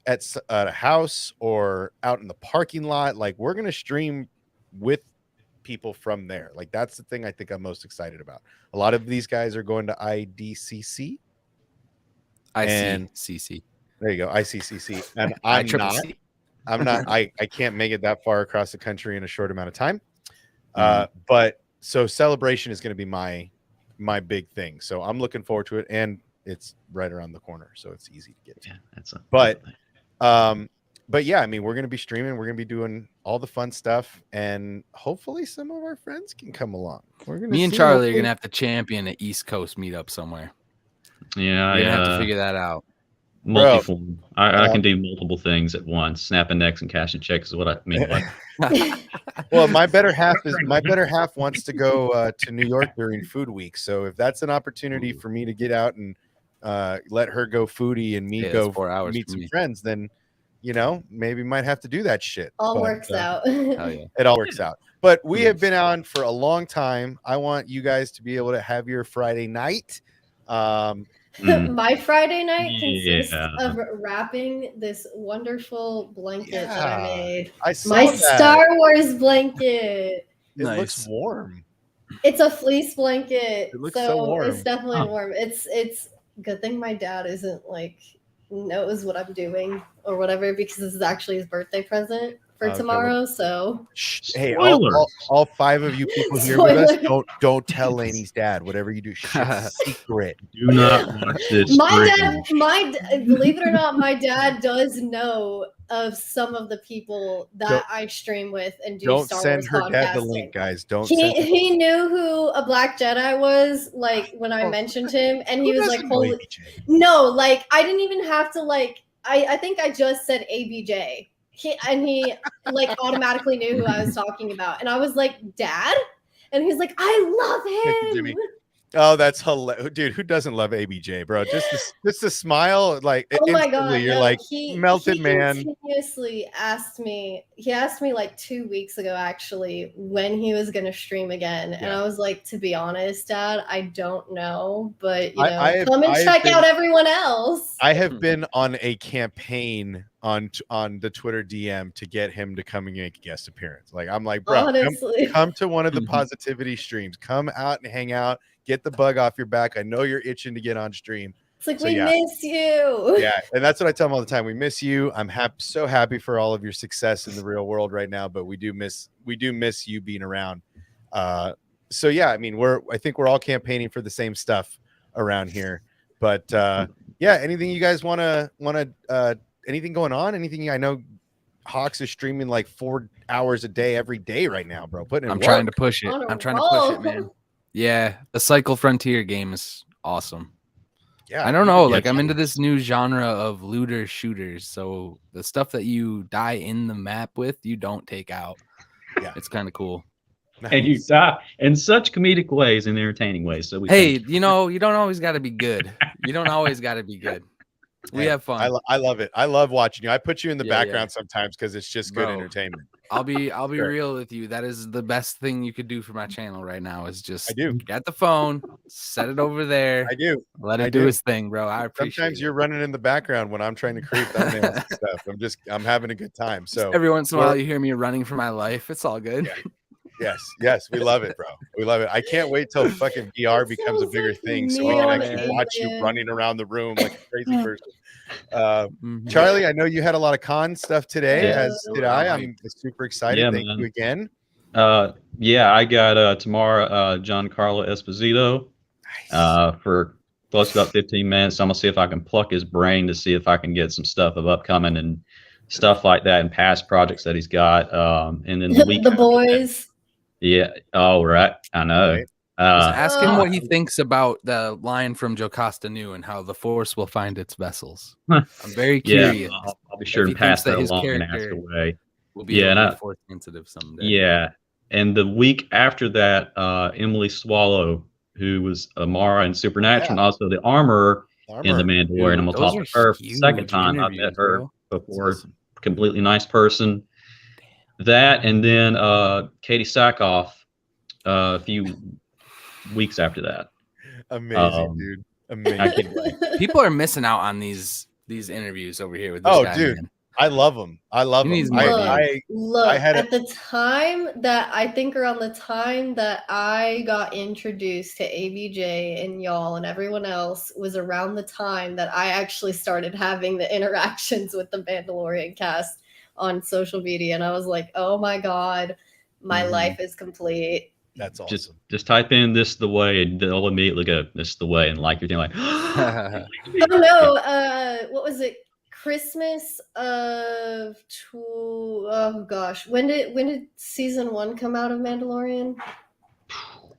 at a house or out in the parking lot. Like, we're gonna stream with people from there. Like, that's the thing I think I'm most excited about. A lot of these guys are going to IDCC. ICCC. There you go, ICCC. And I'm not. I can't make it that far across the country in a short amount of time. But so Celebration is going to be my big thing. So I'm looking forward to it, and it's right around the corner, so it's easy to get to. Yeah, but yeah, I mean, we're going to be streaming. We're going to be doing all the fun stuff, and hopefully some of our friends can come along. Me and Charlie are going to have to champion an East Coast meetup somewhere. Yeah, we're going to have to figure that out. Multiform. I can do multiple things at once. Snapping necks and cashing checks is what I mean. Well, my better half wants to go to New York during Food Week. So if that's an opportunity for me to get out and let her go foodie and me go 4 hours meet some friends, then maybe might have to do that shit. All works out. Oh, yeah. It all works out. But we have been on for a long time. I want you guys to be able to have your Friday night. My Friday night consists of wrapping this wonderful blanket that I made. My Star Wars blanket. It looks warm. It's a fleece blanket. It looks so warm. It's definitely warm. It's good thing my dad isn't knows what I'm doing or whatever, because this is actually his birthday present for tomorrow. So hey, all 5 of you people here with us, don't tell Lainey's dad. Whatever you do, shit's secret. Do not watch this. Believe it or not, my dad does know of some of the people that I stream with and do Don't Star send Wars her podcasting. dad the link, guys. Don't. He knew who a Black Jedi was, when I mentioned him, and he was like, "Holy no!" I didn't even have to I think I just said ABJ. He automatically knew who I was talking about, and I was like, "Dad," and he's like, "I love him." Oh, that's hilarious, dude. Who doesn't love ABJ, bro? Just a smile, like Oh my instantly, God, you're no, like melted, he man. continuously asked me. He asked me like 2 weeks ago, actually, when he was gonna stream again, and Yeah. I was like, to be honest, Dad, I don't know, but you I- know, I have- come and I have check been- out everyone else. I have been on a campaign on the Twitter DM to get him to come and make a guest appearance. Like, I'm like, bro, Honestly, come to one of the positivity streams. Come out and hang out. Get the bug off your back. I know you're itching to get on stream. it's like So, we yeah. miss you. Yeah, and that's what I tell them all the time. We miss you. I'm so happy for all of your success in the real world right now, but we do miss you being around. So yeah, I mean, I think we're all campaigning for the same stuff around here. But yeah, anything you guys want to anything going on? Anything? I know Hawks is streaming like 4 hours a day every day right now, bro. Putting in I'm work. trying to push it. On a I'm trying to push it, roll. man. Yeah, the Cycle Frontier game is awesome. Yeah, I don't know. Yeah, Like, I'm into this new genre of looter shooters. So the stuff that you die in the map with, you don't take out. Yeah. It's kind of cool. And you die in such comedic ways and entertaining ways. So we Hey, thank you know, you don't always got to be good. You don't always got to be good. We Hey, have fun. I love it. I love watching you. I put you in the Yeah, background sometimes because it's just good Bro. entertainment. I'll be Sure. real with you. That is the best thing you could do for my channel right now is just I do. get the phone, set it over there, I do. let it I do do. its thing, bro. I appreciate Sometimes it. you're running in the background when I'm trying to create thumbnails and stuff. I'm having a good time. So Every once in a while you hear me running for my life. It's all good. Yeah. yes, we love it, bro. We love it. I can't wait till fucking VR That becomes a sounds bigger like thing so me we can on actually Alien. watch you running around the room like a crazy person. Mhm. Charlie, I know you had a lot of con stuff today, Yeah. as did I. I'm super excited. Yeah, Thank man. you again. Yeah, I got tomorrow Giancarlo Esposito for close to about 15 minutes. I'm gonna see if I can pluck his brain to see if I can get some stuff of upcoming and stuff like that and past projects that he's got. And then the week The after that- boys. yeah. Oh, right. I know. Right. Just ask him what Oh. he thinks about the line from Jocasta New and how the Force will find its vessels. I'm very Yeah, curious. I'll be sure If to he pass thinks that that his along and ask character away. We'll be Yeah, able to and be Force sensitive someday. Yeah. And the week after that, Emily Swallow, who was Amara in Supernatural and also the armorer in The Armor. Mandalorian. I'm Dude, gonna talk those to her are for the second huge time. I've met interviews, her bro. before. awesome. Completely nice person. That and then Katie Sackhoff a few weeks after that. Amazing, dude. I Amazing. can't wait. People are missing out on these interviews over here with this Oh, guy, dude. man. I love them. I love He them. needs more Look, I had at the time that I think around the time that I got introduced to ABJ and y'all and everyone else was around the time that I actually started having the interactions with the Mandalorian cast on social media. And I was like, oh my God, my Mhm. life is complete. That's awesome. Just type in "this the way" and they'll immediately go "this is the way" and like you're doing like. Oh no, what was it? Christmas of oh gosh, when did season 1 come out of Mandalorian?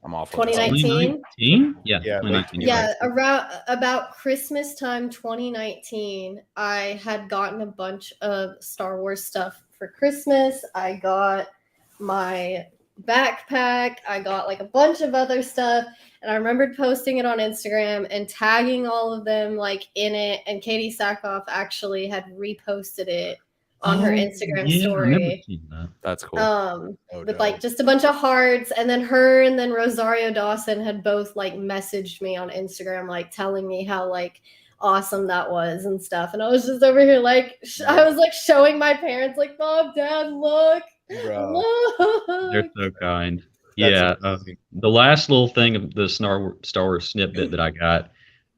I'm off. on this. 2019? 2019? Yeah, Yeah, 2019. late Yeah, around about Christmas time 2019, I had gotten a bunch of Star Wars stuff for Christmas. I got my backpack, I got like a bunch of other stuff, and I remembered posting it on Instagram and tagging all of them like in it, and Katie Sackhoff actually had reposted it on her Instagram yeah, I remember story. seeing that. That's cool. With like just a bunch of hearts, and then her and then Rosario Dawson had both like messaged me on Instagram like telling me how like awesome that was and stuff, and I was just over here like I was like showing my parents like, Mom, Dad, look, Bro. They're so kind. That's Yeah, amazing. the last little thing of the Star Wars snippet that I got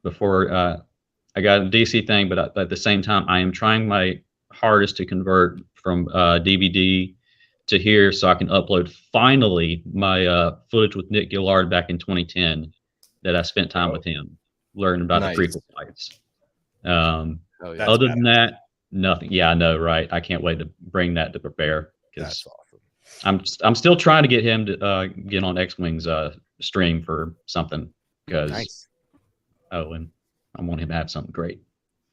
before I got a DC thing, but at the same time, I am trying my hardest to convert from DVD to here so I can upload finally my footage with Nick Gillard back in 2010 that I spent time with him, learning about Nice. the prequel fights. Oh, yeah. That's Other than badass. that, nothing. Yeah, I know, right? I can't wait to bring that to prepare That's because awesome. I'm still trying to get him to get on X-Wing's stream for something because Nice. and I want him to have something great.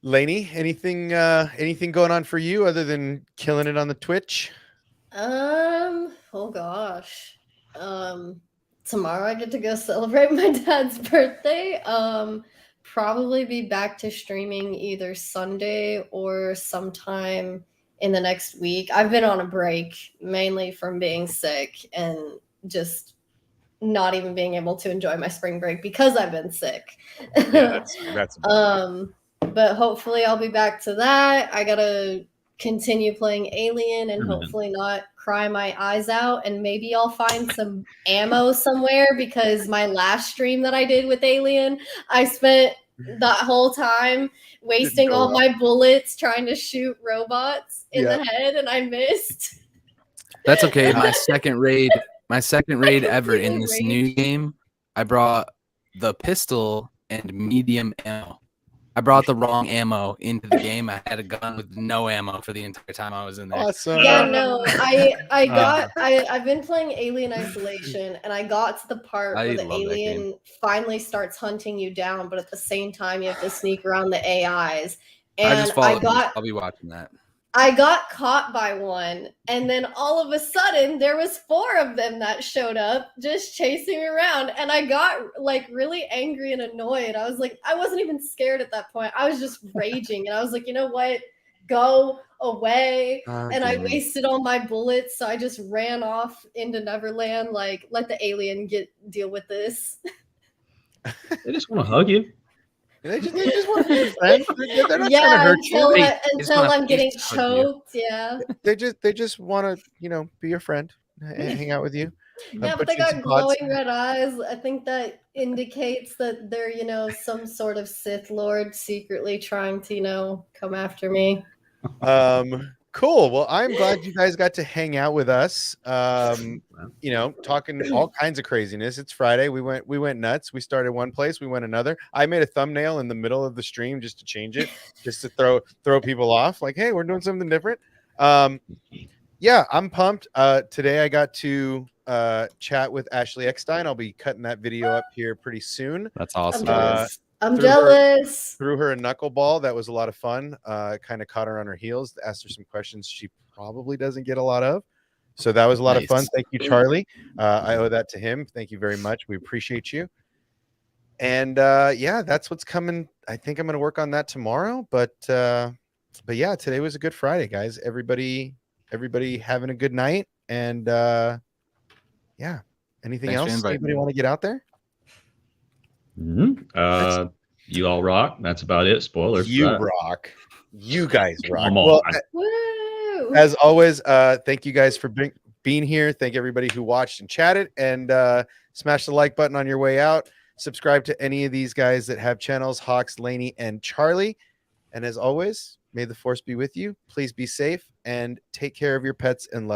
Lainey, anything going on for you other than killing it on the Twitch? oh gosh, tomorrow I get to go celebrate my dad's birthday. Probably be back to streaming either Sunday or sometime in the next week. I've been on a break mainly from being sick and just not even being able to enjoy my spring break because I've been sick. Yeah, that's but hopefully I'll be back to that. I gotta continue playing Alien and hopefully not cry my eyes out, and maybe I'll find some ammo somewhere, because my last stream that I did with Alien, I spent that whole time wasting all my bullets trying to shoot robots in the head, and I missed. That's okay. My second raid ever in this new game, I brought the pistol and medium ammo. I brought the wrong ammo into the game. I had a gun with no ammo for the entire time I was in there. awesome. Yeah, no, I've been playing Alien Isolation, and I got to the part where the alien finally starts hunting you down, but at the same time you have to sneak around the AIs. And I'll be watching that. I got caught by one, and then all of a sudden there was 4 of them that showed up just chasing me around, and I got like really angry and annoyed. I was like, I wasn't even scared at that point. I was just raging, and I was like, you know what? Go away. And I wasted all my bullets, so I just ran off into Neverland, like, let the alien deal with this. They just want to hug you. They just want to be friends. They're not trying to hurt you. Until I'm getting choked. Yeah. They just want to, be your friend, hang out with you. Yeah, but they got glowing red eyes. I think that indicates that they're, some sort of Sith Lord secretly trying to, come after me. Cool. Well, I'm glad you guys got to hang out with us. Talking all kinds of craziness. It's Friday. We went nuts. We started one place, we went another. I made a thumbnail in the middle of the stream just to change it, just to throw people off. Like, hey, we're doing something different. Yeah, I'm pumped. Today I got to chat with Ashley Eckstein. I'll be cutting that video up here pretty soon. That's awesome. I'm jealous. Threw her a knuckleball. That was a lot of fun. Kind of caught her on her heels, asked her some questions she probably doesn't get a lot of. So that was a lot of fun. Thank you, Charlie. I owe that to him. Thank you very much. We appreciate you. And that's what's coming. I think I'm going to work on that tomorrow. But yeah, today was a good Friday, guys. Everybody having a good night. And anything else? Anybody want to get out there? Mm-hmm. You all rock. That's about it. Spoilers. You rock. You guys rock. Woo! As always, thank you guys for being here. Thank everybody who watched and chatted, and smash the like button on your way out. Subscribe to any of these guys that have channels, Hawks, Laney, and Charlie. And as always, may the force be with you. Please be safe and take care of your pets and love.